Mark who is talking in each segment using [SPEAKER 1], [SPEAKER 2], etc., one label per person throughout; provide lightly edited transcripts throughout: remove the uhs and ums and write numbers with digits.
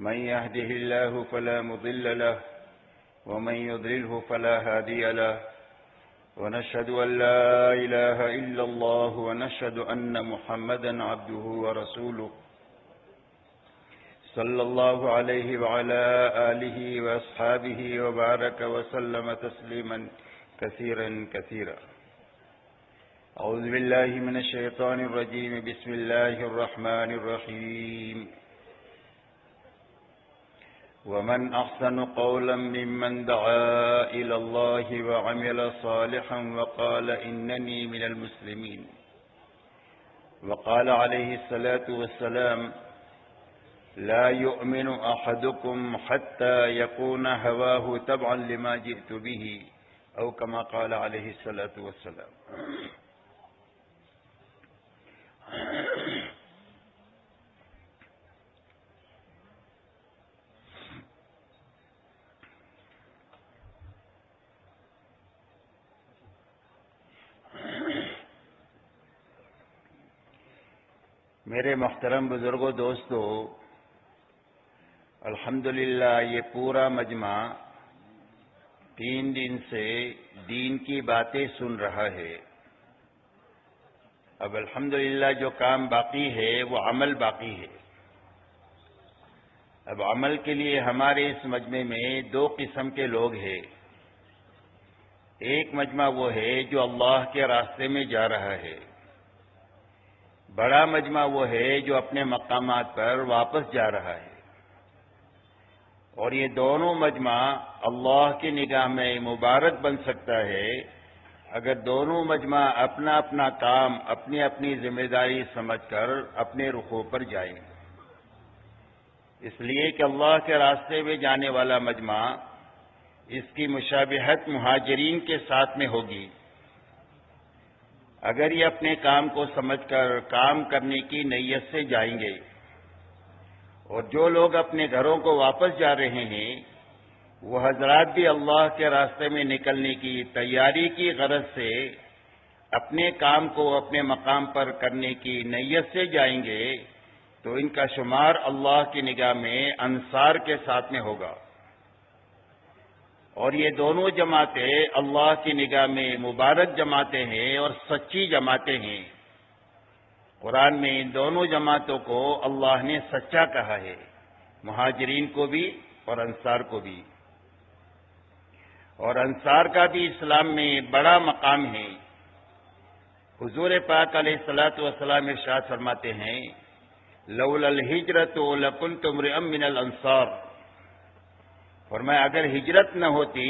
[SPEAKER 1] من يهده الله فلا مضل له ومن يضلله فلا هادي له ونشهد أن لا إله إلا الله ونشهد أن محمدا عبده ورسوله صلى الله عليه وعلى آله وأصحابه وبارك وسلم تسليما كثيرا كثيرا. أعوذ بالله من الشيطان الرجيم. بسم الله الرحمن الرحيم. ومن أحسن قولا ممن دعا إلى الله وعمل صالحا وقال إنني من المسلمين. وقال عليه الصلاة والسلام: لا يؤمن أحدكم حتى يكون هواه تبعا لما جئت به، أو كما قال عليه الصلاة والسلام. میرے محترم بزرگوں، دوستو، الحمدللہ یہ پورا مجمع 3 دن سے دین کی باتیں سن رہا ہے. اب الحمدللہ جو کام باقی ہے وہ عمل باقی ہے. اب عمل کے لیے ہمارے اس مجمع میں 2 قسم کے لوگ ہیں. ایک مجمع وہ ہے جو اللہ کے راستے میں جا رہا ہے. بڑا مجمع وہ ہے جو اپنے مقامات پر واپس جا رہا ہے. اور یہ دونوں مجمع اللہ کی نگاہ میں مبارک بن سکتا ہے اگر دونوں مجمع اپنا اپنا کام اپنی اپنی ذمہ داری سمجھ کر اپنے رخوں پر جائیں. اس لیے کہ اللہ کے راستے میں جانے والا مجمع اس کی مشابہت مہاجرین کے ساتھ میں ہوگی. اگر یہ اپنے کام کو سمجھ کر کام کرنے کی نیت سے جائیں گے، اور جو لوگ اپنے گھروں کو واپس جا رہے ہیں وہ حضرات بھی اللہ کے راستے میں نکلنے کی تیاری کی غرض سے اپنے کام کو اپنے مقام پر کرنے کی نیت سے جائیں گے، تو ان کا شمار اللہ کی نگاہ میں انصار کے ساتھ میں ہوگا. اور یہ دونوں جماعتیں اللہ کی نگاہ میں مبارک جماعتیں ہیں اور سچی جماعتیں ہیں. قرآن میں ان دونوں جماعتوں کو اللہ نے سچا کہا ہے، مہاجرین کو بھی اور انصار کو بھی. اور انصار کا بھی اسلام میں بڑا مقام ہے. حضور پاک علیہ الصلوۃ والسلام ارشاد فرماتے ہیں: لولا الہجرۃ لکنت امرئا من الانصار. فرمایا اگر ہجرت نہ ہوتی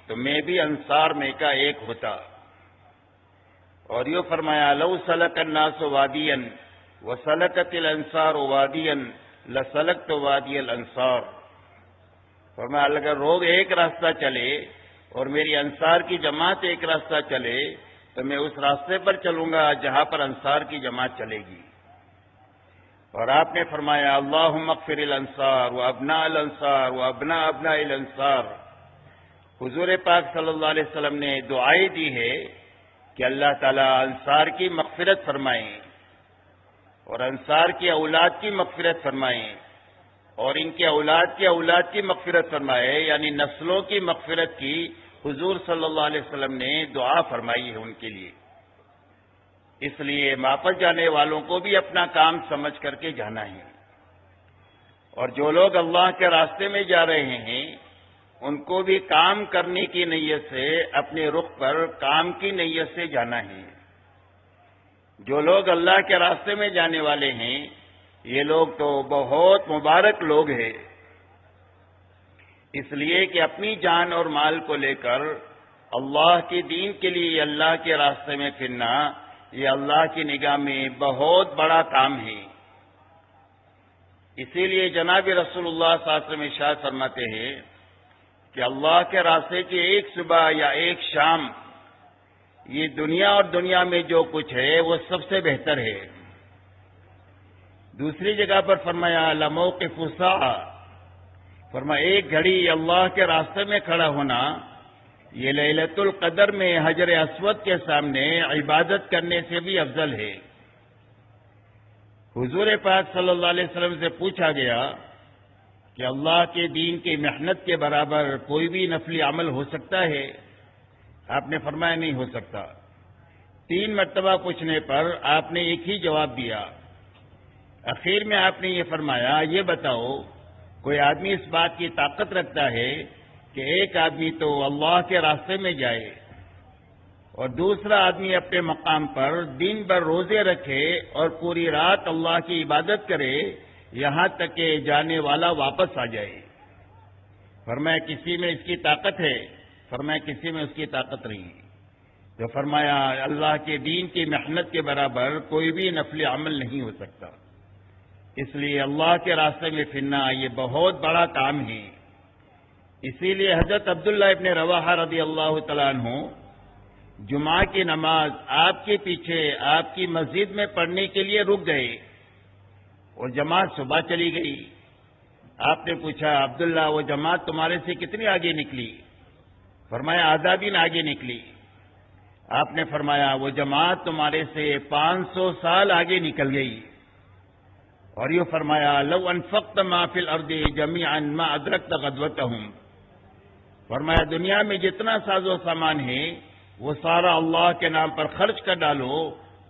[SPEAKER 1] تو میں بھی انصار میں کا ایک ہوتا. اور یہ فرمایا: لو سلک الناس وادیا وسلکت الانصار وادیا لسلکت وادی الانصار. فرمایا اگر لوگ ایک راستہ چلے اور میری انصار کی جماعت ایک راستہ چلے تو میں اس راستے پر چلوں گا جہاں پر انصار کی جماعت چلے گی. اور آپ نے فرمایا: اللہم اغفر الانصار وابناء الانصار وابناء ابناء الانصار. حضور پاک صلی اللہ علیہ وسلم نے دعائیں دی ہے کہ اللہ تعالیٰ انصار کی مغفرت فرمائیں اور انصار کی اولاد کی مغفرت فرمائیں اور ان کے اولاد کی اولاد کی مغفرت فرمائے، یعنی نسلوں کی مغفرت کی حضور صلی اللہ علیہ وسلم نے دعا فرمائی ہے ان کے لیے. اس لیے واپس جانے والوں کو بھی اپنا کام سمجھ کر کے جانا ہے. اور جو لوگ اللہ کے راستے میں جا رہے ہیں ان کو بھی کام کرنے کی نیت سے اپنے رخ پر کام کی نیت سے جانا ہے. جو لوگ اللہ کے راستے میں جانے والے ہیں یہ لوگ تو بہت مبارک لوگ ہیں، اس لیے کہ اپنی جان اور مال کو لے کر اللہ کے دین کے لیے اللہ کے راستے میں پھرنا یہ اللہ کی نگاہ میں بہت بڑا کام ہے. اسی لیے جناب رسول اللہ صلی اللہ علیہ وسلم ارشاد فرماتے ہیں کہ اللہ کے راستے کی ایک صبح یا ایک شام یہ دنیا اور دنیا میں جو کچھ ہے وہ سب سے بہتر ہے. دوسری جگہ پر فرمایا لموقف الساعہ، فرمایا ایک گھڑی اللہ کے راستے میں کھڑا ہونا یہ لیلۃ القدر میں حجر اسود کے سامنے عبادت کرنے سے بھی افضل ہے. حضور پاک صلی اللہ علیہ وسلم سے پوچھا گیا کہ اللہ کے دین کی محنت کے برابر کوئی بھی نفلی عمل ہو سکتا ہے؟ آپ نے فرمایا نہیں ہو سکتا۔ 3 مرتبہ پوچھنے پر آپ نے ایک ہی جواب دیا۔ اخیر میں آپ نے یہ فرمایا، یہ بتاؤ کوئی آدمی اس بات کی طاقت رکھتا ہے کہ ایک آدمی تو اللہ کے راستے میں جائے اور دوسرا آدمی اپنے مقام پر دن بھر روزے رکھے اور پوری رات اللہ کی عبادت کرے یہاں تک کہ جانے والا واپس آ جائے؟ فرمایا کسی میں اس کی طاقت ہے؟ فرمایا کسی میں اس کی طاقت نہیں۔ تو فرمایا اللہ کے دین کی محنت کے برابر کوئی بھی نفلی عمل نہیں ہو سکتا۔ اس لیے اللہ کے راستے میں پھرنا یہ بہت بڑا کام ہے۔ اسی لیے حضرت عبداللہ ابن رواحہ رضی اللہ تعالیٰ عنہ جمعہ کی نماز آپ کے پیچھے آپ کی مسجد میں پڑھنے کے لیے رک گئے اور جماعت صبح چلی گئی۔ آپ نے پوچھا عبداللہ وہ جماعت تمہارے سے کتنی آگے نکلی؟ فرمایا آدھا دن آگے نکلی۔ آپ نے فرمایا وہ جماعت تمہارے سے 500 سال آگے نکل گئی۔ اور یہ فرمایا لو انفقت ما فی الارض جميعا ما ادرکت غدوتهم، فرمایا دنیا میں جتنا ساز و سامان ہے وہ سارا اللہ کے نام پر خرچ کر ڈالو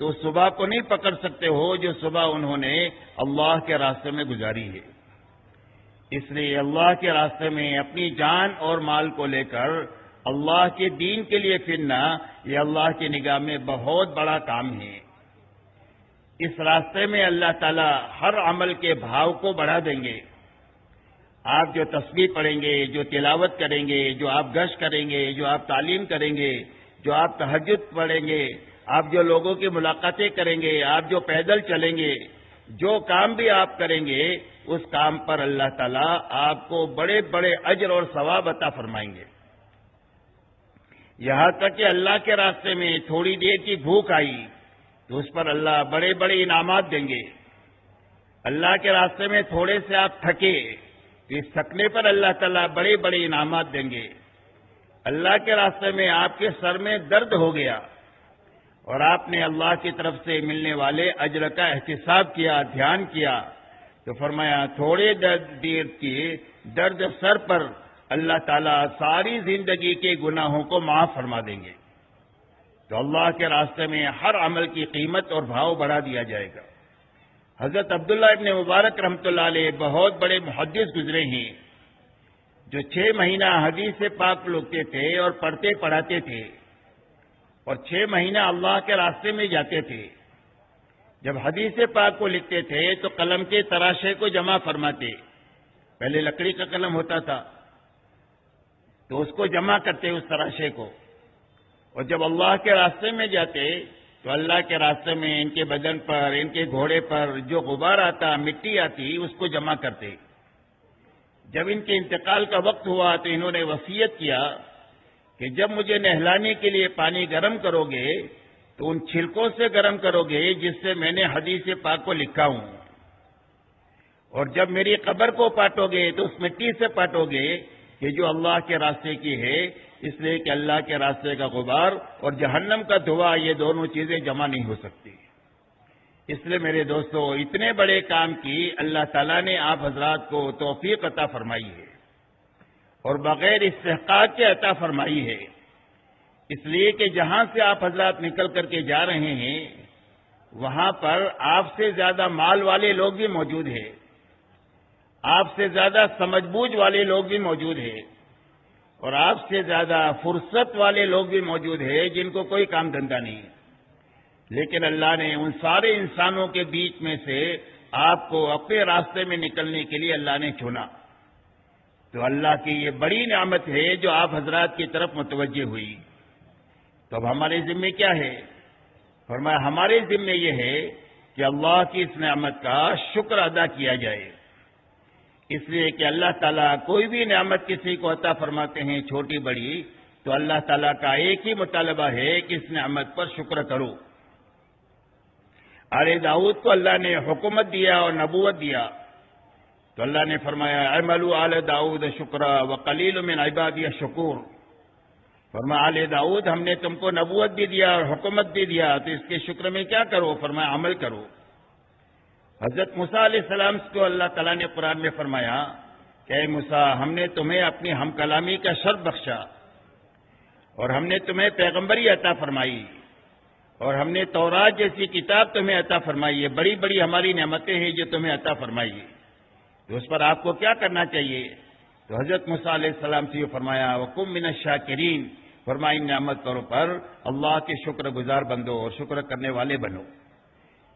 [SPEAKER 1] تو صبح کو نہیں پکڑ سکتے ہو جو صبح انہوں نے اللہ کے راستے میں گزاری ہے۔ اس لیے اللہ کے راستے میں اپنی جان اور مال کو لے کر اللہ کے دین کے لیے پھرنا یہ اللہ کی نگاہ میں بہت بڑا کام ہے۔ اس راستے میں اللہ تعالیٰ ہر عمل کے بھاؤ کو بڑھا دیں گے۔ آپ جو تسبیح پڑھیں گے، جو تلاوت کریں گے، جو آپ گشت کریں گے، جو آپ تعلیم کریں گے، جو آپ تہجد پڑھیں گے، آپ جو لوگوں کی ملاقاتیں کریں گے، آپ جو پیدل چلیں گے، جو کام بھی آپ کریں گے اس کام پر اللہ تعالیٰ آپ کو بڑے بڑے اجر اور ثواب عطا فرمائیں گے۔ یہاں تک کہ اللہ کے راستے میں تھوڑی دیر کی بھوک آئی تو اس پر اللہ بڑے بڑے انعامات دیں گے۔ اللہ کے راستے میں تھوڑے سے آپ تھکے تو اس تھکنے پر اللہ تعالیٰ بڑے بڑے انعامات دیں گے۔ اللہ کے راستے میں آپ کے سر میں درد ہو گیا اور آپ نے اللہ کی طرف سے ملنے والے اجر کا احتساب کیا، دھیان کیا، تو فرمایا تھوڑے دیر کی درد سر پر اللہ تعالیٰ ساری زندگی کے گناہوں کو معاف فرما دیں گے۔ تو اللہ کے راستے میں ہر عمل کی قیمت اور بھاؤ بڑھا دیا جائے گا۔ حضرت عبداللہ ابن مبارک رحمۃ اللہ علیہ بہت بڑے محدث گزرے ہیں جو 6 مہینہ حدیث پاک لکھتے تھے اور پڑھتے پڑھاتے تھے اور 6 مہینہ اللہ کے راستے میں جاتے تھے۔ جب حدیث پاک کو لکھتے تھے تو قلم کے تراشے کو جمع فرماتے، پہلے لکڑی کا قلم ہوتا تھا تو اس کو جمع کرتے اس تراشے کو، اور جب اللہ کے راستے میں جاتے تو اللہ کے راستے میں ان کے بدن پر، ان کے گھوڑے پر جو غبار آتا، مٹی آتی، اس کو جمع کرتے۔ جب ان کے انتقال کا وقت ہوا تو انہوں نے وصیت کیا کہ جب مجھے نہلانے کے لیے پانی گرم کرو گے تو ان چھلکوں سے گرم کرو گے جس سے میں نے حدیث پاک کو لکھا ہوں، اور جب میری قبر کو پاٹو گے تو اس مٹی سے پاٹو گے کہ جو اللہ کے راستے کی ہے، اس لیے کہ اللہ کے راستے کا غبار اور جہنم کا دھواں یہ دونوں چیزیں جمع نہیں ہو سکتی۔ اس لیے میرے دوستو اتنے بڑے کام کی اللہ تعالیٰ نے آپ حضرات کو توفیق عطا فرمائی ہے اور بغیر استحقاق کے عطا فرمائی ہے، اس لیے کہ جہاں سے آپ حضرات نکل کر کے جا رہے ہیں وہاں پر آپ سے زیادہ مال والے لوگ بھی موجود ہیں، آپ سے زیادہ سمجھ بوجھ والے لوگ بھی موجود ہیں، اور آپ سے زیادہ فرصت والے لوگ بھی موجود ہیں جن کو کوئی کام دھندا نہیں، لیکن اللہ نے ان سارے انسانوں کے بیچ میں سے آپ کو اپنے راستے میں نکلنے کے لیے اللہ نے چنا۔ تو اللہ کی یہ بڑی نعمت ہے جو آپ حضرات کی طرف متوجہ ہوئی۔ تو اب ہمارے ذمے کیا ہے؟ فرمایا ہمارے ذمے یہ ہے کہ اللہ کی اس نعمت کا شکر ادا کیا جائے، اس لیے کہ اللہ تعالیٰ کوئی بھی نعمت کسی کو عطا فرماتے ہیں چھوٹی بڑی تو اللہ تعالیٰ کا ایک ہی مطالبہ ہے کہ اس نعمت پر شکر کرو۔ آل داؤد کو اللہ نے حکومت دیا اور نبوت دیا تو اللہ نے فرمایا اعملوا آل داؤد شکرا وقلیل من عبادی الشکور، فرمایا آل داؤد ہم نے تم کو نبوت بھی دیا اور حکومت بھی دیا تو اس کے شکر میں کیا کرو؟ فرمایا عمل کرو۔ حضرت موسیٰ علیہ السلام کو اللہ تعالیٰ نے قرآن میں فرمایا کہ اے موسیٰ ہم نے تمہیں اپنی ہم کلامی کا شرف بخشا اور ہم نے تمہیں پیغمبری عطا فرمائی اور ہم نے تورات جیسی کتاب تمہیں عطا فرمائی ہے، بڑی بڑی ہماری نعمتیں ہیں جو تمہیں عطا فرمائی ہے، تو اس پر آپ کو کیا کرنا چاہیے؟ تو حضرت موسیٰ علیہ السلام سے یہ فرمایا وَقُم مِّنَ الشَّاكِرِينَ، فرمائی نعمت پر اللہ کے شکر گزار بندو اور شکر کرنے والے بنو۔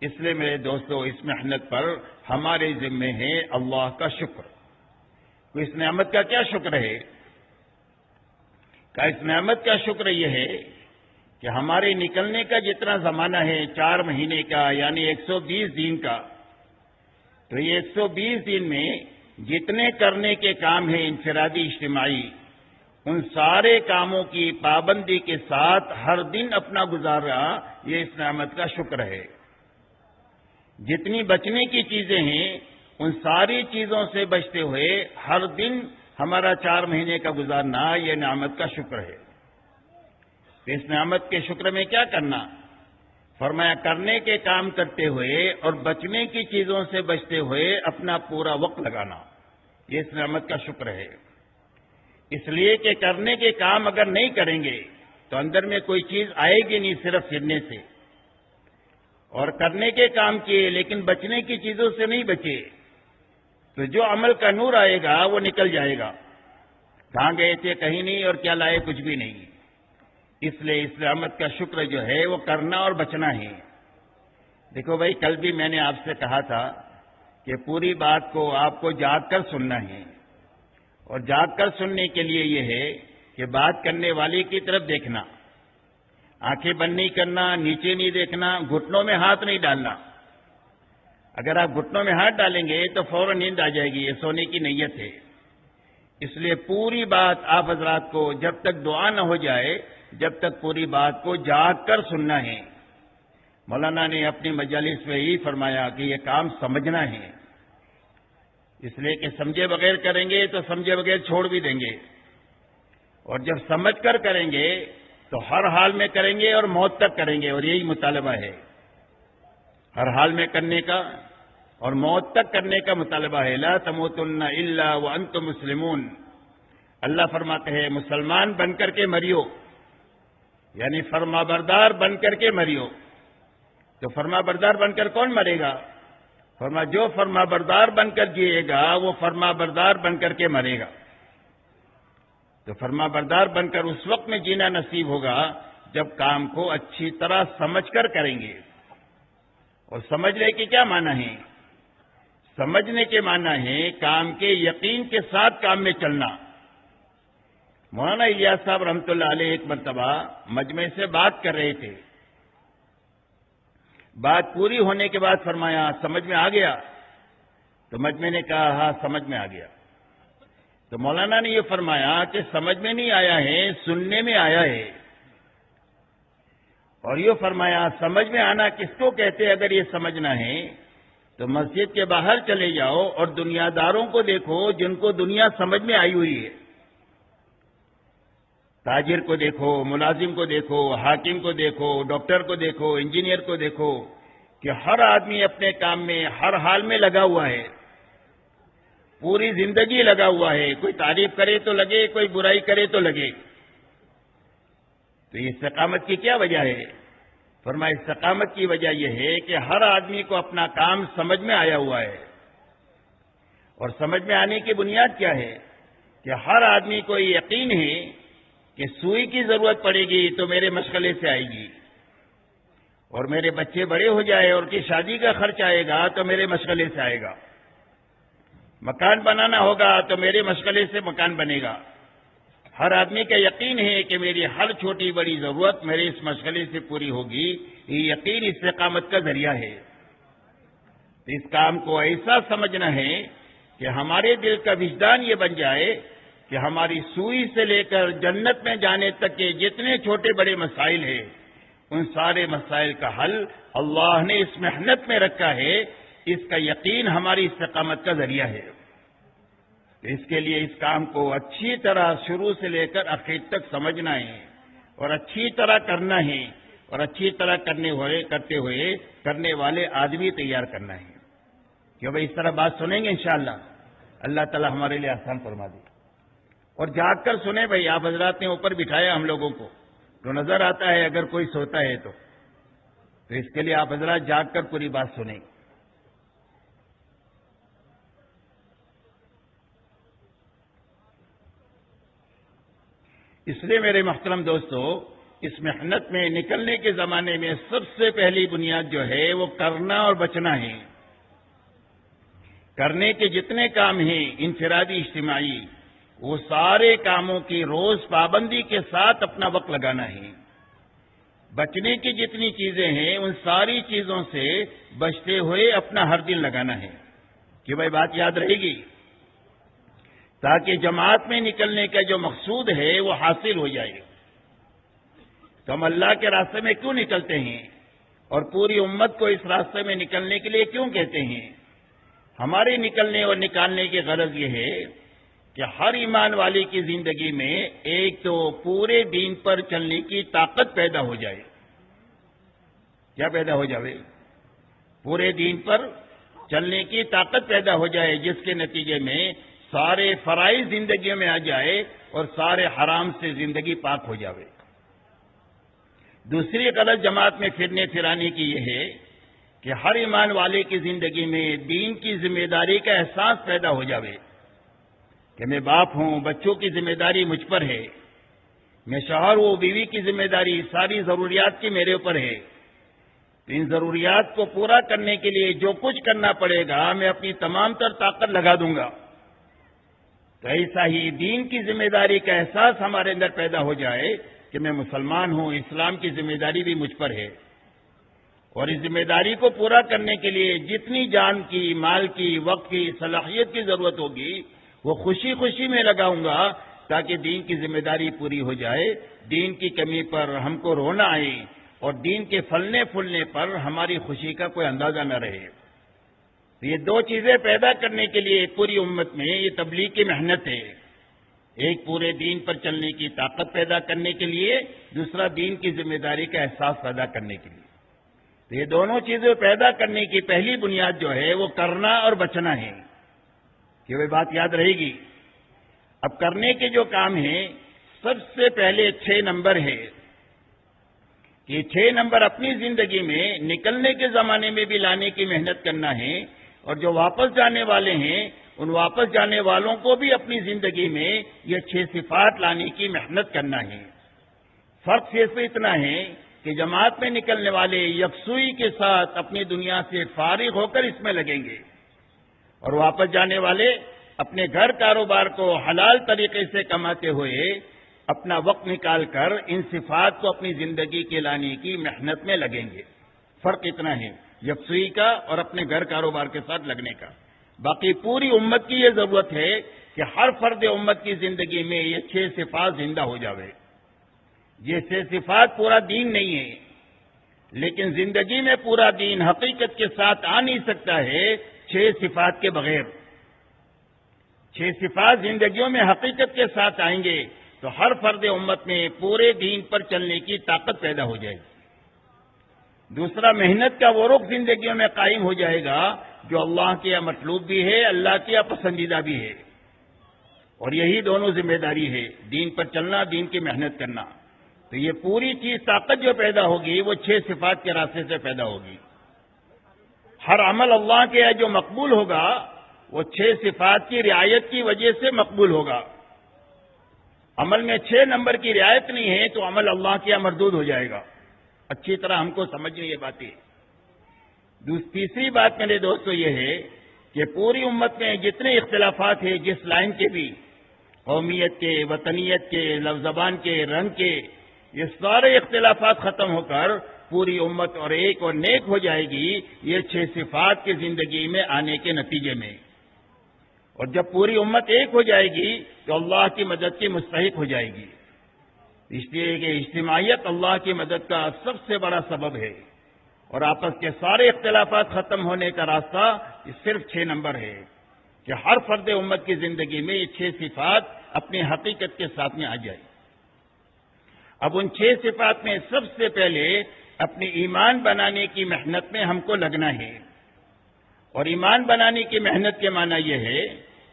[SPEAKER 1] اس لیے میرے دوستو اس محنت پر ہمارے ذمے ہے اللہ کا شکر۔ تو اس نعمت کا کیا شکر ہے؟ کہ اس نعمت کا شکر یہ ہے کہ ہمارے نکلنے کا جتنا زمانہ ہے 4 مہینے کا یعنی 120 دن کا، تو یہ 120 دن میں جتنے کرنے کے کام ہیں انفرادی اجتماعی، ان سارے کاموں کی پابندی کے ساتھ ہر دن اپنا گزارا، یہ اس نعمت کا شکر ہے۔ جتنی بچنے کی چیزیں ہیں ان ساری چیزوں سے بچتے ہوئے ہر دن ہمارا 4 مہینے کا گزارنا، یہ نعمت کا شکر ہے۔ تو اس نعمت کے شکر میں کیا کرنا؟ فرمایا کرنے کے کام کرتے ہوئے اور بچنے کی چیزوں سے بچتے ہوئے اپنا پورا وقت لگانا، یہ اس نعمت کا شکر ہے۔ اس لیے کہ کرنے کے کام اگر نہیں کریں گے تو اندر میں کوئی چیز آئے گی نہیں صرف پھرنے سے، اور کرنے کے کام کیے لیکن بچنے کی چیزوں سے نہیں بچے تو جو عمل کا نور آئے گا وہ نکل جائے گا، کہاں گئے تھے کہیں نہیں اور کیا لائے کچھ بھی نہیں۔ اس لیے اس نعمت کا شکر جو ہے وہ کرنا اور بچنا ہے۔ دیکھو بھائی، کل بھی میں نے آپ سے کہا تھا کہ پوری بات کو آپ کو جاگ کر سننا ہے، اور جاگ کر سننے کے لیے یہ ہے کہ بات کرنے والے کی طرف دیکھنا، آنکھیں بند نہیں کرنا، نیچے نہیں دیکھنا، گھٹنوں میں ہاتھ نہیں ڈالنا۔ اگر آپ گھٹنوں میں ہاتھ ڈالیں گے تو فوراً نیند آ جائے گی، یہ سونے کی نیت ہے۔ اس لیے پوری بات آپ حضرات کو جب تک دعا نہ ہو جائے، جب تک پوری بات کو جاگ کر سننا ہے۔ مولانا نے اپنی مجالس میں یہی فرمایا کہ یہ کام سمجھنا ہے، اس لیے کہ سمجھے بغیر کریں گے تو سمجھے بغیر چھوڑ بھی دیں گے، اور جب سمجھ کر کریں گے تو ہر حال میں کریں گے اور موت تک کریں گے، اور یہی مطالبہ ہے، ہر حال میں کرنے کا اور موت تک کرنے کا مطالبہ ہے۔ لا تموتن الا وانتم مسلمون، اللہ فرماتے ہیں مسلمان بن کر کے مریو، یعنی فرما بردار بن کر کے مریو۔ تو فرما بردار بن کر کون مرے گا؟ فرما جو فرما بردار بن کر جیے گا وہ فرما بردار بن کر کے مرے گا۔ تو فرما بردار بن کر اس وقت میں جینا نصیب ہوگا جب کام کو اچھی طرح سمجھ کر کریں گے۔ اور سمجھنے کے کیا معنی ہے؟ سمجھنے کے معنی ہے کام کے یقین کے ساتھ کام میں چلنا۔ مولانا الیاس صاحب رحمۃ اللہ علیہ ایک مرتبہ مجمع سے بات کر رہے تھے، بات پوری ہونے کے بعد فرمایا سمجھ میں آ گیا؟ تو مجمع نے کہا ہاں سمجھ میں آ گیا۔ تو مولانا نے یہ فرمایا کہ سمجھ میں نہیں آیا ہے، سننے میں آیا ہے، اور یہ فرمایا سمجھ میں آنا کس کو کہتے؟ اگر یہ سمجھنا ہے تو مسجد کے باہر چلے جاؤ اور دنیا داروں کو دیکھو جن کو دنیا سمجھ میں آئی ہوئی ہے، تاجر کو دیکھو، ملازم کو دیکھو، حاکم کو دیکھو، ڈاکٹر کو دیکھو، انجینئر کو دیکھو، کہ ہر آدمی اپنے کام میں ہر حال میں لگا ہوا ہے، پوری زندگی لگا ہوا ہے، کوئی تعریف کرے تو لگے، کوئی برائی کرے تو لگے۔ تو یہ استقامت کی کیا وجہ ہے؟ فرمایا استقامت کی وجہ یہ ہے کہ ہر آدمی کو اپنا کام سمجھ میں آیا ہوا ہے، اور سمجھ میں آنے کی بنیاد کیا ہے؟ کہ ہر آدمی کو یہ یقین ہے کہ سوئی کی ضرورت پڑے گی تو میرے مشغلے سے آئے گی، اور میرے بچے بڑے ہو جائے اور کی شادی کا خرچ آئے گا تو میرے مشغلے سے آئے گا، مکان بنانا ہوگا تو میرے مشغلے سے مکان بنے گا۔ ہر آدمی کا یقین ہے کہ میری ہر چھوٹی بڑی ضرورت میرے اس مشغلے سے پوری ہوگی، یہ یقین استقامت کا ذریعہ ہے۔ اس کام کو ایسا سمجھنا ہے کہ ہمارے دل کا وجدان یہ بن جائے کہ ہماری سوئی سے لے کر جنت میں جانے تک کے جتنے چھوٹے بڑے مسائل ہیں ان سارے مسائل کا حل اللہ نے اس محنت میں رکھا ہے، اس کا یقین ہماری استقامت کا ذریعہ ہے۔ اس کے لیے اس کام کو اچھی طرح شروع سے لے کر آخر تک سمجھنا ہے اور اچھی طرح کرنا ہے، اور اچھی طرح کرتے ہوئے کرنے والے آدمی تیار کرنا ہے۔ کیوں بھائی اس طرح بات سنیں گے انشاءاللہ؟ اللہ تعالی ہمارے لیے آسان فرما دے. اور جاگ کر سنیں بھائی، آپ حضرات نے اوپر بٹھایا ہم لوگوں کو تو نظر آتا ہے اگر کوئی سوتا ہے تو اس کے لیے آپ حضرات جاگ کر پوری بات سنیں. اس لیے میرے محترم دوستو، اس محنت میں نکلنے کے زمانے میں سب سے پہلی بنیاد جو ہے وہ کرنا اور بچنا ہے. کرنے کے جتنے کام ہیں انفرادی اجتماعی، وہ سارے کاموں کی روز پابندی کے ساتھ اپنا وقت لگانا ہے. بچنے کی جتنی چیزیں ہیں ان ساری چیزوں سے بچتے ہوئے اپنا ہر دن لگانا ہے کہ بھائی بات یاد رہے گی، تاکہ جماعت میں نکلنے کا جو مقصود ہے وہ حاصل ہو جائے. تو ہم اللہ کے راستے میں کیوں نکلتے ہیں اور پوری امت کو اس راستے میں نکلنے کے لیے کیوں کہتے ہیں؟ ہمارے نکلنے اور نکالنے کی غرض یہ ہے کہ ہر ایمان والے کی زندگی میں ایک تو پورے دین پر چلنے کی طاقت پیدا ہو جائے. کیا پیدا ہو جائے؟ پورے دین پر چلنے کی طاقت پیدا ہو جائے، جس کے نتیجے میں سارے فرائض زندگیوں میں آ جائے اور سارے حرام سے زندگی پاک ہو جائے. دوسری غلط جماعت میں پھرنے پھرانے کی یہ ہے کہ ہر ایمان والے کی زندگی میں دین کی ذمہ داری کا احساس پیدا ہو جائے کہ میں باپ ہوں، بچوں کی ذمہ داری مجھ پر ہے، میں شوہر ہوں، بیوی کی ذمہ داری ساری ضروریات کی میرے اوپر ہے. تو ان ضروریات کو پورا کرنے کے لیے جو کچھ کرنا پڑے گا میں اپنی تمام تر طاقت لگا دوں گا. تو ایسا ہی دین کی ذمہ داری کا احساس ہمارے اندر پیدا ہو جائے کہ میں مسلمان ہوں، اسلام کی ذمہ داری بھی مجھ پر ہے، اور اس ذمہ داری کو پورا کرنے کے لیے جتنی جان کی، مال کی، وقت کی، صلاحیت کی ضرورت ہوگی وہ خوشی خوشی میں لگاؤں گا تاکہ دین کی ذمہ داری پوری ہو جائے، دین کی کمی پر ہم کو رونا آئے اور دین کے پھلنے پھولنے پر ہماری خوشی کا کوئی اندازہ نہ رہے. یہ دو چیزیں پیدا کرنے کے لیے پوری امت میں یہ تبلیغ کی محنت ہے. ایک پورے دین پر چلنے کی طاقت پیدا کرنے کے لیے، دوسرا دین کی ذمہ داری کا احساس پیدا کرنے کے لیے. تو یہ دونوں چیزیں پیدا کرنے کی پہلی بنیاد جو ہے وہ کرنا اور بچنا ہے کہ وہ بات یاد رہے گی. اب کرنے کے جو کام ہیں سب سے پہلے 6 نمبر ہے کہ 6 نمبر اپنی زندگی میں نکلنے کے زمانے میں بھی لانے کی محنت کرنا ہے، اور جو واپس جانے والے ہیں ان واپس جانے والوں کو بھی اپنی زندگی میں یہ 6 صفات لانے کی محنت کرنا ہے. فرق صرف اتنا ہے کہ جماعت میں نکلنے والے یکسوئی کے ساتھ اپنی دنیا سے فارغ ہو کر اس میں لگیں گے، اور واپس جانے والے اپنے گھر کاروبار کو حلال طریقے سے کماتے ہوئے اپنا وقت نکال کر ان صفات کو اپنی زندگی کے لانے کی محنت میں لگیں گے. فرق اتنا ہے یکسوئی کا اور اپنے گھر کاروبار کے ساتھ لگنے کا. باقی پوری امت کی یہ ضرورت ہے کہ ہر فرد امت کی زندگی میں یہ 6 صفات زندہ ہو جاوے. یہ 6 صفات پورا دین نہیں ہے، لیکن زندگی میں پورا دین حقیقت کے ساتھ آ نہیں سکتا ہے 6 صفات کے بغیر. 6 صفات زندگیوں میں حقیقت کے ساتھ آئیں گے تو ہر فرد امت میں پورے دین پر چلنے کی طاقت پیدا ہو جائے گی. دوسرا، محنت کا وہ رخ زندگیوں میں قائم ہو جائے گا جو اللہ کے یہاں مطلوب بھی ہے، اللہ کے یہاں پسندیدہ بھی ہے. اور یہی دونوں ذمہ داری ہے، دین پر چلنا، دین کی محنت کرنا. تو یہ پوری چیز طاقت جو پیدا ہوگی وہ 6 صفات کے راستے سے پیدا ہوگی. ہر عمل اللہ کے یہاں جو مقبول ہوگا وہ 6 صفات کی رعایت کی وجہ سے مقبول ہوگا. عمل میں 6 نمبر کی رعایت نہیں ہے تو عمل اللہ کے یہاں مردود ہو جائے گا. اچھی طرح ہم کو سمجھیں یہ باتیں. تیسری بات میرے دوستو یہ ہے کہ پوری امت میں جتنے اختلافات ہیں جس لائن کے بھی، قومیت کے، وطنیت کے، لفظ زبان کے، رنگ کے، یہ سارے اختلافات ختم ہو کر پوری امت اور ایک اور نیک ہو جائے گی یہ 6 صفات کی زندگی میں آنے کے نتیجے میں. اور جب پوری امت ایک ہو جائے گی تو اللہ کی مدد کی مستحق ہو جائے گی. اس لیے کہ اجتماعیت اللہ کی مدد کا سب سے بڑا سبب ہے، اور آپس کے سارے اختلافات ختم ہونے کا راستہ صرف 6 نمبر ہے کہ ہر فرد امت کی زندگی میں یہ 6 صفات اپنی حقیقت کے ساتھ میں آ جائے. اب ان 6 صفات میں سب سے پہلے اپنی ایمان بنانے کی محنت میں ہم کو لگنا ہے. اور ایمان بنانے کی محنت کے معنی یہ ہے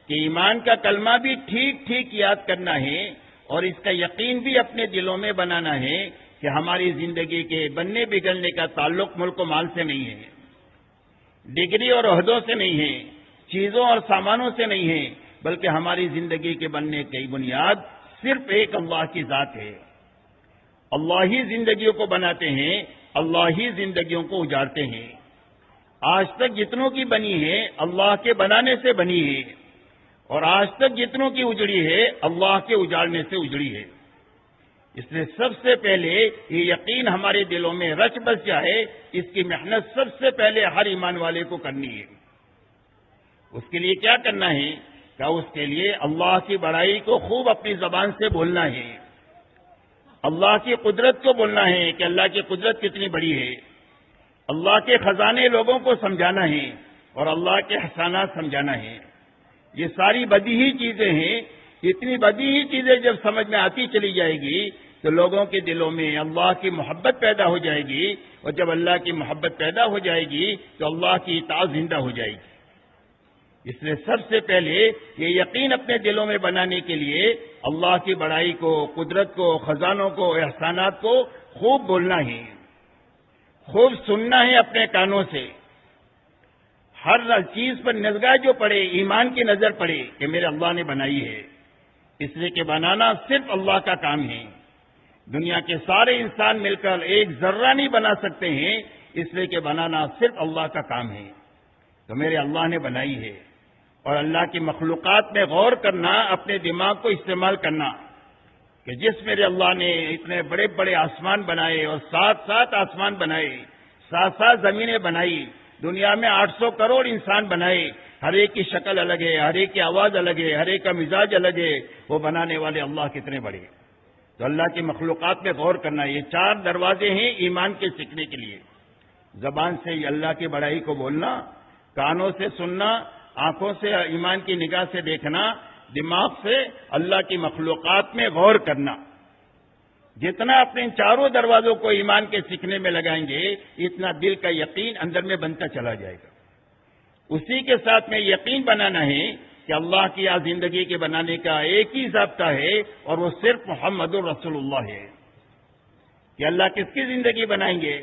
[SPEAKER 1] کہ ایمان کا کلمہ بھی ٹھیک ٹھیک یاد کرنا ہے اور اس کا یقین بھی اپنے دلوں میں بنانا ہے کہ ہماری زندگی کے بننے بگڑنے کا تعلق ملک و مال سے نہیں ہے، ڈگری اور عہدوں سے نہیں ہے، چیزوں اور سامانوں سے نہیں ہے، بلکہ ہماری زندگی کے بننے کی بنیاد صرف ایک اللہ کی ذات ہے۔ اللہ ہی زندگیوں کو بناتے ہیں، اللہ ہی زندگیوں کو اجارتے ہیں۔ آج تک جتنوں کی بنی ہے اللہ کے بنانے سے بنی ہے، اور آج تک جتنوں کی اجڑی ہے اللہ کے اجاڑنے سے اجڑی ہے۔ اس لیے سب سے پہلے یہ یقین ہمارے دلوں میں رچ بس جائے، اس کی محنت سب سے پہلے ہر ایمان والے کو کرنی ہے۔ اس کے لیے کیا کرنا ہے؟ کہ اس کے لیے اللہ کی بڑائی کو خوب اپنی زبان سے بولنا ہے، اللہ کی قدرت کو بولنا ہے کہ اللہ کی قدرت کتنی بڑی ہے، اللہ کے خزانے لوگوں کو سمجھانا ہے اور اللہ کے احسانات سمجھانا ہے۔ یہ ساری بدیہی چیزیں ہیں، اتنی بدیہی چیزیں جب سمجھ میں آتی چلی جائے گی تو لوگوں کے دلوں میں اللہ کی محبت پیدا ہو جائے گی، اور جب اللہ کی محبت پیدا ہو جائے گی تو اللہ کی اطاعت زندہ ہو جائے گی۔ اس لیے سب سے پہلے یہ یقین اپنے دلوں میں بنانے کے لیے اللہ کی بڑائی کو، قدرت کو، خزانوں کو، احسانات کو خوب بولنا ہے، خوب سننا ہے اپنے کانوں سے۔ ہر چیز پر نگاہ جو پڑے ایمان کی نظر پڑے کہ میرے اللہ نے بنائی ہے، اس لیے کہ بنانا صرف اللہ کا کام ہے۔ دنیا کے سارے انسان مل کر ایک ذرہ نہیں بنا سکتے ہیں، اس لیے کہ بنانا صرف اللہ کا کام ہے۔ تو میرے اللہ نے بنائی ہے، اور اللہ کی مخلوقات میں غور کرنا، اپنے دماغ کو استعمال کرنا کہ جس میرے اللہ نے اتنے بڑے بڑے آسمان بنائے اور ساتھ ساتھ آسمان بنائے، ساتھ ساتھ زمینیں بنائی، دنیا میں 800 کروڑ انسان بنائے، ہر ایک کی شکل الگ ہے، ہر ایک کی آواز الگ ہے، ہر ایک کا مزاج الگ ہے، وہ بنانے والے اللہ کتنے بڑے ہیں۔ تو اللہ کی مخلوقات میں غور کرنا، یہ 4 دروازے ہیں ایمان کے سیکھنے کے لیے۔ زبان سے اللہ کی بڑائی کو بولنا، کانوں سے سننا، آنکھوں سے ایمان کی نگاہ سے دیکھنا، دماغ سے اللہ کی مخلوقات میں غور کرنا۔ جتنا اپنے ان 4 دروازوں کو ایمان کے سیکھنے میں لگائیں گے، اتنا دل کا یقین اندر میں بنتا چلا جائے گا۔ اسی کے ساتھ میں یقین بنانا ہے کہ اللہ کی زندگی کے بنانے کا ایک ہی ضابطہ ہے، اور وہ صرف محمد رسول اللہ ہے۔ کہ اللہ کس کی زندگی بنائیں گے؟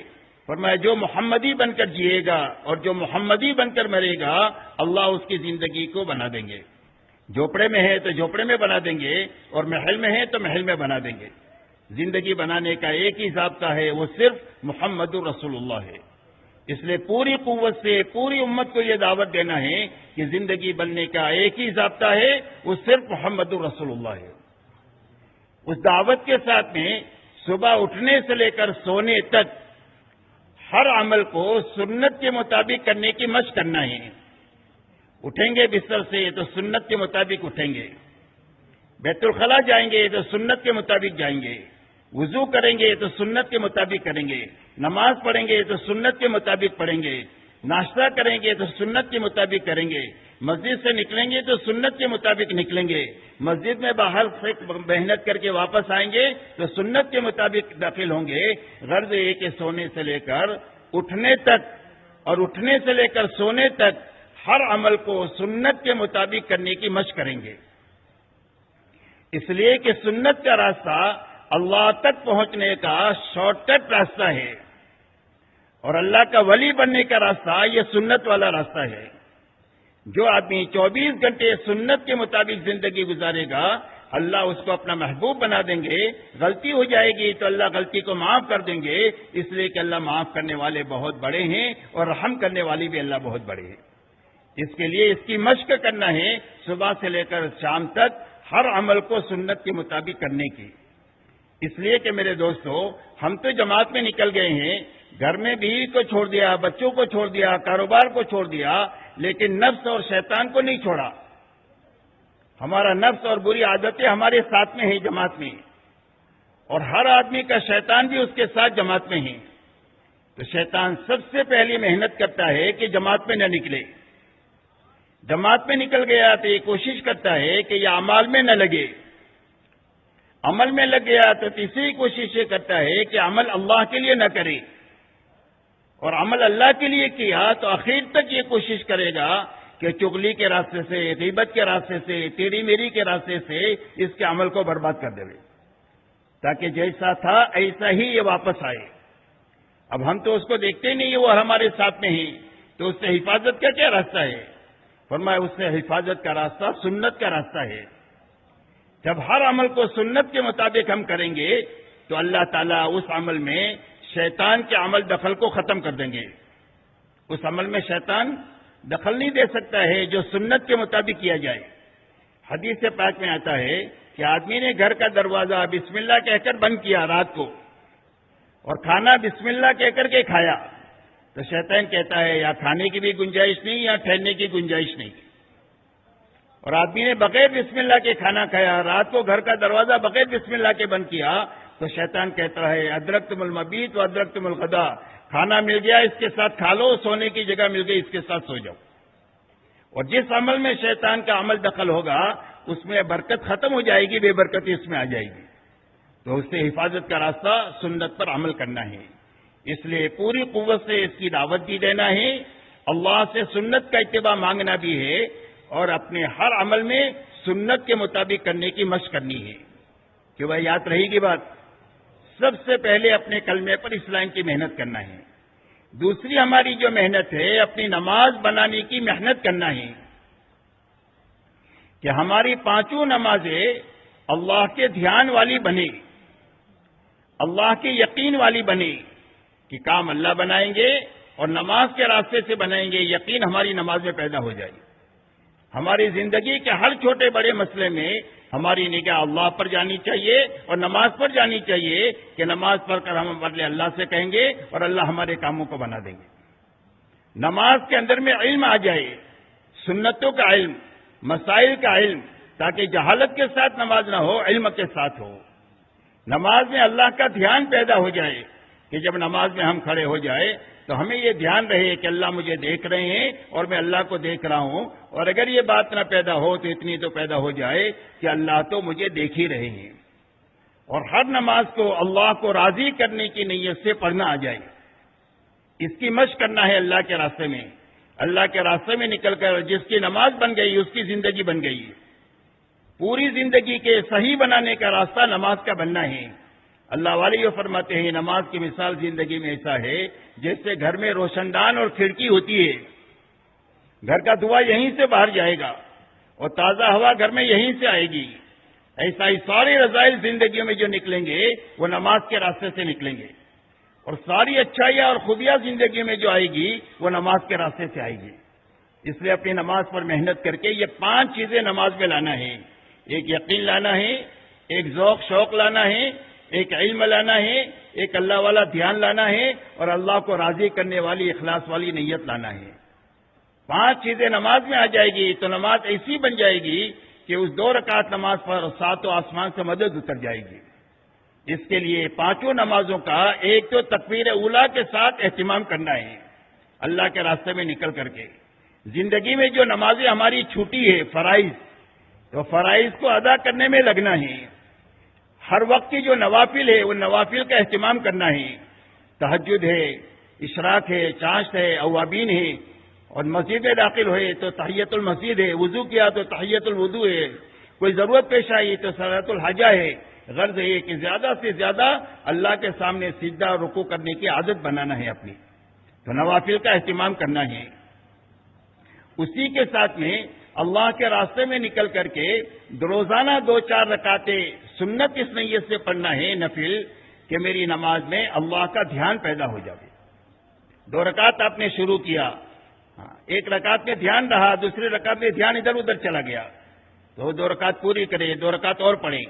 [SPEAKER 1] فرمایا جو محمدی بن کر جیے گا اور جو محمدی بن کر مرے گا، اللہ اس کی زندگی کو بنا دیں گے۔ جھوپڑے میں ہے تو جھوپڑے میں بنا دیں گے، اور محل میں ہے تو محل میں بنا دیں گے۔ زندگی بنانے کا ایک ہی ضابطہ ہے، وہ صرف محمد رسول اللہ ہے۔ اس لیے پوری قوت سے پوری امت کو یہ دعوت دینا ہے کہ زندگی بننے کا ایک ہی ضابطہ ہے، وہ صرف محمد رسول اللہ ہے۔ اس دعوت کے ساتھ میں صبح اٹھنے سے لے کر سونے تک ہر عمل کو سنت کے مطابق کرنے کی مشق کرنا ہے۔ اٹھیں گے بستر سے تو سنت کے مطابق اٹھیں گے، بیت الخلاء جائیں گے تو سنت کے مطابق جائیں گے، وضو کریں گے تو سنت کے مطابق کریں گے، نماز پڑھیں گے تو سنت کے مطابق پڑھیں گے، ناشتہ کریں گے تو سنت کے مطابق کریں گے، مسجد سے نکلیں گے تو سنت کے مطابق نکلیں گے، مسجد میں باہر سے محنت کر کے واپس آئیں گے تو سنت کے مطابق داخل ہوں گے۔ غرض یہ کہ سونے سے لے کر اٹھنے تک اور اٹھنے سے لے کر سونے تک ہر عمل کو سنت کے مطابق کرنے کی مشق کریں گے۔ اس لیے کہ سنت کا راستہ اللہ تک پہنچنے کا شارٹ کٹ راستہ ہے، اور اللہ کا ولی بننے کا راستہ یہ سنت والا راستہ ہے۔ جو آدمی 24 گھنٹے سنت کے مطابق زندگی گزارے گا، اللہ اس کو اپنا محبوب بنا دیں گے۔ غلطی ہو جائے گی تو اللہ غلطی کو معاف کر دیں گے، اس لیے کہ اللہ معاف کرنے والے بہت بڑے ہیں، اور رحم کرنے والے بھی اللہ بہت بڑے ہیں۔ اس کے لیے اس کی مشق کرنا ہے، صبح سے لے کر شام تک ہر عمل کو سنت کے مطابق کرنے کی۔ اس لیے کہ میرے دوستو، ہم تو جماعت میں نکل گئے ہیں، گھر میں بیوی کو چھوڑ دیا، بچوں کو چھوڑ دیا، کاروبار کو چھوڑ دیا، لیکن نفس اور شیطان کو نہیں چھوڑا۔ ہمارا نفس اور بری عادتیں ہمارے ساتھ میں ہیں جماعت میں، اور ہر آدمی کا شیطان بھی اس کے ساتھ جماعت میں ہے۔ تو شیطان سب سے پہلی محنت کرتا ہے کہ جماعت میں نہ نکلے۔ جماعت میں نکل گیا تو یہ کوشش کرتا ہے کہ یہ اعمال میں نہ لگے، عمل میں لگ گیا تو تیسری کوشش یہ کرتا ہے کہ عمل اللہ کے لیے نہ کرے، اور عمل اللہ کے لیے کیا تو آخر تک یہ کوشش کرے گا کہ چغلی کے راستے سے، غیبت کے راستے سے، تیری میری کے راستے سے اس کے عمل کو برباد کر دے، تاکہ جیسا تھا ایسا ہی یہ واپس آئے۔ اب ہم تو اس کو دیکھتے نہیں، وہ ہمارے ساتھ میں ہی، تو اس سے حفاظت کا کیا راستہ ہے؟ فرمایا اس سے حفاظت کا راستہ سنت کا راستہ ہے۔ جب ہر عمل کو سنت کے مطابق ہم کریں گے تو اللہ تعالیٰ اس عمل میں شیطان کے عمل دخل کو ختم کر دیں گے۔ اس عمل میں شیطان دخل نہیں دے سکتا ہے جو سنت کے مطابق کیا جائے۔ حدیث پاک میں آتا ہے کہ آدمی نے گھر کا دروازہ بسم اللہ کہہ کر بند کیا رات کو، اور کھانا بسم اللہ کہہ کر کے کھایا، تو شیطان کہتا ہے یا کھانے کی بھی گنجائش نہیں یا ٹھہرنے کی گنجائش نہیں۔ اور آدمی نے بغیر بسم اللہ کے کھانا کھایا، رات کو گھر کا دروازہ بغیر بسم اللہ کے بند کیا، تو شیطان کہتا ہے ادرکتم المبیت و ادرکتم الغدا، کھانا مل گیا اس کے ساتھ کھا لو، سونے کی جگہ مل گئی اس کے ساتھ سو جاؤ۔ اور جس عمل میں شیطان کا عمل دخل ہوگا اس میں برکت ختم ہو جائے گی، بے برکتی اس میں آ جائے گی۔ تو اس سے حفاظت کا راستہ سنت پر عمل کرنا ہے۔ اس لیے پوری قوت سے اس کی دعوت بھی دینا ہے، اللہ سے سنت کا اتباع مانگنا بھی ہے، اور اپنے ہر عمل میں سنت کے مطابق کرنے کی مشق کرنی ہے۔ کہ وہ یاد رہے گی بات، سب سے پہلے اپنے کلمے پر اسلام کی محنت کرنا ہے۔ دوسری ہماری جو محنت ہے اپنی نماز بنانے کی محنت کرنا ہے، کہ ہماری پانچوں نمازیں اللہ کے دھیان والی بنے، اللہ کے یقین والی بنے، کہ کام اللہ بنائیں گے اور نماز کے راستے سے بنائیں گے، یقین ہماری نماز میں پیدا ہو جائے۔ ہماری زندگی کے ہر چھوٹے بڑے مسئلے میں ہماری نگاہ اللہ پر جانی چاہیے اور نماز پر جانی چاہیے، کہ نماز پڑھ کر ہم اپنے اللہ سے کہیں گے اور اللہ ہمارے کاموں کو بنا دیں گے۔ نماز کے اندر میں علم آ جائے، سنتوں کا علم، مسائل کا علم، تاکہ جہالت کے ساتھ نماز نہ ہو، علم کے ساتھ ہو۔ نماز میں اللہ کا دھیان پیدا ہو جائے، کہ جب نماز میں ہم کھڑے ہو جائے تو ہمیں یہ دھیان رہے کہ اللہ مجھے دیکھ رہے ہیں اور میں اللہ کو دیکھ رہا ہوں، اور اگر یہ بات نہ پیدا ہو تو اتنی تو پیدا ہو جائے کہ اللہ تو مجھے دیکھ ہی رہے ہیں، اور ہر نماز کو اللہ کو راضی کرنے کی نیت سے پڑھنا آ جائے۔ اس کی مشق کرنا ہے اللہ کے راستے میں۔ اللہ کے راستے میں نکل کر جس کی نماز بن گئی اس کی زندگی بن گئی۔ پوری زندگی کے صحیح بنانے کا راستہ نماز کا بننا ہے۔ اللہ والے یہ فرماتے ہیں نماز کی مثال زندگی میں ایسا ہے جیسے گھر میں روشن دان اور کھڑکی ہوتی ہے، گھر کا دھواں یہیں سے باہر جائے گا اور تازہ ہوا گھر میں یہیں سے آئے گی۔ ایسا ہی سارے رذائل زندگیوں میں جو نکلیں گے وہ نماز کے راستے سے نکلیں گے، اور ساری اچھائیاں اور خوبیاں زندگی میں جو آئے گی وہ نماز کے راستے سے آئے گی۔ اس لیے اپنی نماز پر محنت کر کے یہ 5 چیزیں نماز میں لانا ہے۔ ایک یقین لانا ہے، ایک ذوق شوق لانا ہے، ایک علم لانا ہے، ایک اللہ والا دھیان لانا ہے، اور اللہ کو راضی کرنے والی اخلاص والی نیت لانا ہے۔ 5 چیزیں نماز میں آ جائے گی تو نماز ایسی بن جائے گی کہ اس 2 رکعت نماز پر 7 آسمان سے مدد اتر جائے گی۔ اس کے لیے 5 نمازوں کا ایک تو تکبیر اولیٰ کے ساتھ اہتمام کرنا ہے، اللہ کے راستے میں نکل کر کے۔ زندگی میں جو نمازیں ہماری چھوٹی ہے فرائض، تو فرائض کو ادا کرنے میں لگنا ہے۔ ہر وقت کی جو نوافل ہے ان نوافل کا اہتمام کرنا ہے۔ تہجد ہے، اشراق ہے، چاشت ہے، اوابین ہے، اور مسجد میں داخل ہوئے تو تحیت المسجد ہے، وضو کیا تو تحیت الوضو ہے، کوئی ضرورت پیش آئی تو صلاۃ الحاجہ ہے۔ غرض یہ کہ زیادہ سے زیادہ اللہ کے سامنے سجدہ اور رکوع کرنے کی عادت بنانا ہے اپنی، تو نوافل کا اہتمام کرنا ہے۔ اسی کے ساتھ میں اللہ کے راستے میں نکل کر کے روزانہ 2-4 رکعتیں سنت اس نیت سے پڑھنا ہے نفل، کہ میری نماز میں اللہ کا دھیان پیدا ہو جائے۔ 2 رکعت آپ نے شروع کیا، ایک رکعت میں دھیان رہا، دوسری رکعت میں دھیان ادھر ادھر چلا گیا، تو 2 رکعت پوری کرے، 2 رکعت اور پڑھیں،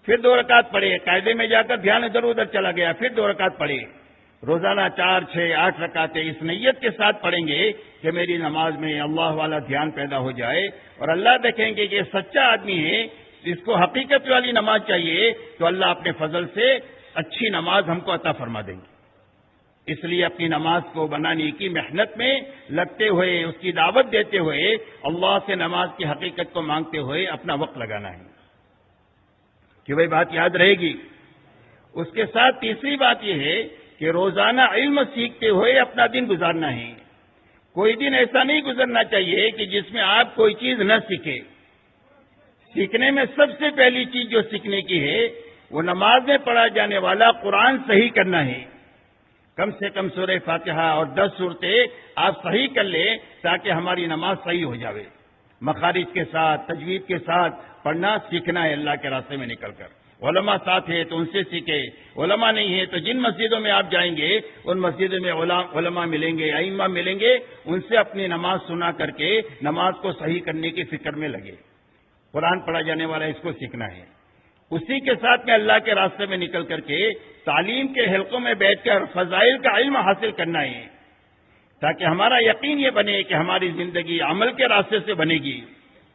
[SPEAKER 1] پھر 2 رکعت پڑھے، قاعدے میں جا کر دھیان ادھر ادھر چلا گیا، پھر 2 رکعت پڑھے۔ روزانہ 4, 6, 8 رکعتیں اس نیت کے ساتھ پڑھیں گے کہ میری نماز میں اللہ والا دھیان پیدا ہو جائے، اور اللہ دیکھیں گے کہ سچا آدمی ہے، اس کو حقیقت والی نماز چاہیے، تو اللہ اپنے فضل سے اچھی نماز ہم کو عطا فرما دیں گے۔ اس لیے اپنی نماز کو بنانے کی محنت میں لگتے ہوئے، اس کی دعوت دیتے ہوئے، اللہ سے نماز کی حقیقت کو مانگتے ہوئے اپنا وقت لگانا ہے، کہ وہی بات یاد رہے گی۔ اس کے ساتھ تیسری بات یہ ہے کہ روزانہ علم سیکھتے ہوئے اپنا دن گزارنا ہے۔ کوئی دن ایسا نہیں گزرنا چاہیے کہ جس میں آپ کوئی چیز نہ سیکھے. سیکھنے میں سب سے پہلی چیز جو سیکھنے کی ہے وہ نماز میں پڑھا جانے والا قرآن صحیح کرنا ہے. کم سے کم سورہ فاتحہ اور 10 صورتیں آپ صحیح کر لیں تاکہ ہماری نماز صحیح ہو جاوے. مخارج کے ساتھ تجوید کے ساتھ پڑھنا سیکھنا ہے اللہ کے راستے میں نکل کر. علماء ساتھ ہے تو ان سے سیکھے، علماء نہیں ہے تو جن مسجدوں میں آپ جائیں گے ان مسجدوں میں علماء ملیں گے، ائمہ ملیں گے، ان سے اپنی نماز سنا کر کے نماز کو صحیح کرنے کی فکر میں لگے. قرآن پڑھا جانے والا اس کو سیکھنا ہے. اسی کے ساتھ میں اللہ کے راستے میں نکل کر کے تعلیم کے حلقوں میں بیٹھ کر فضائل کا علم حاصل کرنا ہے تاکہ ہمارا یقین یہ بنے کہ ہماری زندگی عمل کے راستے سے بنے گی،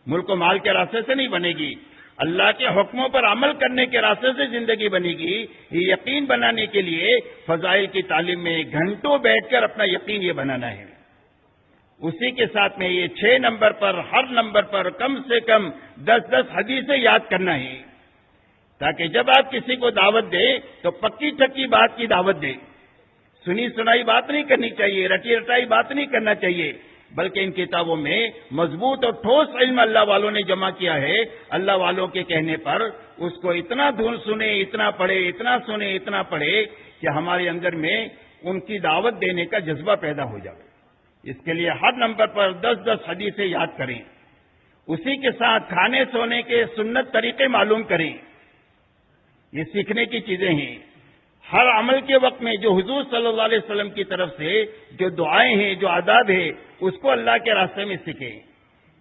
[SPEAKER 1] ملک و مال کے راستے سے نہیں بنے گی، اللہ کے حکموں پر عمل کرنے کے راستے سے زندگی بنے گی. یہ یقین بنانے کے لیے فضائل کی تعلیم میں گھنٹوں بیٹھ کر اپنا یقین یہ بنانا ہے. اسی کے ساتھ میں یہ 6 نمبر پر ہر نمبر پر کم سے کم 10 حدیثیں یاد کرنا ہے تاکہ جب آپ کسی کو دعوت دیں تو پکی چکی بات کی دعوت دیں. سنی سنائی بات نہیں کرنی چاہیے، رٹی رٹائی بات نہیں کرنا چاہیے، بلکہ ان کتابوں میں مضبوط اور ٹھوس علم اللہ والوں نے جمع کیا ہے. اللہ والوں کے کہنے پر اس کو اتنا دھن سنے، اتنا پڑھے، اتنا سنے، اتنا پڑھے کہ ہمارے اندر میں ان کی دعوت دینے کا جذبہ پیدا ہو جائے. اس کے لیے ہر نمبر پر 10 حدیثیں یاد کریں. اسی کے ساتھ کھانے سونے کے سنت طریقے معلوم کریں. یہ سیکھنے کی چیزیں ہیں. ہر عمل کے وقت میں جو حضور صلی اللہ علیہ وسلم کی طرف سے جو دعائیں ہیں، جو آداب ہے، اس کو اللہ کے راستے میں سیکھیں.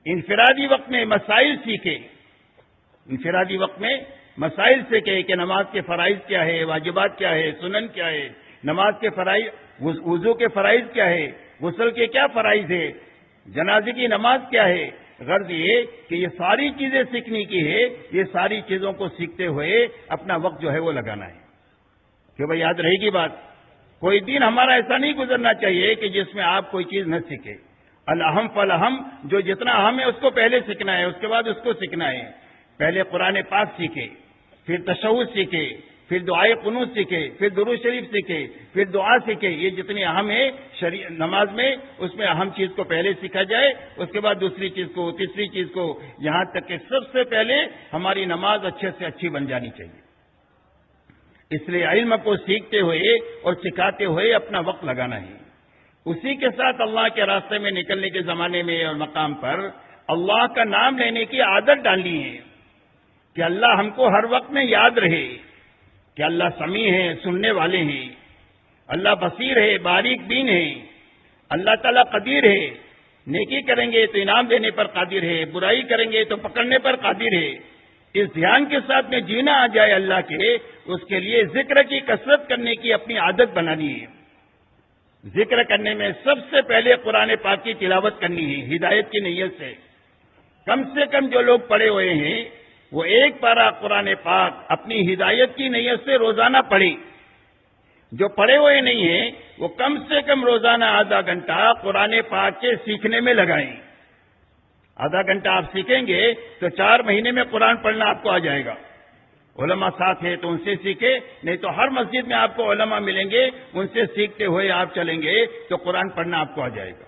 [SPEAKER 1] انفرادی وقت میں مسائل سیکھیں. انفرادی وقت میں مسائل سیکھیں کہ نماز کے فرائض کیا ہے، واجبات کیا ہے، سنن کیا ہے، نماز کے فرائض، وضو کے فرائض کیا ہے، غسل کے کیا فرائض ہے، جنازے کی نماز کیا ہے. غرض یہ کہ یہ ساری چیزیں سیکھنے کی ہے. یہ ساری چیزوں کو سیکھتے ہوئے اپنا وقت جو ہے وہ لگانا ہے کہ بھائی یاد رہے گی بات. کوئی دن ہمارا ایسا نہیں گزرنا چاہیے کہ جس میں آپ کوئی چیز نہ سیکھے. الاہم فالاہم، جو جتنا اہم ہے اس کو پہلے سیکھنا ہے، اس کے بعد اس کو سیکھنا ہے. پہلے قرآن پاک سیکھے، پھر تشہد سیکھے، پھر دعائے قنوت سیکھے، پھر درود شریف سیکھے، پھر دعا سیکھے. یہ جتنی اہم ہے نماز میں، اس میں اہم چیز کو پہلے سیکھا جائے، اس کے بعد دوسری چیز کو، تیسری چیز کو، یہاں تک کہ سب سے پہلے ہماری نماز اچھے سے اچھی بن جانی چاہیے. اس لیے علم کو سیکھتے ہوئے اور سکھاتے ہوئے اپنا وقت لگانا ہے. اسی کے ساتھ اللہ کے راستے میں نکلنے کے زمانے میں اور مقام پر اللہ کا نام لینے کی عادت ڈالنی ہے کہ اللہ ہم کو ہر وقت میں یاد رہے کہ اللہ سمیع ہے، سننے والے ہیں، اللہ بصیر ہے، باریک بین ہے، اللہ تعالیٰ قدیر ہے. نیکی کریں گے تو انعام دینے پر قادر ہے، برائی کریں گے تو پکڑنے پر قادر ہے. اس دھیان کے ساتھ میں جینا آ جائے اللہ کے، اس کے لیے ذکر کی کثرت کرنے کی اپنی عادت بنانی ہے. ذکر کرنے میں سب سے پہلے قرآن پاک کی تلاوت کرنی ہے ہدایت کی نیت سے. کم سے کم جو لوگ پڑھے ہوئے ہیں وہ ایک پارہ قرآن پاک اپنی ہدایت کی نیت سے روزانہ پڑھیں. جو پڑھے ہوئے نہیں ہیں وہ کم سے کم روزانہ آدھا گھنٹہ قرآن پاک کے سیکھنے میں لگائیں. آدھا گھنٹہ آپ سیکھیں گے تو 4 مہینے میں قرآن پڑھنا آپ کو آ جائے گا. علماء ساتھ ہیں تو ان سے سیکھیں، نہیں تو ہر مسجد میں آپ کو علماء ملیں گے، ان سے سیکھتے ہوئے آپ چلیں گے تو قرآن پڑھنا آپ کو آ جائے گا.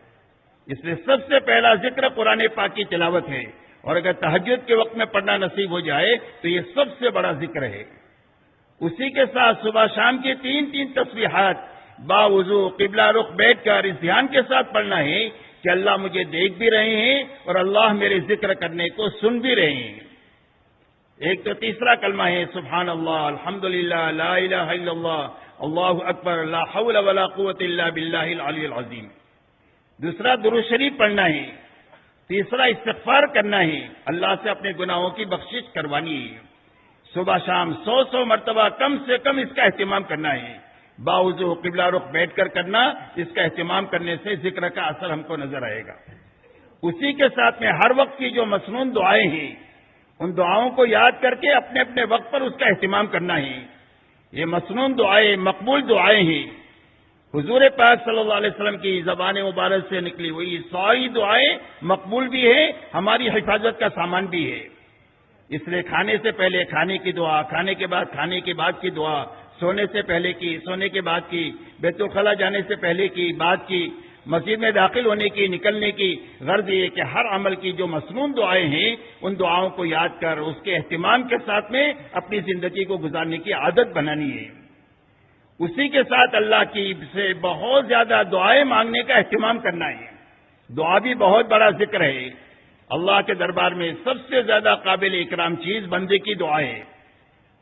[SPEAKER 1] اس لیے سب سے پہلا ذکر قرآن پاک کی تلاوت ہے، اور اگر تہجد کے وقت میں پڑھنا نصیب ہو جائے تو یہ سب سے بڑا ذکر ہے. اسی کے ساتھ صبح شام کی 3 تسبیحات باوضو قبلہ رخ بیٹھ کر اس دھیان کے ساتھ پڑھنا ہے کہ اللہ مجھے دیکھ بھی رہے ہیں اور اللہ میرے ذکر کرنے کو سن بھی رہے ہیں. ایک تو تیسرا کلمہ ہے سبحان اللہ، الحمدللہ، لا الہ الا اللہ، اللہ اکبر، لا حول ولا قوت الا باللہ العلی العظیم. دوسرا درود شریف پڑھنا ہے. تیسرا استغفار کرنا ہے، اللہ سے اپنے گناہوں کی بخشش کروانی ہے. صبح شام 100 مرتبہ کم سے کم اس کا اہتمام کرنا ہے. باوضو قبلہ رخ بیٹھ کر کرنا، اس کا اہتمام کرنے سے ذکر کا اثر ہم کو نظر آئے گا. اسی کے ساتھ میں ہر وقت کی جو مسنون دعائیں ہیں ان دعاؤں کو یاد کر کے اپنے اپنے وقت پر اس کا اہتمام کرنا ہے. یہ مسنون دعائیں مقبول دعائیں ہیں. حضور پاک صلی اللہ علیہ وسلم کی زبان مبارک سے نکلی ہوئی ساری دعائیں مقبول بھی ہیں، ہماری حفاظت کا سامان بھی ہے. اس لیے کھانے سے پہلے کھانے کی دعا، کھانے کے بعد کھانے کے بعد کی دعا، سونے سے پہلے کی، سونے کے بعد کی، بیت الخلا جانے سے پہلے کی، بعد کی، مسجد میں داخل ہونے کی، نکلنے کی غرض یہ کہ ہر عمل کی جو مسنون دعائیں ہیں ان دعاؤں کو یاد کر اس کے اہتمام کے ساتھ میں اپنی زندگی کو گزارنے کی عادت بنانی ہے۔ اسی کے ساتھ اللہ کی سے بہت زیادہ دعائیں مانگنے کا اہتمام کرنا ہے۔ دعا بھی بہت بڑا ذکر ہے۔ اللہ کے دربار میں سب سے زیادہ قابل اکرام چیز بندے کی دعا ہے۔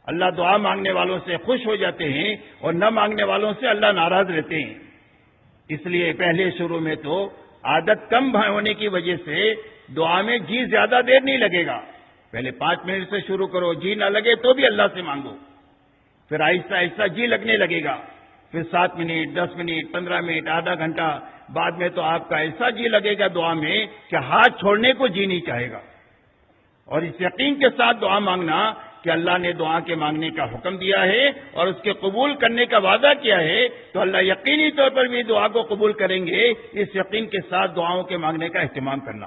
[SPEAKER 1] اللہ دعا مانگنے والوں سے خوش ہو جاتے ہیں اور نہ مانگنے والوں سے اللہ ناراض رہتے ہیں۔ اس لیے پہلے شروع میں تو عادت کم ہونے کی وجہ سے دعا میں جی زیادہ دیر نہیں لگے گا۔ پہلے 5 منٹ سے شروع کرو، جی نہ لگے تو بھی اللہ سے مانگو، پھر آہستہ آہستہ جی لگنے لگے گا، پھر 7 منٹ، 10 منٹ، 15 منٹ، آدھا گھنٹہ، بعد میں تو آپ کا ایسا جی لگے گا دعا میں کہ ہاتھ چھوڑنے کو جی نہیں چاہے گا۔ اور اس یقین کے ساتھ دعا مانگنا کہ اللہ نے دعا کے مانگنے کا حکم دیا ہے اور اس کے قبول کرنے کا وعدہ کیا ہے، تو اللہ یقینی طور پر بھی دعا کو قبول کریں گے۔ اس یقین کے ساتھ دعاؤں کے مانگنے کا اہتمام کرنا،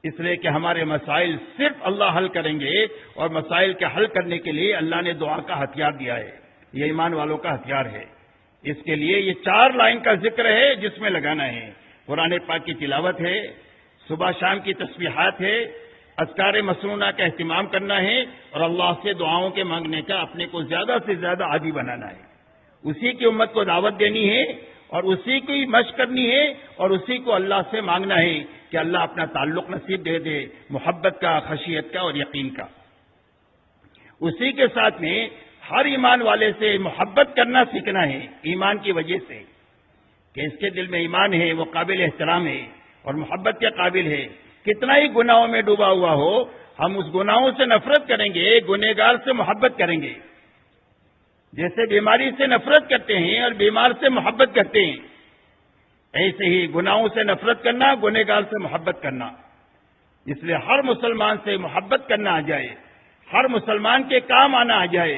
[SPEAKER 1] اس لیے کہ ہمارے مسائل صرف اللہ حل کریں گے، اور مسائل کے حل کرنے کے لیے اللہ نے دعا کا ہتھیار دیا ہے، یہ ایمان والوں کا ہتھیار ہے۔ اس کے لیے یہ 4 لائن کا ذکر ہے جس میں لگانا ہے۔ قرآن پاک کی تلاوت ہے، صبح شام کی تسبیحات ہے، اذکار مسنونہ کا اہتمام کرنا ہے، اور اللہ سے دعاؤں کے مانگنے کا اپنے کو زیادہ سے زیادہ عادی بنانا ہے۔ اسی کی امت کو دعوت دینی ہے اور اسی کی مشق کرنی ہے، اور اسی کو اللہ سے مانگنا ہے کہ اللہ اپنا تعلق نصیب دے دے، محبت کا، خشیت کا اور یقین کا۔ اسی کے ساتھ میں ہر ایمان والے سے محبت کرنا سیکھنا ہے، ایمان کی وجہ سے کہ اس کے دل میں ایمان ہے، وہ قابل احترام ہے اور محبت کے قابل ہے۔ کتنا ہی گناہوں میں ڈوبا ہوا ہو، ہم اس گناہوں سے نفرت کریں گے، گنہگار سے محبت کریں گے۔ جیسے بیماری سے نفرت کرتے ہیں اور بیمار سے محبت کرتے ہیں، ایسے ہی گناہوں سے نفرت کرنا، گنہگار سے محبت کرنا۔ اس لیے ہر مسلمان سے محبت کرنا آ جائے، ہر مسلمان کے کام آنا آ جائے،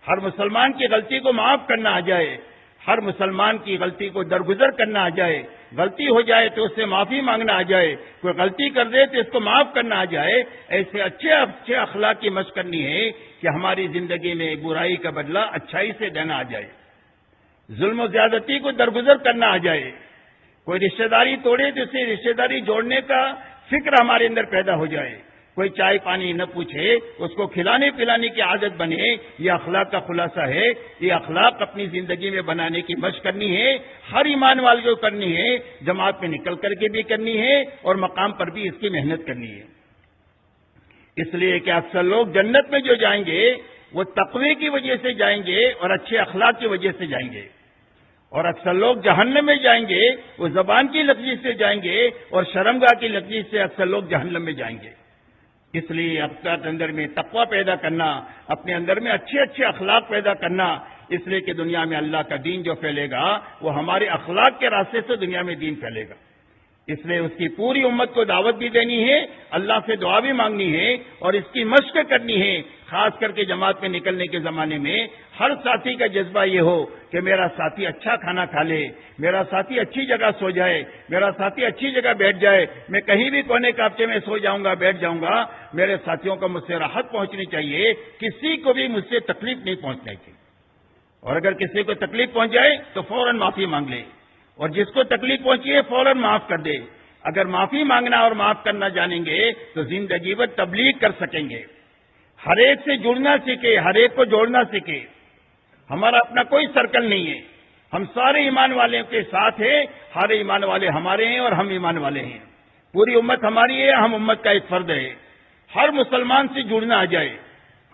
[SPEAKER 1] ہر مسلمان کی غلطی کو معاف کرنا آ جائے، ہر مسلمان کی غلطی کو درگزر کرنا آ جائے، غلطی ہو جائے تو اس سے معافی مانگنا آ جائے، کوئی غلطی کر دے تو اس کو معاف کرنا آ جائے۔ ایسے اچھے اخلاق کی مشق کرنی ہے کہ ہماری زندگی میں برائی کا بدلہ اچھائی سے دینا آ جائے، ظلم و زیادتی کو درگزر کرنا آ جائے، کوئی رشتہ داری توڑے تو اسے رشتہ داری جوڑنے کا فکر ہمارے اندر پیدا ہو جائے، کوئی چائے پانی نہ پوچھے اس کو کھلانے پلانے کی عادت بنے۔ یہ اخلاق کا خلاصہ ہے، یہ اخلاق اپنی زندگی میں بنانے کی مشق کرنی ہے، ہر ایمان والے کو کرنی ہے، جماعت میں نکل کر کے بھی کرنی ہے اور مقام پر بھی اس کی محنت کرنی ہے۔ اس لیے کہ اکثر لوگ جنت میں جو جائیں گے وہ تقوی کی وجہ سے جائیں گے اور اچھے اخلاق کی وجہ سے جائیں گے، اور اکثر لوگ جہنم میں جائیں گے وہ زبان کی لفظی سے جائیں گے اور شرمگاہ کی لفظی سے اکثر لوگ جہنم میں جائیں گے۔ اس لیے اپنے اندر میں تقوی پیدا کرنا، اپنے اندر میں اچھے اخلاق پیدا کرنا، اس لیے کہ دنیا میں اللہ کا دین جو پھیلے گا وہ ہمارے اخلاق کے راستے سے دنیا میں دین پھیلے گا۔ اس لیے اس کی پوری امت کو دعوت بھی دینی ہے، اللہ سے دعا بھی مانگنی ہے اور اس کی مشق کرنی ہے۔ خاص کر کے جماعت میں نکلنے کے زمانے میں ہر ساتھی کا جذبہ یہ ہو کہ میرا ساتھی اچھا کھانا کھا لے، میرا ساتھی اچھی جگہ سو جائے، میرا ساتھی اچھی جگہ بیٹھ جائے، میں کہیں بھی کونے کاپچے میں سو جاؤں گا، بیٹھ جاؤں گا، میرے ساتھیوں کو مجھ سے راحت پہنچنی چاہیے، کسی کو بھی مجھ سے تکلیف نہیں پہنچنا چاہیے، اور اگر کسی کو تکلیف پہنچ جائے تو فوراً معافی مانگ لے، اور جس کو تکلیف پہنچی ہے فوراً معاف کر دے۔ اگر معافی مانگنا اور معاف کرنا جانیں گے تو زندگی بھر تبلیغ کر سکیں گے، ہر ایک سے جڑنا سیکھے، ہر ایک کو جوڑنا سیکھے۔ ہمارا اپنا کوئی سرکل نہیں ہے، ہم سارے ایمان والے کے ساتھ ہیں، ہر ایمان والے ہمارے ہیں اور ہم ایمان والے ہیں، پوری امت ہماری ہے، ہم امت کا ایک فرد ہے۔ ہر مسلمان سے جڑنا آ جائے،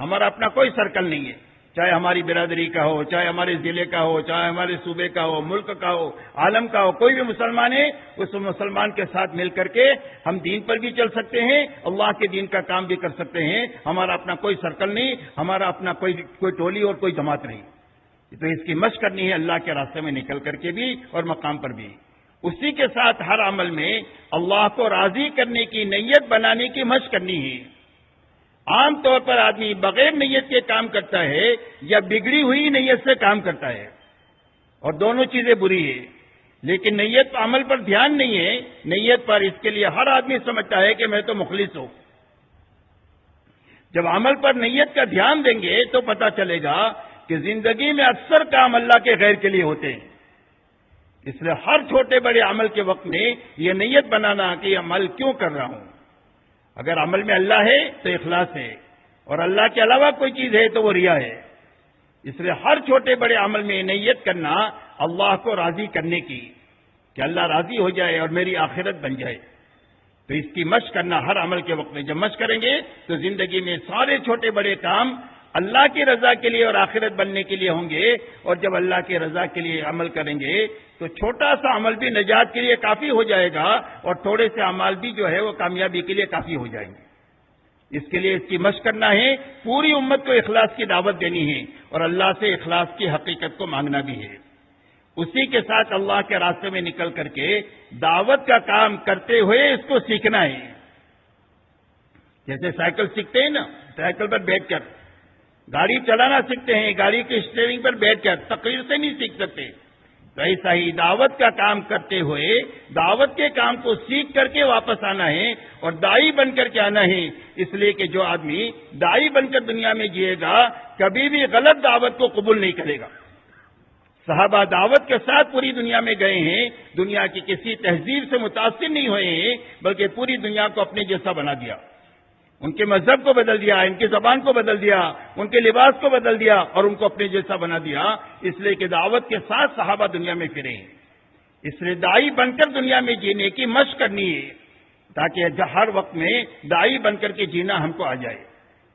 [SPEAKER 1] ہمارا اپنا کوئی سرکل نہیں ہے، چاہے ہماری برادری کا ہو، چاہے ہمارے ضلع کا ہو، چاہے ہمارے صوبے کا ہو، ملک کا ہو، عالم کا ہو، کوئی بھی مسلمان ہے، اس مسلمان کے ساتھ مل کر کے ہم دین پر بھی چل سکتے ہیں، اللہ کے دین کا کام بھی کر سکتے ہیں۔ ہمارا اپنا کوئی سرکل نہیں، ہمارا اپنا کوئی ٹولی اور کوئی جماعت نہیں، تو اس کی مشق کرنی ہے اللہ کے راستے میں نکل کر کے بھی اور مقام پر بھی۔ اسی کے ساتھ ہر عمل میں اللہ کو راضی کرنے کی نیت بنانے کی مشق کرنی ہے۔ عام طور پر آدمی بغیر نیت کے کام کرتا ہے یا بگڑی ہوئی نیت سے کام کرتا ہے، اور دونوں چیزیں بری ہیں، لیکن نیت عمل پر دھیان نہیں ہے۔ نیت پر اس کے لیے ہر آدمی سمجھتا ہے کہ میں تو مخلص ہوں۔ جب عمل پر نیت کا دھیان دیں گے تو پتہ چلے گا کہ زندگی میں اکثر کام اللہ کے غیر کے لیے ہوتے ہیں، اس لیے ہر چھوٹے بڑے عمل کے وقت میں یہ نیت بنانا کہ یہ عمل کیوں کر رہا ہوں. اگر عمل میں اللہ ہے تو اخلاص ہے، اور اللہ کے علاوہ کوئی چیز ہے تو وہ ریا ہے. اس لیے ہر چھوٹے بڑے عمل میں نیت کرنا اللہ کو راضی کرنے کی، کہ اللہ راضی ہو جائے اور میری آخرت بن جائے. تو اس کی مشق کرنا ہر عمل کے وقت میں. جب مشق کریں گے تو زندگی میں سارے چھوٹے بڑے کام اللہ کی رضا کے لیے اور آخرت بننے کے لیے ہوں گے. اور جب اللہ کی رضا کے لیے عمل کریں گے تو چھوٹا سا عمل بھی نجات کے لیے کافی ہو جائے گا، اور تھوڑے سے اعمال بھی جو ہے وہ کامیابی کے لیے کافی ہو جائیں گے. اس کے لیے اس کی مشق کرنا ہے، پوری امت کو اخلاص کی دعوت دینی ہے، اور اللہ سے اخلاص کی حقیقت کو مانگنا بھی ہے. اسی کے ساتھ اللہ کے راستے میں نکل کر کے دعوت کا کام کرتے ہوئے اس کو سیکھنا ہے. جیسے سائیکل سیکھتے ہیں نا، سائیکل پر بیٹھ کر، گاڑی چلانا سیکھتے ہیں گاڑی کے اسٹیئرنگ پر بیٹھ کر، تقریر سے نہیں سیکھ سکتے. تو ایسا ہی دعوت کا کام کرتے ہوئے دعوت کے کام کو سیکھ کر کے واپس آنا ہے، اور داعی بن کر کے آنا ہے. اس لیے کہ جو آدمی داعی بن کر دنیا میں جیے گا کبھی بھی غلط دعوت کو قبول نہیں کرے گا. صحابہ دعوت کے ساتھ پوری دنیا میں گئے ہیں، دنیا کی کسی تہذیب سے متاثر نہیں ہوئے ہیں، بلکہ پوری دنیا کو اپنے جیسا بنا دیا. ان کے مذہب کو بدل دیا، ان کی زبان کو بدل دیا، ان کے لباس کو بدل دیا، اور ان کو اپنے جیسا بنا دیا. اس لیے کہ دعوت کے ساتھ صحابہ دنیا میں پھرے ہیں. اس لیے داعی بن کر دنیا میں جینے کی مشق کرنی ہے، تاکہ ہر وقت میں داعی بن کر کے جینا ہم کو آ جائے.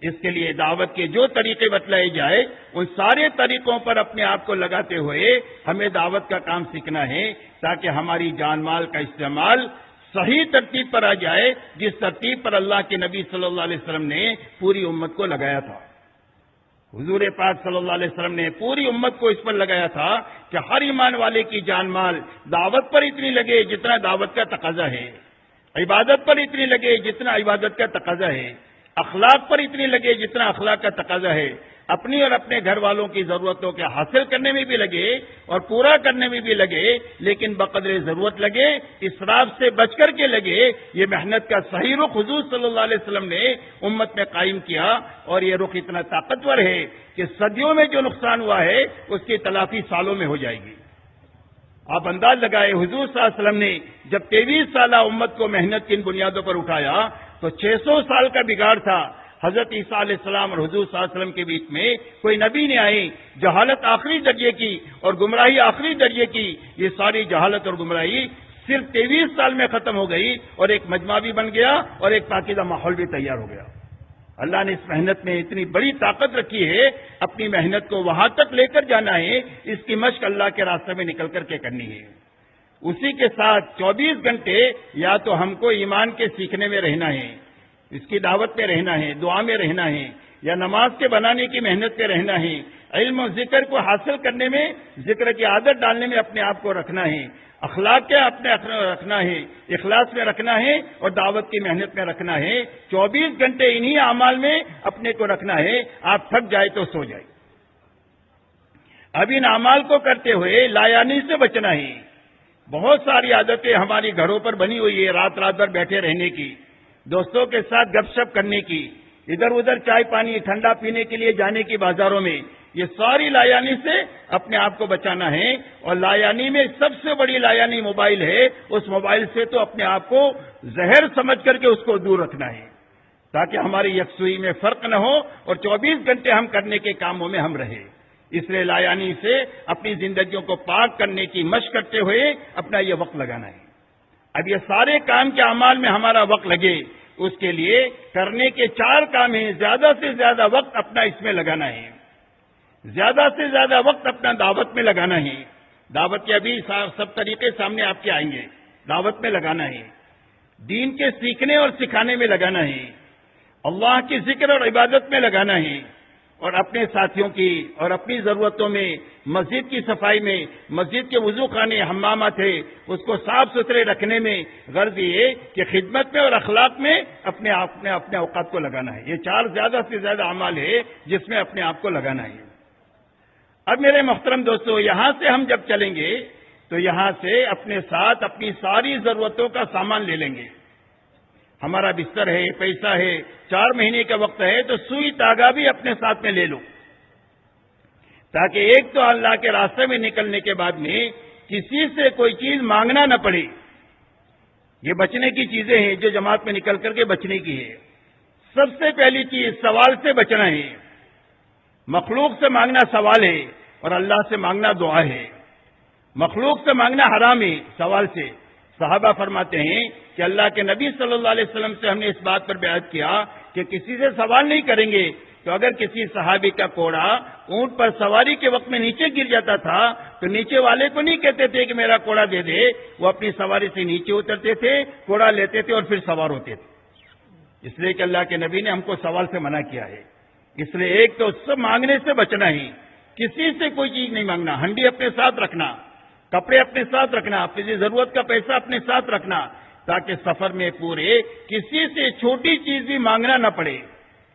[SPEAKER 1] اس کے لیے دعوت کے جو طریقے بتلائے جائے ان سارے طریقوں پر اپنے آپ کو لگاتے ہوئے ہمیں دعوت کا کام سیکھنا ہے، تاکہ ہماری جان مال کا استعمال صحیح ترتیب پر آ جائے، جس ترتیب پر اللہ کے نبی صلی اللہ علیہ وسلم نے پوری امت کو لگایا تھا. حضور پاک صلی اللہ علیہ وسلم نے پوری امت کو اس پر لگایا تھا کہ ہر ایمان والے کی جان مال دعوت پر اتنی لگے جتنا دعوت کا تقاضا ہے، عبادت پر اتنی لگے جتنا عبادت کا تقاضا ہے، اخلاق پر اتنی لگے جتنا اخلاق کا تقاضا ہے، اپنی اور اپنے گھر والوں کی ضرورتوں کے حاصل کرنے میں بھی لگے اور پورا کرنے میں بھی لگے، لیکن بقدر ضرورت لگے، اسراف سے بچ کر کے لگے. یہ محنت کا صحیح رخ حضور صلی اللہ علیہ وسلم نے امت میں قائم کیا، اور یہ رخ اتنا طاقتور ہے کہ صدیوں میں جو نقصان ہوا ہے اس کی تلافی سالوں میں ہو جائے گی. آپ انداز لگائے حضور صلی اللہ علیہ وسلم نے جب 23 سالہ امت کو محنت کی ان بنیادوں پر اٹھایا تو 600 سال کا بگاڑ تھا. حضرت عیسیٰ علیہ السلام اور حضور صلی اللہ علیہ وسلم کے بیچ میں کوئی نبی نے آئی، جہالت آخری درجے کی اور گمراہی آخری درجے کی. یہ ساری جہالت اور گمراہی صرف 23 سال میں ختم ہو گئی، اور ایک مجمع بھی بن گیا اور ایک پاکیزہ ماحول بھی تیار ہو گیا. اللہ نے اس محنت میں اتنی بڑی طاقت رکھی ہے، اپنی محنت کو وہاں تک لے کر جانا ہے. اس کی مشق اللہ کے راستے میں نکل کر کے کرنی ہے. اسی کے ساتھ 24 گھنٹے یا تو ہم کو ایمان کے سیکھنے میں رہنا ہے، اس کی دعوت میں رہنا ہے، دعا میں رہنا ہے، یا نماز کے بنانے کی محنت پہ رہنا ہے، علم و ذکر کو حاصل کرنے میں، ذکر کی عادت ڈالنے میں اپنے آپ کو رکھنا ہے، اخلاق کے اپنے رکھنا ہے، اخلاص میں رکھنا ہے، اور دعوت کی محنت میں رکھنا ہے. 24 گھنٹے انہی اعمال میں اپنے کو رکھنا ہے. آپ تھک جائے تو سو جائے. اب ان اعمال کو کرتے ہوئے لایانی سے بچنا ہے. بہت ساری عادتیں ہماری گھروں پر بنی ہوئی ہے، رات رات بھر بیٹھے رہنے کی، دوستوں کے ساتھ گپ شپ کرنے کی، ادھر ادھر چائے پانی ٹھنڈا پینے کے لیے جانے کی بازاروں میں. یہ ساری لایانی سے اپنے آپ کو بچانا ہے. اور لایانی میں سب سے بڑی لایانی موبائل ہے. اس موبائل سے تو اپنے آپ کو زہر سمجھ کر کے اس کو دور رکھنا ہے، تاکہ ہماری یکسوئی میں فرق نہ ہو اور 24 گھنٹے ہم کرنے کے کاموں میں ہم رہیں. اس لیے لایانی سے اپنی زندگیوں کو پاک کرنے کی مشق کرتے ہوئے اپنا یہ وقت لگانا ہے. اب یہ سارے کام کے اعمال میں ہمارا وقت لگے، اس کے لیے کرنے کے 4 کام ہیں. زیادہ سے زیادہ وقت اپنا اس میں لگانا ہے، زیادہ سے زیادہ وقت اپنا دعوت میں لگانا ہے. دعوت کے ابھی سب طریقے سامنے آپ کے آئیں گے. دعوت میں لگانا ہے، دین کے سیکھنے اور سکھانے میں لگانا ہے، اللہ کی ذکر اور عبادت میں لگانا ہے، اور اپنے ساتھیوں کی اور اپنی ضرورتوں میں، مسجد کی صفائی میں، مسجد کے وضو خانے حمامات ہے اس کو صاف ستھرے رکھنے میں، غرض یہ کہ خدمت میں اور اخلاق میں اپنے اوقات کو لگانا ہے. یہ 4 زیادہ سے زیادہ اعمال ہے جس میں اپنے آپ کو لگانا ہے. اب میرے محترم دوستو، یہاں سے ہم جب چلیں گے تو یہاں سے اپنے ساتھ اپنی ساری ضرورتوں کا سامان لے لیں گے. ہمارا بستر ہے، پیسہ ہے، 4 مہینے کا وقت ہے تو سوئی تاگا بھی اپنے ساتھ میں لے لو، تاکہ ایک تو اللہ کے راستے میں نکلنے کے بعد میں
[SPEAKER 2] کسی سے کوئی چیز مانگنا نہ پڑے. یہ بچنے کی چیزیں ہیں جو جماعت میں نکل کر کے بچنے کی ہے. سب سے پہلی چیز سوال سے بچنا ہے. مخلوق سے مانگنا سوال ہے اور اللہ سے مانگنا دعا ہے. مخلوق سے مانگنا حرام ہے سوال سے. صحابہ فرماتے ہیں کہ اللہ کے نبی صلی اللہ علیہ وسلم سے ہم نے اس بات پر بیعت کیا کہ کسی سے سوال نہیں کریں گے. تو اگر کسی صحابی کا کوڑا اونٹ پر سواری کے وقت میں نیچے گر جاتا تھا تو نیچے والے کو نہیں کہتے تھے کہ میرا کوڑا دے دے. وہ اپنی سواری سے نیچے اترتے تھے, کوڑا لیتے تھے اور پھر سوار ہوتے تھے. اس لیے کہ اللہ کے نبی نے ہم کو سوال سے منع کیا ہے. اس لیے ایک تو سب مانگنے سے بچنا ہی. کسی سے کوئی چیز نہیں مانگنا. ہنڈی اپنے ساتھ رکھنا, کپڑے اپنے ساتھ رکھنا, اپنی ضرورت کا پیسہ اپنے ساتھ رکھنا, تاکہ سفر میں پورے کسی سے چھوٹی چیز بھی مانگنا نہ پڑے.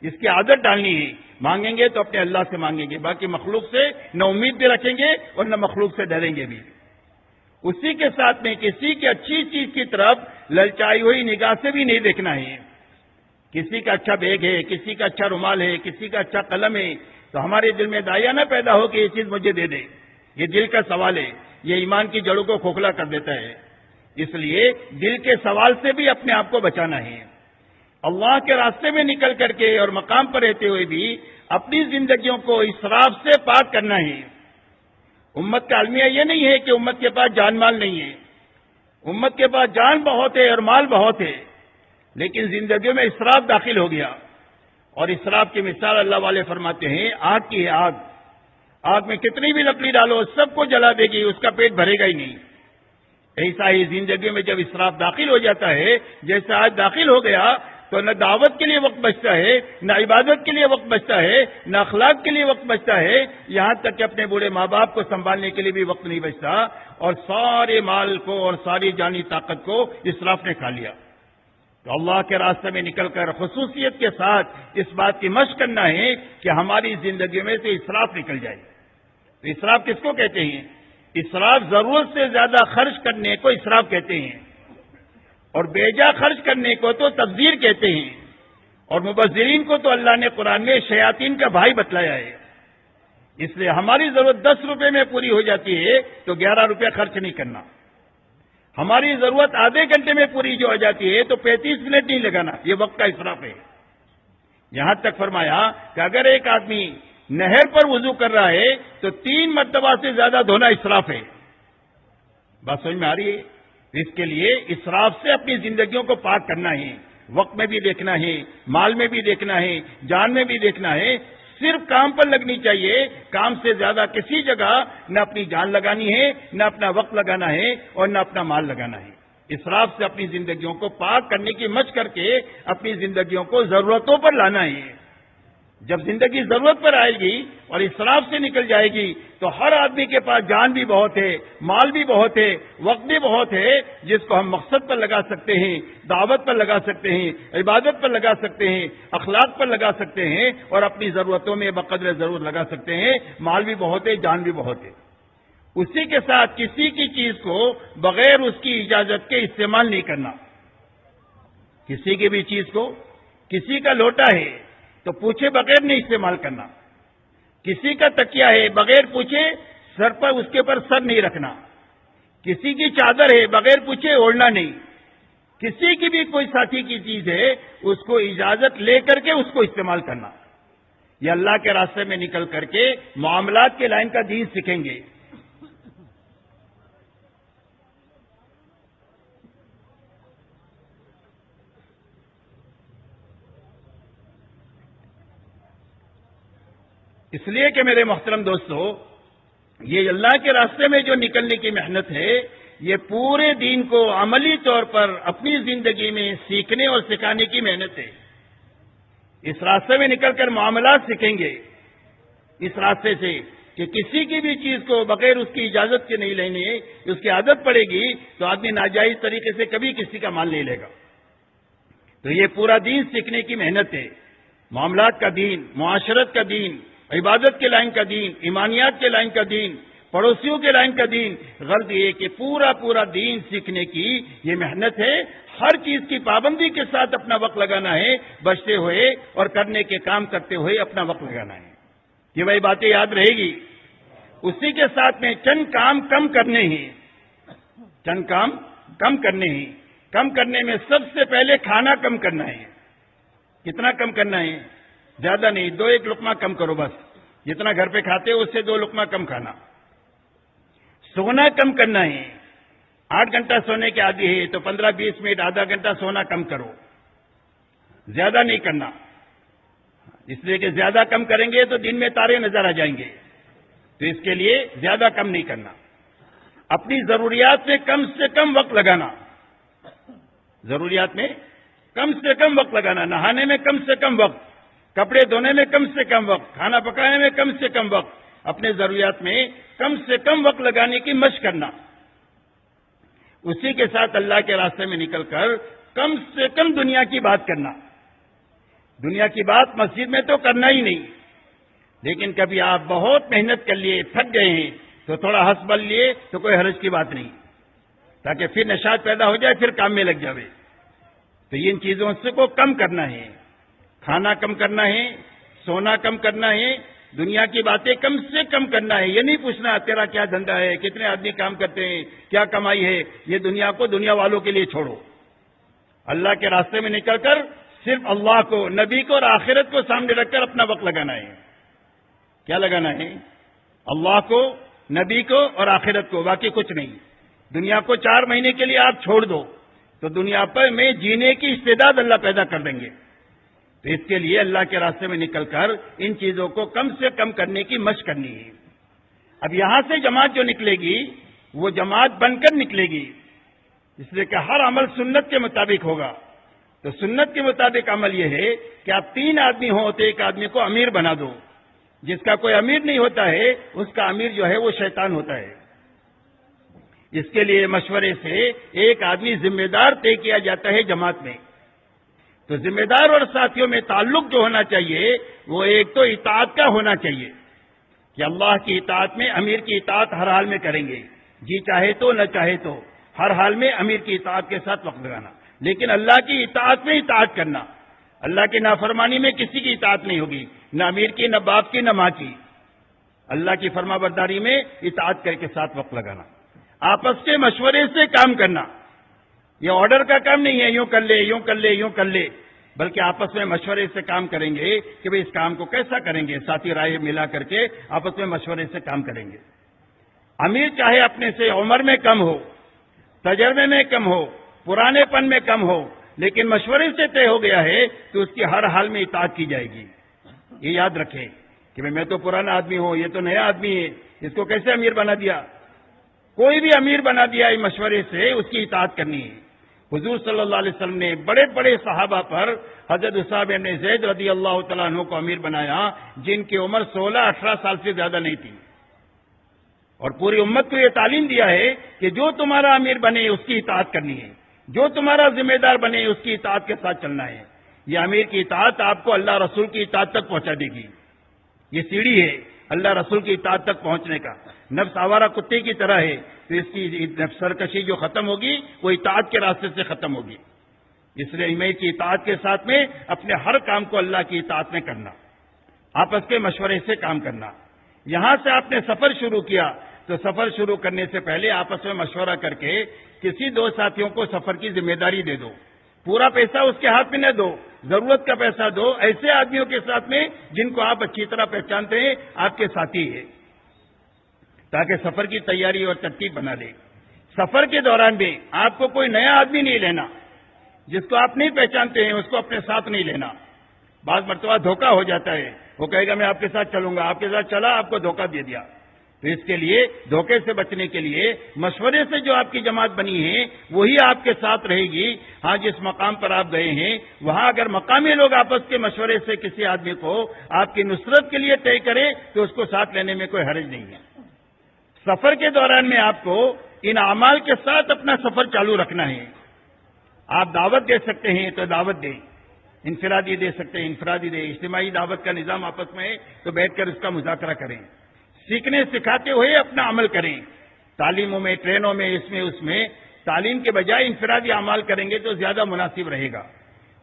[SPEAKER 2] اس کی عادت ڈالنی ہے. مانگیں گے تو اپنے اللہ سے مانگیں گے, باقی مخلوق سے نہ امید بھی رکھیں گے اور نہ مخلوق سے ڈریں گے بھی. اسی کے ساتھ میں کسی کی اچھی چیز کی طرف للچائی ہوئی نگاہ سے بھی نہیں دیکھنا ہے. کسی کا اچھا بیگ ہے, کسی کا اچھا رومال ہے, کسی کا اچھا قلم ہے, تو ہمارے دل میں دایا نہ پیدا ہو کہ یہ چیز مجھے دے دے. یہ دل کا سوال ہے, یہ ایمان کی جڑوں کو کھوکھلا کر دیتا ہے. اس لیے دل کے سوال سے بھی اپنے آپ کو بچانا ہے. اللہ کے راستے میں نکل کر کے اور مقام پر رہتے ہوئے بھی اپنی زندگیوں کو اسراف سے پاک کرنا ہے. امت کا المیہ یہ نہیں ہے کہ امت کے پاس جان مال نہیں ہے. امت کے پاس جان بہت ہے اور مال بہت ہے, لیکن زندگیوں میں اسراف داخل ہو گیا. اور اسراف کی مثال اللہ والے فرماتے ہیں آگ کی ہے. آگ میں کتنی بھی لکڑی ڈالو سب کو جلا دے گی, اس کا پیٹ بھرے گا ہی نہیں. ایسا ہی زندگی میں جب اسراف داخل ہو جاتا ہے, جیسا آج داخل ہو گیا, تو نہ دعوت کے لیے وقت بچتا ہے, نہ عبادت کے لیے وقت بچتا ہے, نہ اخلاق کے لیے وقت بچتا ہے, یہاں تک کہ اپنے بوڑھے ماں باپ کو سنبھالنے کے لیے بھی وقت نہیں بچتا. اور سارے مال کو اور ساری جانی طاقت کو اسراف نے کھا لیا. تو اللہ کے راستے میں نکل کر خصوصیت کے ساتھ اس بات کی مشق کرنا ہے کہ ہماری زندگی میں سے اسراف نکل جائے. تو اسراف کس کو کہتے ہیں؟ اسراف ضرورت سے زیادہ خرچ کرنے کو اسراف کہتے ہیں, اور بیجا خرچ کرنے کو تو تبذیر کہتے ہیں. اور مبذرین کو تو اللہ نے قرآن میں شیاطین کا بھائی بتلایا ہے. اس لیے ہماری ضرورت 10 روپے میں پوری ہو جاتی ہے تو 11 روپے خرچ نہیں کرنا. ہماری ضرورت آدھے گھنٹے میں پوری جو ہو جاتی ہے تو 35 منٹ نہیں لگانا. یہ وقت کا اسراف ہے. یہاں تک فرمایا کہ اگر ایک آدمی نہر پر وضو کر رہا ہے تو 3 مرتبہ سے زیادہ دھونا اسراف ہے. بات سمجھ میں آ رہی ہے؟ اس کے لیے اسراف سے اپنی زندگیوں کو پاک کرنا ہے. وقت میں بھی دیکھنا ہے, مال میں بھی دیکھنا ہے, جان میں بھی دیکھنا ہے. صرف کام پر لگنی چاہیے. کام سے زیادہ کسی جگہ نہ اپنی جان لگانی ہے, نہ اپنا وقت لگانا ہے, اور نہ اپنا مال لگانا ہے. اسراف سے اپنی زندگیوں کو پاک کرنے کی مشق کر کے اپنی زندگیوں کو ضرورتوں پر لانا ہے. جب زندگی ضرورت پر آئے گی اور اسراف سے نکل جائے گی تو ہر آدمی کے پاس جان بھی بہت ہے, مال بھی بہت ہے, وقت بھی بہت ہے, جس کو ہم مقصد پر لگا سکتے ہیں, دعوت پر لگا سکتے ہیں, عبادت پر لگا سکتے ہیں, اخلاق پر لگا سکتے ہیں, اور اپنی ضرورتوں میں بقدر ضرور لگا سکتے ہیں. مال بھی بہت ہے, جان بھی بہت ہے. اسی کے ساتھ کسی کی چیز کو بغیر اس کی اجازت کے استعمال نہیں کرنا. کسی کی بھی چیز کو, کسی کا لوٹا ہے تو پوچھے بغیر نہیں استعمال کرنا. کسی کا تکیہ ہے بغیر پوچھے سر پر اس کے پر سر نہیں رکھنا. کسی کی چادر ہے بغیر پوچھے اوڑھنا نہیں. کسی کی بھی کوئی ساتھی کی چیز ہے اس کو اجازت لے کر کے اس کو استعمال کرنا. یہ اللہ کے راستے میں نکل کر کے معاملات کے لائن کا دین سیکھیں گے. اس لیے کہ میرے محترم دوستو, یہ اللہ کے راستے میں جو نکلنے کی محنت ہے یہ پورے دین کو عملی طور پر اپنی زندگی میں سیکھنے اور سکھانے کی محنت ہے. اس راستے میں نکل کر معاملات سیکھیں گے. اس راستے سے کہ کسی کی بھی چیز کو بغیر اس کی اجازت کے نہیں لینے, اس کی عادت پڑے گی تو آدمی ناجائز طریقے سے کبھی کسی کا مال نہیں لے گا. تو یہ پورا دین سیکھنے کی محنت ہے. معاملات کا دین, معاشرت کا دین, عبادت کے لائن کا دین, ایمانیات کے لائن کا دین, پڑوسیوں کے لائن کا دین. غرض یہ کہ پورا دین سیکھنے کی یہ محنت ہے. ہر چیز کی پابندی کے ساتھ اپنا وقت لگانا ہے, بچتے ہوئے اور کرنے کے کام کرتے ہوئے اپنا وقت لگانا ہے. یہ وہی باتیں یاد رہے گی. اسی کے ساتھ میں چند کام کم کرنے ہیں. چند کام کم کرنے ہیں. کم کرنے میں سب سے پہلے کھانا کم کرنا ہے. کتنا کم کرنا ہے؟ زیادہ نہیں, 2-1 لقمہ کم کرو بس. جتنا گھر پہ کھاتے ہو اس سے 2 لقمہ کم کھانا. سونا کم کرنا ہے. 8 گھنٹہ سونے کے عادی ہے تو 15-20 منٹ آدھا گھنٹہ سونا کم کرو, زیادہ نہیں کرنا. اس لیے کہ زیادہ کم کریں گے تو دن میں تارے نظر آ جائیں گے, تو اس کے لیے زیادہ کم نہیں کرنا. اپنی ضروریات میں کم سے کم وقت لگانا. ضروریات میں کم سے کم وقت لگانا. نہانے میں کم سے کم وقت, کپڑے دھونے میں کم سے کم وقت, کھانا پکانے میں کم سے کم وقت. اپنے ضروریات میں کم سے کم وقت لگانے کی مشق کرنا. اسی کے ساتھ اللہ کے راستے میں نکل کر کم سے کم دنیا کی بات کرنا. دنیا کی بات مسجد میں تو کرنا ہی نہیں, لیکن کبھی آپ بہت محنت کر لیے, تھک گئے ہیں, تو تھوڑا ہنس بل لیے تو کوئی حرج کی بات نہیں, تاکہ پھر نشاط پیدا ہو جائے, پھر کام میں لگ جاوے. تو ان چیزوں سے کو کم کرنا ہے. کھانا کم کرنا ہے, سونا کم کرنا ہے, دنیا کی باتیں کم سے کم کرنا ہے. یہ نہیں پوچھنا تیرا کیا دھندا ہے, کتنے آدمی کام کرتے ہیں, کیا کمائی ہے. یہ دنیا کو دنیا والوں کے لیے چھوڑو. اللہ کے راستے میں نکل کر صرف اللہ کو, نبی کو اور آخرت کو سامنے رکھ کر اپنا وقت لگانا ہے. کیا لگانا ہے؟ اللہ کو, نبی کو اور آخرت کو, باقی کچھ نہیں. دنیا کو 4 مہینے کے لیے آپ چھوڑ دو تو دنیا پر میں جینے کی استعداد اللہ پیدا کر دیں گے. تو اس کے لیے اللہ کے راستے میں نکل کر ان چیزوں کو کم سے کم کرنے کی مشق کرنی ہے. اب یہاں سے جماعت جو نکلے گی وہ جماعت بن کر نکلے گی, اس لیے کہ ہر عمل سنت کے مطابق ہوگا. تو سنت کے مطابق عمل یہ ہے کہ آپ 3 آدمی ہوں تو ایک آدمی کو امیر بنا دو. جس کا کوئی امیر نہیں ہوتا ہے اس کا امیر جو ہے وہ شیطان ہوتا ہے. اس کے لیے مشورے سے ایک آدمی ذمہ دار طے کیا جاتا ہے جماعت میں. تو ذمہ دار اور ساتھیوں میں تعلق جو ہونا چاہیے وہ ایک تو اطاعت کا ہونا چاہیے کہ اللہ کی اطاعت میں امیر کی اطاعت ہر حال میں کریں گے, جی چاہے تو نہ چاہے تو ہر حال میں امیر کی اطاعت کے ساتھ وقت لگانا. لیکن اللہ کی اطاعت میں اطاعت کرنا. اللہ کی نافرمانی میں کسی کی اطاعت نہیں ہوگی, نہ امیر کی, نہ باپ کی, نہ ماں کی. اللہ کی فرما برداری میں اطاعت کر کے ساتھ وقت لگانا. آپس کے مشورے سے کام کرنا. یہ آرڈر کا کام نہیں ہے, یوں کر لے, یوں کر لے, یوں کر لے, بلکہ آپس میں مشورے سے کام کریں گے کہ بھئی اس کام کو کیسا کریں گے. ساتھی رائے ملا کر کے آپس میں مشورے سے کام کریں گے. امیر چاہے اپنے سے عمر میں کم ہو, تجربے میں کم ہو, پرانے پن میں کم ہو, لیکن مشورے سے طے ہو گیا ہے تو اس کی ہر حال میں اطاعت کی جائے گی. یہ یاد رکھیں کہ میں تو پرانا آدمی ہوں, یہ تو نیا آدمی ہے, اس کو کیسے امیر بنا دیا. کوئی بھی امیر بنا دیا اس مشورے سے اس کی اطاعت کرنی ہے. حضور صلی اللہ علیہ وسلم نے بڑے بڑے صحابہ پر حضرت اسامہ بن زید رضی اللہ تعالیٰ عنہ کو امیر بنایا جن کی عمر 16-18 سال سے زیادہ نہیں تھی, اور پوری امت کو یہ تعلیم دیا ہے کہ جو تمہارا امیر بنے اس کی اطاعت کرنی ہے, جو تمہارا ذمہ دار بنے اس کی اطاعت کے ساتھ چلنا ہے. یہ امیر کی اطاعت آپ کو اللہ رسول کی اطاعت تک پہنچا دے گی. یہ سیڑھی ہے اللہ رسول کی اطاعت تک پہنچنے کا. نفس آوارہ کتے کی طرح ہے, تو اس کی سرکشی جو ختم ہوگی وہ اطاعت کے راستے سے ختم ہوگی. اس لیے امیر کی اطاعت کے ساتھ میں اپنے ہر کام کو اللہ کی اطاعت میں کرنا, آپس کے مشورے سے کام کرنا. یہاں سے آپ نے سفر شروع کیا تو سفر شروع کرنے سے پہلے آپس میں مشورہ کر کے کسی 2 ساتھیوں کو سفر کی ذمہ داری دے دو. پورا پیسہ اس کے ہاتھ میں نہ دو, ضرورت کا پیسہ دو ایسے آدمیوں کے ساتھ میں جن کو آپ اچھی طرح پہچانتے ہیں, آپ کے ساتھی ہیں, تاکہ سفر کی تیاری اور ترتیب بنا لے. سفر کے دوران بھی آپ کو کوئی نیا آدمی نہیں لینا, جس کو آپ نہیں پہچانتے ہیں اس کو اپنے ساتھ نہیں لینا. بعض مرتبہ دھوکہ ہو جاتا ہے, وہ کہے گا میں آپ کے ساتھ چلوں گا, آپ کے ساتھ چلا, آپ کو دھوکہ دے دیا. تو اس کے لیے دھوکے سے بچنے کے لیے مشورے سے جو آپ کی جماعت بنی ہے وہی آپ کے ساتھ رہے گی. ہاں جس مقام پر آپ گئے ہیں وہاں اگر مقامی لوگ آپس کے مشورے سے کسی آدمی کو آپ کی نصرت کے لیے طے کرے تو اس کو ساتھ لینے میں کوئی حرج نہیں ہے. سفر کے دوران میں آپ کو ان اعمال کے ساتھ اپنا سفر چالو رکھنا ہے. آپ دعوت دے سکتے ہیں تو دعوت دیں, انفرادی دے سکتے ہیں انفرادی دیں. اجتماعی دعوت کا نظام آپس میں ہے تو بیٹھ کر اس کا مذاکرہ کریں. سیکھنے سکھاتے ہوئے اپنا عمل کریں. تعلیموں میں, ٹرینوں میں, اس میں تعلیم کے بجائے انفرادی اعمال کریں گے تو زیادہ مناسب رہے گا.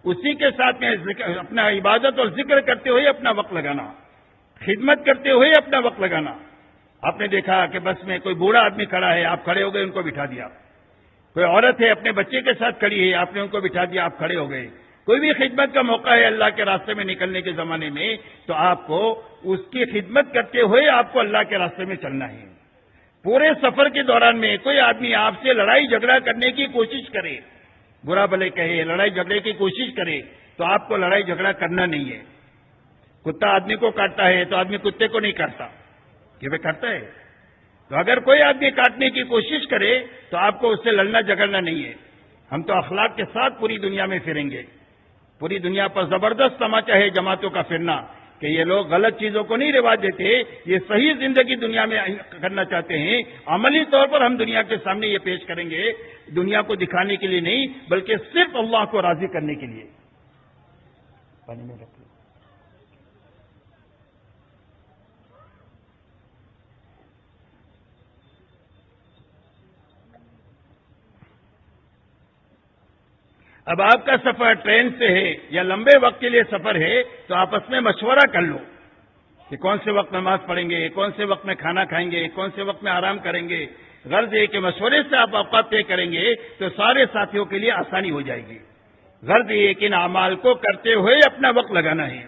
[SPEAKER 2] اسی کے ساتھ میں اپنا عبادت اور ذکر کرتے ہوئے اپنا وقت لگانا, خدمت کرتے ہوئے اپنا وقت لگانا. آپ نے دیکھا کہ بس میں کوئی بوڑھا آدمی کھڑا ہے, آپ کھڑے ہو گئے ان کو بٹھا دیا, کوئی عورت ہے اپنے بچے کے ساتھ کھڑی ہے، آپ نے ان کو بٹھا دیا، آپ کھڑے ہو گئے، کوئی بھی خدمت کا موقع ہے اللہ کے راستے میں نکلنے کے زمانے میں، تو آپ کو اس کی خدمت کرتے ہوئے آپ کو اللہ کے راستے میں چلنا ہے۔ پورے سفر کے دوران میں کوئی آدمی آپ سے لڑائی جھگڑا کرنے کی کوشش کرے، برا بھلے کہے، لڑائی جھگڑے کی کوشش کرے، تو آپ کو لڑائی جھگڑا کرنا نہیں ہے۔ کتا آدمی کو کاٹتا ہے تو آدمی کتے کو نہیں کاٹتا، کہ وہ کاٹتا ہے؟ تو اگر کوئی آدمی کاٹنے کی کوشش کرے تو آپ کو اس سے لڑنا جھگڑنا نہیں ہے۔ ہم تو اخلاق کے ساتھ پوری دنیا میں پھریں گے۔ پوری دنیا پر زبردست تماچا ہے جماعتوں کا پھرنا، کہ یہ لوگ غلط چیزوں کو نہیں رواج دیتے، یہ صحیح زندگی دنیا میں کرنا چاہتے ہیں۔ عملی طور پر ہم دنیا کے سامنے یہ پیش کریں گے، دنیا کو دکھانے کے لیے نہیں بلکہ صرف اللہ کو راضی کرنے کے لیے۔ پانی میں رکھ لو۔ اب آپ کا سفر ٹرین سے ہے یا لمبے وقت کے لیے سفر ہے تو آپس میں مشورہ کر لو کہ کون سے وقت نماز پڑھیں گے، کون سے وقت میں کھانا کھائیں گے، کون سے وقت میں آرام کریں گے۔ غرض یہ کہ مشورے سے آپ اوقات طے کریں گے تو سارے ساتھیوں کے لیے آسانی ہو جائے گی۔ غرض یہ کہ ان اعمال کو کرتے ہوئے اپنا وقت لگانا ہے۔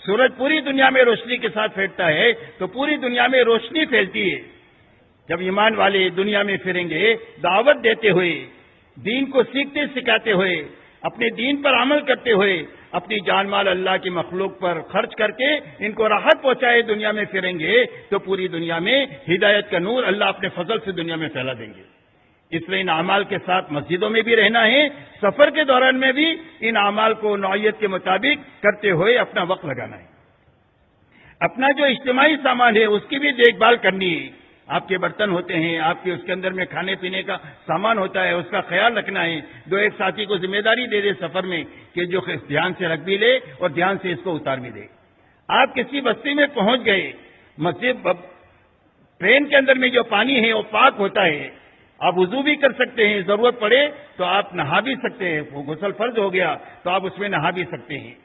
[SPEAKER 2] سورج پوری دنیا میں روشنی کے ساتھ پھیلتا ہے تو پوری دنیا میں روشنی پھیلتی ہے۔ جب ایمان والے دنیا میں پھریں گے دعوت دیتے ہوئے، دین کو سیکھتے سکھاتے ہوئے، اپنے دین پر عمل کرتے ہوئے، اپنی جان مال اللہ کی مخلوق پر خرچ کر کے ان کو راحت پہنچائے دنیا میں پھریں گے تو پوری دنیا میں ہدایت کا نور اللہ اپنے فضل سے دنیا میں پھیلا دیں گے۔ اس لیے ان اعمال کے ساتھ مسجدوں میں بھی رہنا ہے، سفر کے دوران میں بھی ان اعمال کو نوعیت کے مطابق کرتے ہوئے اپنا وقت لگانا ہے۔ اپنا جو اجتماعی سامان ہے اس کی بھی دیکھ بھال کرنی ہے۔ آپ کے برتن ہوتے ہیں، آپ کے اس کے اندر میں کھانے پینے کا سامان ہوتا ہے، اس کا خیال رکھنا ہے۔ دو ایک ساتھی کو ذمہ داری دے دے سفر میں کہ جو دھیان سے رکھ بھی لے اور دھیان سے اس کو اتار بھی دے۔ آپ کسی بستی میں پہنچ گئے، مسجد ٹرین کے اندر میں جو پانی ہے وہ پاک ہوتا ہے، آپ وضو بھی کر سکتے ہیں، ضرورت پڑے تو آپ نہا بھی سکتے ہیں، وہ غسل فرض ہو گیا تو آپ اس میں نہا بھی سکتے ہیں۔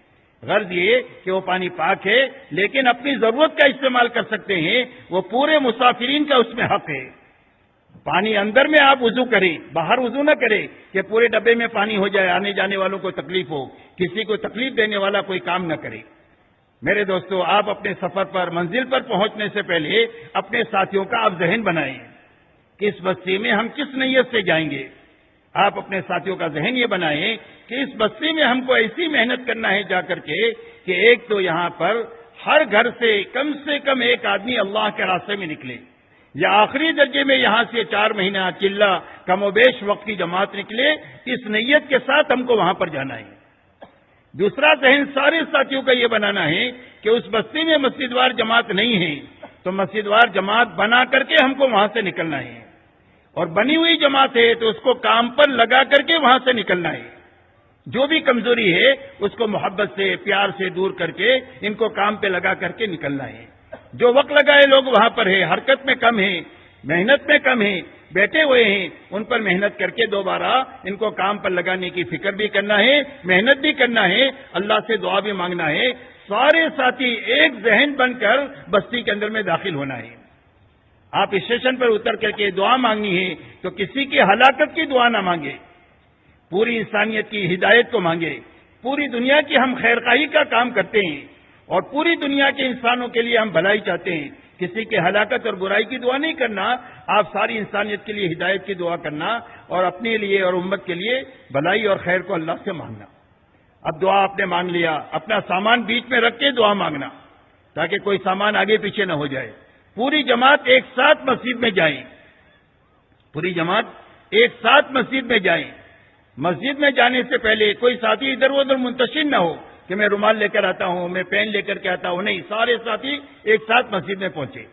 [SPEAKER 2] غرض یہ کہ وہ پانی پاک ہے لیکن اپنی ضرورت کا استعمال کر سکتے ہیں، وہ پورے مسافرین کا اس میں حق ہے۔ پانی اندر میں آپ وضو کریں، باہر وضو نہ کریں کہ پورے ڈبے میں پانی ہو جائے، آنے جانے والوں کو تکلیف ہو، کسی کو تکلیف دینے والا کوئی کام نہ کرے۔ میرے دوستو، آپ اپنے سفر پر منزل پر پہنچنے سے پہلے اپنے ساتھیوں کا آپ ذہن بنائیں کہ اس بستی میں ہم کس نیت سے جائیں گے۔ آپ اپنے ساتھیوں کا ذہن یہ بنائیں کہ اس بستی میں ہم کو ایسی محنت کرنا ہے جا کر کے کہ ایک تو یہاں پر ہر گھر سے کم ایک آدمی اللہ کے راستے میں نکلے، یا آخری درجے میں یہاں سے 4 مہینہ چلہ کم و بیش وقت کی جماعت نکلے، اس نیت کے ساتھ ہم کو وہاں پر جانا ہے۔ دوسرا ذہن سارے ساتھیوں کا یہ بنانا ہے کہ اس بستی میں مسجد وار جماعت نہیں ہے تو مسجد وار جماعت بنا کر کے ہم کو وہاں سے نکلنا ہے، اور بنی ہوئی جماعت ہے تو اس کو کام پر لگا کر کے وہاں سے نکلنا ہے۔ جو بھی کمزوری ہے اس کو محبت سے پیار سے دور کر کے ان کو کام پہ لگا کر کے نکلنا ہے۔ جو وقت لگائے لوگ وہاں پر ہے، حرکت میں کم ہے، محنت میں کم ہے، بیٹھے ہوئے ہیں، ان پر محنت کر کے دوبارہ ان کو کام پر لگانے کی فکر بھی کرنا ہے، محنت بھی کرنا ہے، اللہ سے دعا بھی مانگنا ہے۔ سارے ساتھی ایک ذہن بن کر بستی کے اندر میں داخل ہونا ہے۔ آپ اسٹیشن پر اتر کر کے دعا مانگنی ہے تو کسی کی ہلاکت کی دعا نہ مانگے، پوری انسانیت کی ہدایت کو مانگے۔ پوری دنیا کی ہم خیرخواہی کا کام کرتے ہیں اور پوری دنیا کے انسانوں کے لیے ہم بھلائی چاہتے ہیں، کسی کے ہلاکت اور برائی کی دعا نہیں کرنا، آپ ساری انسانیت کے لیے ہدایت کی دعا کرنا اور اپنے لیے اور امت کے لیے بھلائی اور خیر کو اللہ سے مانگنا۔ اب دعا آپ نے مانگ لیا، اپنا سامان بیچ میں رکھ کے دعا مانگنا تاکہ کوئی سامان آگے پیچھے نہ ہو جائے۔ پوری جماعت ایک ساتھ مسجد میں جائیں، پوری جماعت ایک ساتھ مسجد میں جائیں۔ مسجد میں جانے سے پہلے کوئی ساتھی ادھر ادھر منتشر نہ ہو کہ میں رومال لے کر آتا ہوں، میں پین لے کر کے آتا ہوں، نہیں، سارے ساتھی ایک ساتھ مسجد میں پہنچے۔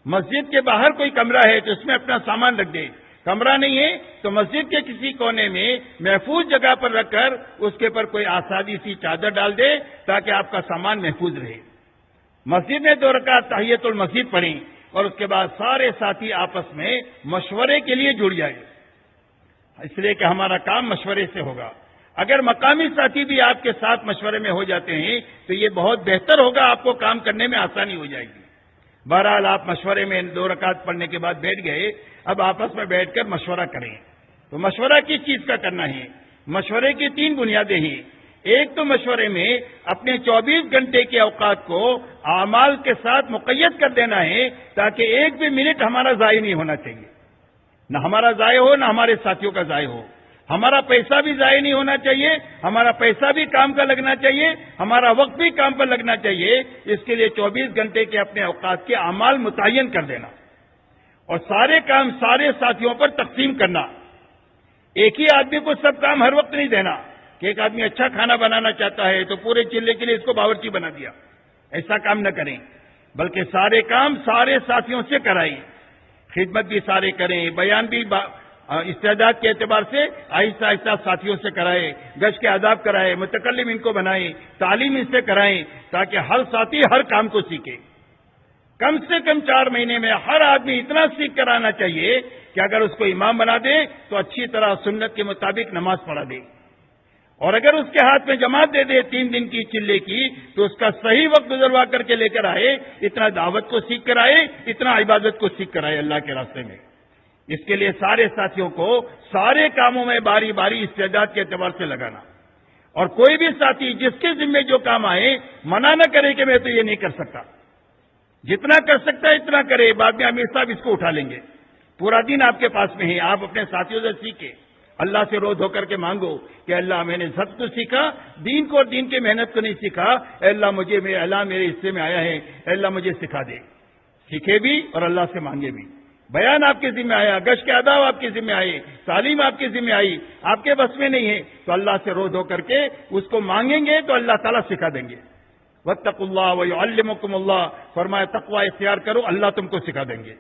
[SPEAKER 2] مسجد کے باہر کوئی کمرہ ہے تو اس میں اپنا سامان رکھ دے، کمرہ نہیں ہے تو مسجد کے کسی کونے میں محفوظ جگہ پر رکھ کر اس کے پر کوئی آسادی سی چادر ڈال دے تاکہ آپ کا سامان محفوظ رہے۔ مسجد میں 2 رکعت تحیۃ المسجد پڑھیں اور اس کے بعد سارے ساتھی آپس میں مشورے کے لیے جڑ جائیں، اس لیے کہ ہمارا کام مشورے سے ہوگا۔ اگر مقامی ساتھی بھی آپ کے ساتھ مشورے میں ہو جاتے ہیں تو یہ بہت بہتر ہوگا، آپ کو کام کرنے میں آسانی ہو جائے گی۔ بہرحال آپ مشورے میں 2 رکعت پڑھنے کے بعد بیٹھ گئے، اب آپس میں بیٹھ کر مشورہ کریں تو مشورہ کس چیز کا کرنا ہے؟ مشورے کی 3 بنیادیں ہیں۔ ایک تو مشورے میں اپنے 24 گھنٹے کے اوقات کو اعمال کے ساتھ مقید کر دینا ہے، تاکہ ایک بھی منٹ ہمارا ضائع نہیں ہونا چاہیے، نہ ہمارا ضائع ہو نہ ہمارے ساتھیوں کا ضائع ہو۔ ہمارا پیسہ بھی ضائع نہیں ہونا چاہیے، ہمارا پیسہ بھی کام کا لگنا چاہیے، ہمارا وقت بھی کام پر لگنا چاہیے۔ اس کے لیے 24 گھنٹے کے اپنے اوقات کے اعمال متعین کر دینا اور سارے کام سارے ساتھیوں پر تقسیم کرنا۔ ایک ہی آدمی کو سب کام ہر وقت نہیں دینا کہ ایک آدمی اچھا کھانا بنانا چاہتا ہے تو پورے چلے کے لیے اس کو باورچی بنا دیا، ایسا کام نہ کریں، بلکہ سارے کام سارے ساتھیوں سے کرائیں، خدمت بھی سارے کریں، بیان بھی استعداد کے اعتبار سے آہستہ آہستہ ساتھیوں سے کرائے، گشت کے آداب کرائے، متکلم ان کو بنائیں، تعلیم ان سے کرائیں، تاکہ ہر ساتھی ہر کام کو سیکھے۔ کم سے کم 4 مہینے میں ہر آدمی اتنا سیکھ کر آنا چاہیے کہ اگر اس کو امام بنا دے تو اچھی طرح سنت کے مطابق نماز پڑھا دے، اور اگر اس کے ہاتھ میں جماعت دے دے 3 دن کی چلے کی تو اس کا صحیح وقت گزروا کر کے لے کر آئے، اتنا دعوت کو سیکھ کر آئے، اتنا عبادت کو سیکھ کر آئے اللہ کے راستے میں۔ اس کے لیے سارے ساتھیوں کو سارے کاموں میں باری باری استعداد کے اعتبار سے لگانا، اور کوئی بھی ساتھی جس کے ذمہ جو کام آئے منع نہ کرے کہ میں تو یہ نہیں کر سکتا، جتنا کر سکتا ہے اتنا کرے، بعد میں امیر صاحب اس کو اٹھا لیں گے۔ پورا دن آپ کے پاس میں ہے، آپ اپنے ساتھیوں سے سیکھیں، اللہ سے رو دھو کر کے مانگو کہ اللہ میں نے سب کو سیکھا، دین کو اور دین کی محنت کو نہیں سیکھا، اے اللہ مجھے اللہ میرے حصے میں آیا ہے، اے اللہ مجھے سکھا دے۔ سیکھے بھی اور اللہ سے مانگے بھی۔ بیان آپ کے ذمہ آیا، گشت کے آداب آپ کے ذمہ آئے، تعلیم آپ کے ذمہ آئی، آپ کے بس میں نہیں ہے تو اللہ سے رو دھو کر کے اس کو مانگیں گے تو اللہ تعالیٰ سکھا دیں گے۔ واتقوا اللہ ویعلمکم اللہ، فرمایا تقوی اختیار کرو، اللہ تم کو سکھا دیں گے۔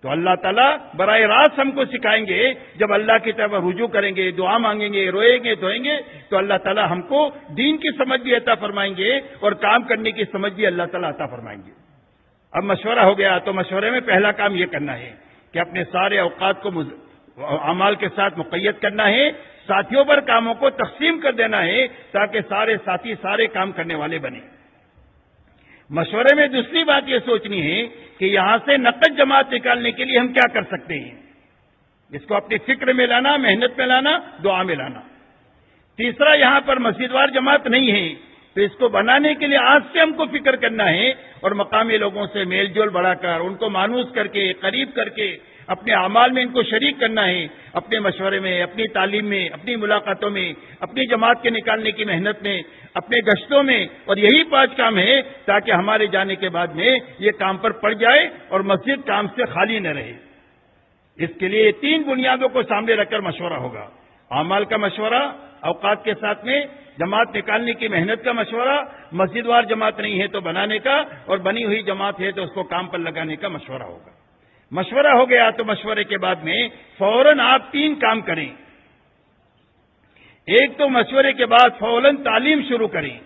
[SPEAKER 2] تو اللہ تعالیٰ براہ راست ہم کو سکھائیں گے، جب اللہ کی طرف رجوع کریں گے، دعا مانگیں گے، روئیں گے، دھوئیں گے تو اللہ تعالیٰ ہم کو دین کی سمجھ بھی عطا فرمائیں گے اور کام کرنے کی سمجھ بھی اللہ تعالیٰ عطا فرمائیں گے۔ اب مشورہ ہو گیا تو مشورے میں پہلا کام یہ کرنا ہے کہ اپنے سارے اوقات کو اعمال کے ساتھ مقید کرنا ہے، ساتھیوں پر کاموں کو تقسیم کر دینا ہے تاکہ سارے ساتھی سارے کام کرنے والے بنیں۔ مشورے میں دوسری بات یہ سوچنی ہے کہ یہاں سے نقد جماعت نکالنے کے لیے ہم کیا کر سکتے ہیں، اس کو اپنی فکر میں لانا، محنت میں لانا، دعا میں لانا۔ تیسرا، یہاں پر مسجد وار جماعت نہیں ہے تو اس کو بنانے کے لیے آج سے ہم کو فکر کرنا ہے اور مقامی لوگوں سے میل جول بڑھا کر، ان کو مانوس کر کے، قریب کر کے اپنے اعمال میں ان کو شریک کرنا ہے، اپنے مشورے میں، اپنی تعلیم میں، اپنی ملاقاتوں میں، اپنی جماعت کے نکالنے کی محنت میں، اپنے گشتوں میں، اور یہی 5 کام ہے تاکہ ہمارے جانے کے بعد میں یہ کام پر پڑ جائے اور مسجد کام سے خالی نہ رہے۔ اس کے لیے 3 بنیادوں کو سامنے رکھ کر مشورہ ہوگا: اعمال کا مشورہ، اوقات کے ساتھ میں جماعت نکالنے کی محنت کا مشورہ، مسجد وار جماعت نہیں ہے تو بنانے کا، اور بنی ہوئی جماعت ہے تو اس کو کام پر لگانے کا مشورہ ہوگا۔ مشورہ ہو گیا تو مشورے کے بعد میں فوراً آپ 3 کام کریں۔ ایک تو مشورے کے بعد فوراً تعلیم شروع کریں،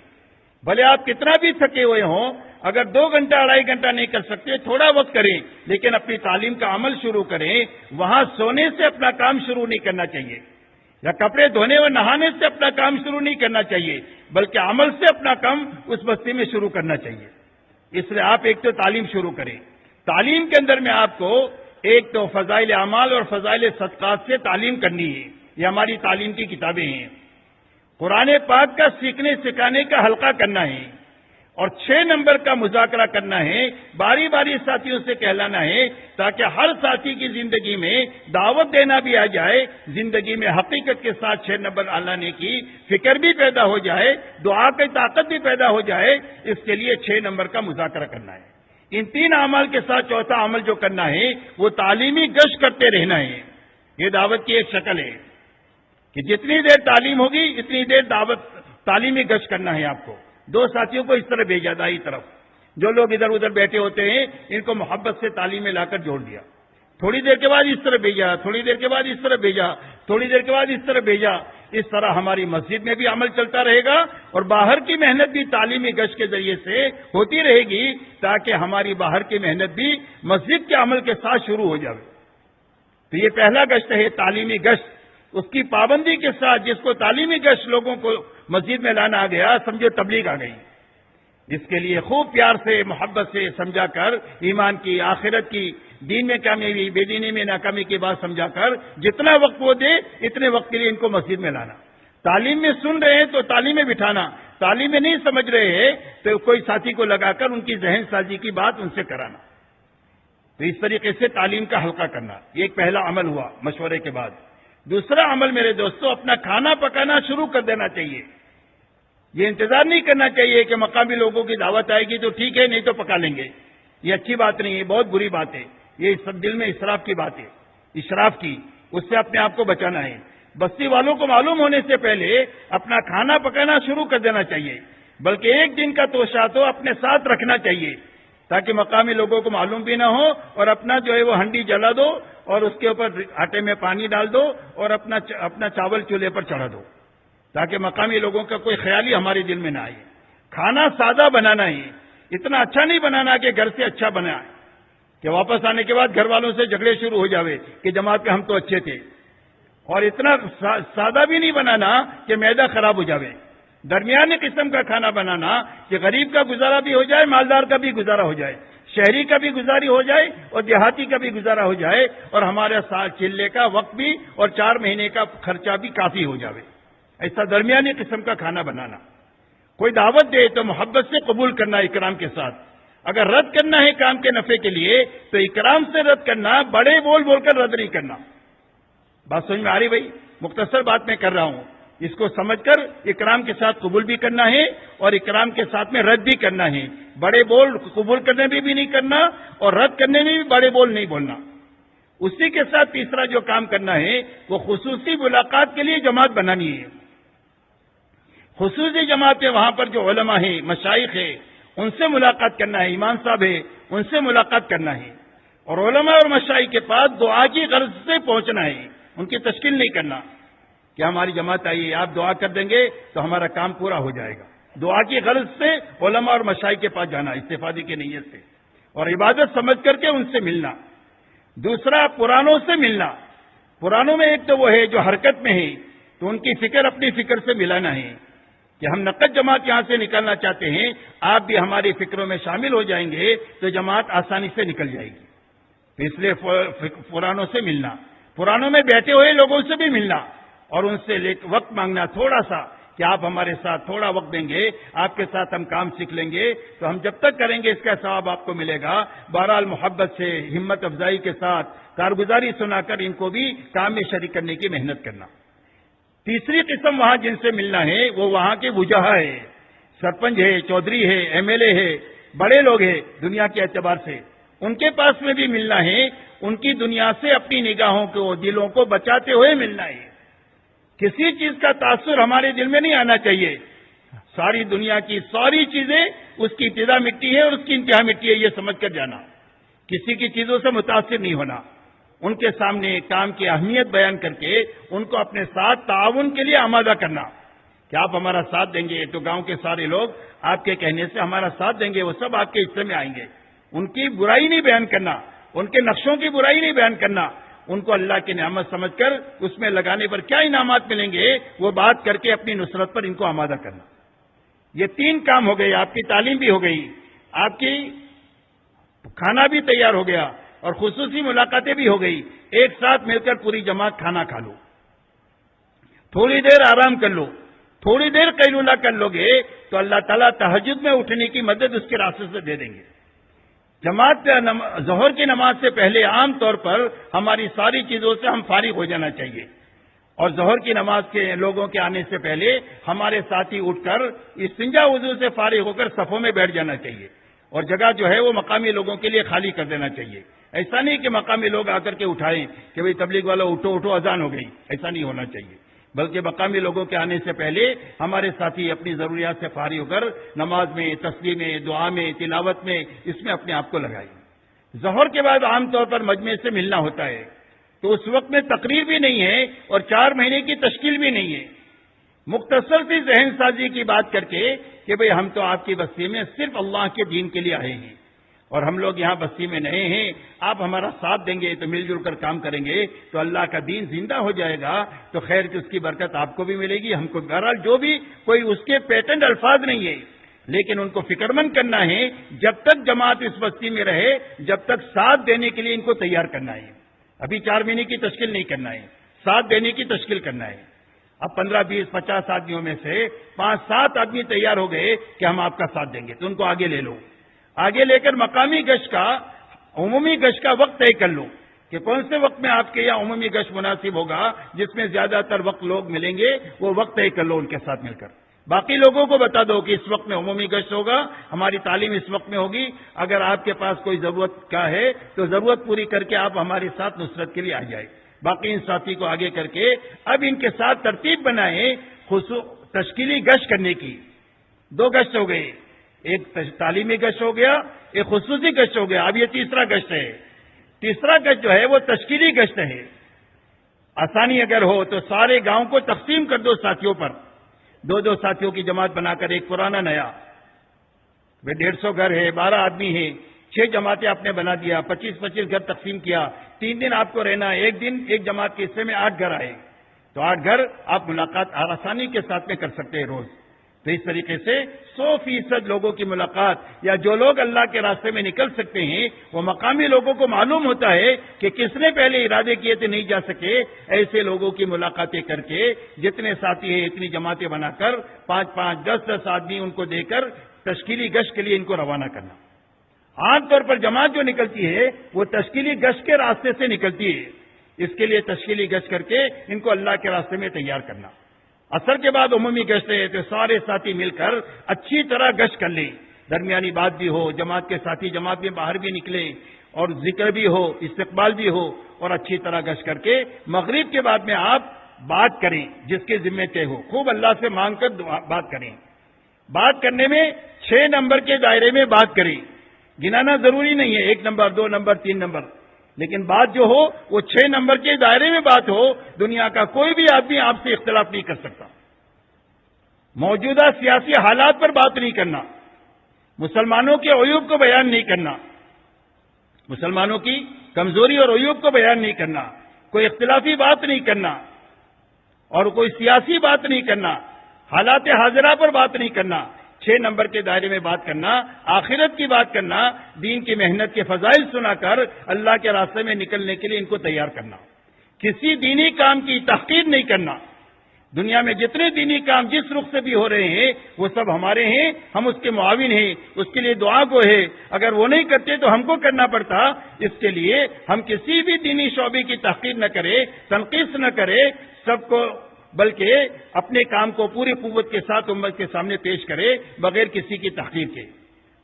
[SPEAKER 2] بھلے آپ کتنا بھی تھکے ہوئے ہوں، اگر 2 گھنٹہ 2.5 گھنٹہ نہیں کر سکتے تھوڑا وقت کریں، لیکن اپنی تعلیم کا عمل شروع کریں۔ وہاں سونے سے اپنا کام شروع نہیں کرنا چاہیے، یا کپڑے دھونے اور نہانے سے اپنا کام شروع نہیں کرنا چاہیے، بلکہ عمل سے اپنا کام اس بستی میں شروع کرنا چاہیے۔ اس لیے آپ ایک تو تعلیم شروع کریں۔ تعلیم کے اندر میں آپ کو ایک تو فضائل اعمال اور فضائل صدقات سے تعلیم کرنی ہے، یہ ہماری تعلیم کی کتابیں ہیں۔ قرآن پاک کا سیکھنے سکھانے کا حلقہ کرنا ہے، اور 6 نمبر کا مذاکرہ کرنا ہے، باری باری ساتھیوں سے کہلانا ہے تاکہ ہر ساتھی کی زندگی میں دعوت دینا بھی آ جائے، زندگی میں حقیقت کے ساتھ 6 نمبر لانے کی فکر بھی پیدا ہو جائے، دعا کی طاقت بھی پیدا ہو جائے۔ اس کے لیے 6 نمبر کا مذاکرہ کرنا ہے۔ ان 3 اعمال کے ساتھ چوتھا عمل جو کرنا ہے وہ تعلیمی گشت کرتے رہنا ہے۔ یہ دعوت کی ایک شکل ہے کہ جتنی دیر تعلیم ہوگی اتنی دیر دعوت تعلیمی گشت کرنا ہے آپ کو۔ 2 ساتھیوں کو اس طرح بھیجا دائیں طرف، جو لوگ ادھر ادھر بیٹھے ہوتے ہیں ان کو محبت سے تعلیم میں لا کر جوڑ دیا، تھوڑی دیر کے بعد اس طرح بھیجا، تھوڑی دیر کے بعد اس طرح بھیجا، تھوڑی دیر کے بعد اس طرح بھیجا۔ اس طرح ہماری مسجد میں بھی عمل چلتا رہے گا اور باہر کی محنت بھی تعلیمی گشت کے ذریعے سے ہوتی رہے گی تاکہ ہماری باہر کی محنت بھی مسجد کے عمل کے ساتھ شروع ہو جائے۔ تو یہ پہلا گشت ہے تعلیمی گشت، اس کی پابندی کے ساتھ جس کو تعلیمی گشت لوگوں کو مسجد میں لانا آ گیا، سمجھو تبلیغ آ گئی۔ اس کے لیے خوب پیار سے محبت سے سمجھا کر ایمان کی، آخرت کی، دین میں کامیابی بے دینی میں ناکامی کی بات سمجھا کر جتنا وقت وہ دے اتنے وقت کے لیے ان کو مسجد میں لانا. تعلیم میں سن رہے ہیں تو تعلیم میں بٹھانا, تعلیم میں نہیں سمجھ رہے ہیں تو کوئی ساتھی کو لگا کر ان کی ذہن سازی کی بات ان سے کرانا. تو اس طریقے سے تعلیم کا حلقہ کرنا یہ ایک پہلا عمل ہوا مشورے کے بعد. دوسرا عمل میرے دوستوں, اپنا کھانا پکانا شروع کر دینا چاہیے. یہ انتظار نہیں کرنا چاہیے کہ مقامی لوگوں کی دعوت آئے گی تو ٹھیک ہے نہیں تو پکا لیں گے. یہ اچھی بات نہیں ہے, بہت بری بات ہے. یہ سب دل میں اسراف کی بات ہے, اسراف کی, اس سے اپنے آپ کو بچانا ہے. بستی والوں کو معلوم ہونے سے پہلے اپنا کھانا پکانا شروع کر دینا چاہیے, بلکہ ایک دن کا توشہ تو اپنے ساتھ رکھنا چاہیے تاکہ مقامی لوگوں کو معلوم بھی نہ ہو, اور اپنا جو ہے وہ ہنڈی جلا دو اور اس کے اوپر آٹے میں پانی ڈال دو اور اپنا چاول چولہے پر چڑھا دو تاکہ مقامی لوگوں کا کوئی خیال ہی ہمارے دل میں نہ آئے. کھانا سادہ بنانا ہے, اتنا اچھا نہیں بنانا کہ گھر سے اچھا بنا کہ واپس آنے کے بعد گھر والوں سے جھگڑے شروع ہو جاوے کہ جماعت میں ہم تو اچھے تھے. اور اتنا سادہ بھی نہیں بنانا کہ معدہ خراب ہو جاوے. درمیانی قسم کا کھانا بنانا کہ غریب کا گزارا بھی ہو جائے, مالدار کا بھی گزارا ہو جائے, شہری کا بھی گزاری ہو جائے اور دیہاتی کا بھی گزارا ہو جائے, اور ہمارے ساتھ چلنے کا وقت بھی اور 4 مہینے کا خرچہ بھی کافی ہو جاوے. ایسا درمیانی قسم کا کھانا بنانا. کوئی دعوت دے تو محبت سے قبول کرنا اکرام کے ساتھ. اگر رد کرنا ہے کام کے نفع کے لیے تو اکرام سے رد کرنا, بڑے بول بول کر رد نہیں کرنا. بات سمجھ میں آ رہی بھائی؟ مختصر بات میں کر رہا ہوں, اس کو سمجھ کر اکرام کے ساتھ قبول بھی کرنا ہے اور اکرام کے ساتھ میں رد بھی کرنا ہے. بڑے بول قبول کرنے میں بھی نہیں کرنا اور رد کرنے میں بھی بڑے بول نہیں بولنا. اسی کے ساتھ تیسرا جو کام کرنا ہے وہ خصوصی ملاقات کے لیے جماعت بنانی ہے. خصوصی جماعت میں وہاں پر جو علماء ہیں, مشائخ ہیں, ان سے ملاقات کرنا ہے. امام صاحب ہے, ان سے ملاقات کرنا ہے. اور علماء اور مشائخ کے پاس دعا کی غرض سے پہنچنا ہے, ان کی تشکیل نہیں کرنا کہ ہماری جماعت آئی ہے, آپ دعا کر دیں گے تو ہمارا کام پورا ہو جائے گا. دعا کی غرض سے علماء اور مشائخ کے پاس جانا استفادے کی نیت سے, اور عبادت سمجھ کر کے ان سے ملنا. دوسرا پرانوں سے ملنا. پرانوں میں ایک تو وہ ہے جو حرکت میں ہے, تو ان کی فکر اپنی فکر سے ملانا ہے کہ ہم نقد جماعت یہاں سے نکلنا چاہتے ہیں, آپ بھی ہماری فکروں میں شامل ہو جائیں گے تو جماعت آسانی سے نکل جائے گی. تو اس لیے پرانوں سے ملنا, پرانوں میں بیٹھے ہوئے لوگوں سے بھی ملنا اور ان سے وقت مانگنا تھوڑا سا کہ آپ ہمارے ساتھ تھوڑا وقت دیں گے, آپ کے ساتھ ہم کام سیکھ لیں گے تو ہم جب تک کریں گے اس کا ثواب آپ کو ملے گا. بہرحال محبت سے, ہمت افزائی کے ساتھ کارگزاری سنا کر ان کو بھی کام میں شریک کرنے کی محنت کرنا. تیسری قسم وہاں جن سے ملنا ہے وہ وہاں کے وجہا ہے, سرپنچ ہے, چودھری ہے, ایم ایل اے ہے, بڑے لوگ ہیں دنیا کے اعتبار سے, ان کے پاس میں بھی ملنا ہے. ان کی دنیا سے اپنی نگاہوں کو, دلوں کو بچاتے ہوئے ملنا ہے. کسی چیز کا تاثر ہمارے دل میں نہیں آنا چاہیے. ساری دنیا کی ساری چیزیں اس کی ابتدا مٹی ہے اور اس کی انتہا مٹی ہے, یہ سمجھ کر جانا. کسی کی چیزوں سے متاثر نہیں ہونا. ان کے سامنے کام کی اہمیت بیان کر کے ان کو اپنے ساتھ تعاون کے لیے آمادہ کرنا کہ آپ ہمارا ساتھ دیں گے تو گاؤں کے سارے لوگ آپ کے کہنے سے ہمارا ساتھ دیں گے, وہ سب آپ کے حصے میں آئیں گے. ان کی برائی نہیں بیان کرنا, ان کے نقشوں کی برائی نہیں بیان کرنا, ان کو اللہ کی نعمت سمجھ کر اس میں لگانے پر کیا انعامات ملیں گے وہ بات کر کے اپنی نصرت پر ان کو آمادہ کرنا. یہ 3 کام ہو گئے. آپ کی تعلیم بھی ہو گئی, آپ کی کھانا بھی تیار ہو گیا اور خصوصی ملاقاتیں بھی ہو گئی. ایک ساتھ مل کر پوری جماعت کھانا کھا لو, تھوڑی دیر آرام کر لو, تھوڑی دیر قیلولہ کر لو گے تو اللہ تعالیٰ تہجد میں اٹھنے کی مدد اس کے راستے سے دے دیں گے. جماعت ظہر کی نماز سے پہلے عام طور پر ہماری ساری چیزوں سے ہم فارغ ہو جانا چاہیے, اور ظہر کی نماز کے لوگوں کے آنے سے پہلے ہمارے ساتھی اٹھ کر استنجا وضو سے فارغ ہو کر صفوں میں بیٹھ جانا چاہیے, اور جگہ جو ہے وہ مقامی لوگوں کے لیے خالی کر دینا چاہیے. ایسا نہیں کہ مقامی لوگ آ کر کے اٹھائیں کہ بھئی تبلیغ والا اٹھو اٹھو اذان ہو گئی, ایسا نہیں ہونا چاہیے. بلکہ مقامی لوگوں کے آنے سے پہلے ہمارے ساتھی اپنی ضروریات سے فارغ ہو کر نماز میں, تسبیح میں, دعا میں, تلاوت میں, اس میں اپنے آپ کو لگائیں. ظہر کے بعد عام طور پر مجمع سے ملنا ہوتا ہے, تو اس وقت میں تقریر بھی نہیں ہے اور 4 مہینے کی تشکیل بھی نہیں ہے. مختصر سی ذہن سازی کی بات کر کے کہ بھئی ہم تو آپ کی بستی میں صرف اللہ کے دین کے لیے آئے ہیں اور ہم لوگ یہاں بستی میں نئے ہیں, آپ ہمارا ساتھ دیں گے تو مل جل کر کام کریں گے تو اللہ کا دین زندہ ہو جائے گا, تو خیر کی اس کی برکت آپ کو بھی ملے گی, ہم کو. بہرحال جو بھی کوئی اس کے پیٹنٹ الفاظ نہیں ہے, لیکن ان کو فکر مند کرنا ہے، جب تک جماعت اس بستی میں رہے جب تک ساتھ دینے کے لیے ان کو تیار کرنا ہے۔ ابھی 4 مہینے کی تشکیل نہیں کرنا ہے، ساتھ دینے کی تشکیل کرنا ہے۔ اب 15 20 50 آدمیوں میں سے 5-7 آدمی تیار ہو گئے کہ ہم آپ کا ساتھ دیں گے، تو ان کو آگے لے لو، آگے لے کر مقامی گشت کا، عمومی گشت کا وقت طے کر لو کہ کون سے وقت میں آپ کے یہاں عمومی گشت مناسب ہوگا، جس میں زیادہ تر وقت لوگ ملیں گے، وہ وقت طے کر لو ان کے ساتھ مل کر۔ باقی لوگوں کو بتا دو کہ اس وقت میں عمومی گشت ہوگا، ہماری تعلیم اس وقت میں ہوگی، اگر آپ کے پاس کوئی ضرورت کا ہے تو ضرورت پوری کر کے آپ ہمارے ساتھ نصرت کے لیے آ جائے۔ باقی ان ساتھی کو آگے کر کے اب ان کے ساتھ ترتیب بنائیں تشکیلی گشت کرنے کی۔ 2 گشت ہو گئے، ایک تعلیمی گشت ہو گیا، ایک خصوصی گشت ہو گیا، اب یہ تیسرا گشت ہے۔ تیسرا گشت جو ہے وہ تشکیلی گشت ہے۔ آسانی اگر ہو تو سارے گاؤں کو تقسیم کر دو ساتھیوں پر، 2 ساتھیوں کی جماعت بنا کر، ایک پرانا نیا، 150 گھر ہے، 12 آدمی ہیں، 6 جماعتیں آپ نے بنا دیا، 25 گھر تقسیم کیا، 3 دن آپ کو رہنا ہے، ایک دن ایک جماعت کے حصے میں 8 گھر آئے، تو 8 گھر آپ ملاقات آسانی کے ساتھ میں کر سکتے ہیں روز۔ تو اس طریقے سے 100% لوگوں کی ملاقات، یا جو لوگ اللہ کے راستے میں نکل سکتے ہیں وہ مقامی لوگوں کو معلوم ہوتا ہے کہ کس نے پہلے ارادے کیے تھے نہیں جا سکے، ایسے لوگوں کی ملاقاتیں کر کے جتنے ساتھی ہیں اتنی جماعتیں بنا کر 5-5 10-10 آدمی ان کو دے کر تشکیلی گشت کے لیے ان کو روانہ کرنا۔ عام طور پر جماعت جو نکلتی ہے وہ تشکیلی گشت کے راستے سے نکلتی ہے، اس کے لیے تشکیلی گشت کر کے ان کو اللہ کے راستے میں تیار کرنا۔ عصر کے بعد عمومی گشت ہے تو سارے ساتھی مل کر اچھی طرح گشت کر لیں، درمیانی بات بھی ہو، جماعت کے ساتھی جماعت میں باہر بھی نکلیں، اور ذکر بھی ہو، استقبال بھی ہو، اور اچھی طرح گشت کر کے مغرب کے بعد میں آپ بات کریں جس کے ذمے طے ہو، خوب اللہ سے مانگ کر بات کریں۔ بات کرنے میں 6 نمبر کے دائرے میں بات کریں، گنانا ضروری نہیں ہے 1 نمبر 2 نمبر 3 نمبر، لیکن بات جو ہو وہ 6 نمبر کے دائرے میں بات ہو۔ دنیا کا کوئی بھی آدمی آپ سے اختلاف نہیں کر سکتا۔ موجودہ سیاسی حالات پر بات نہیں کرنا، مسلمانوں کے عیوب کو بیان نہیں کرنا، مسلمانوں کی کمزوری اور عیوب کو بیان نہیں کرنا، کوئی اختلافی بات نہیں کرنا، اور کوئی سیاسی بات نہیں کرنا، حالات حاضرہ پر بات نہیں کرنا، 6 نمبر کے دائرے میں بات کرنا، آخرت کی بات کرنا، دین کی محنت کے فضائل سنا کر اللہ کے راستے میں نکلنے کے لیے ان کو تیار کرنا، کسی دینی کام کی تحقیر نہیں کرنا۔ دنیا میں جتنے دینی کام جس رخ سے بھی ہو رہے ہیں وہ سب ہمارے ہیں، ہم اس کے معاون ہیں، اس کے لیے دعا گو ہے، اگر وہ نہیں کرتے تو ہم کو کرنا پڑتا۔ اس کے لیے ہم کسی بھی دینی شعبے کی تحقیر نہ کرے، تنقیص نہ کرے، سب کو، بلکہ اپنے کام کو پوری قوت کے ساتھ امت کے سامنے پیش کرے بغیر کسی کی تحقیر کے۔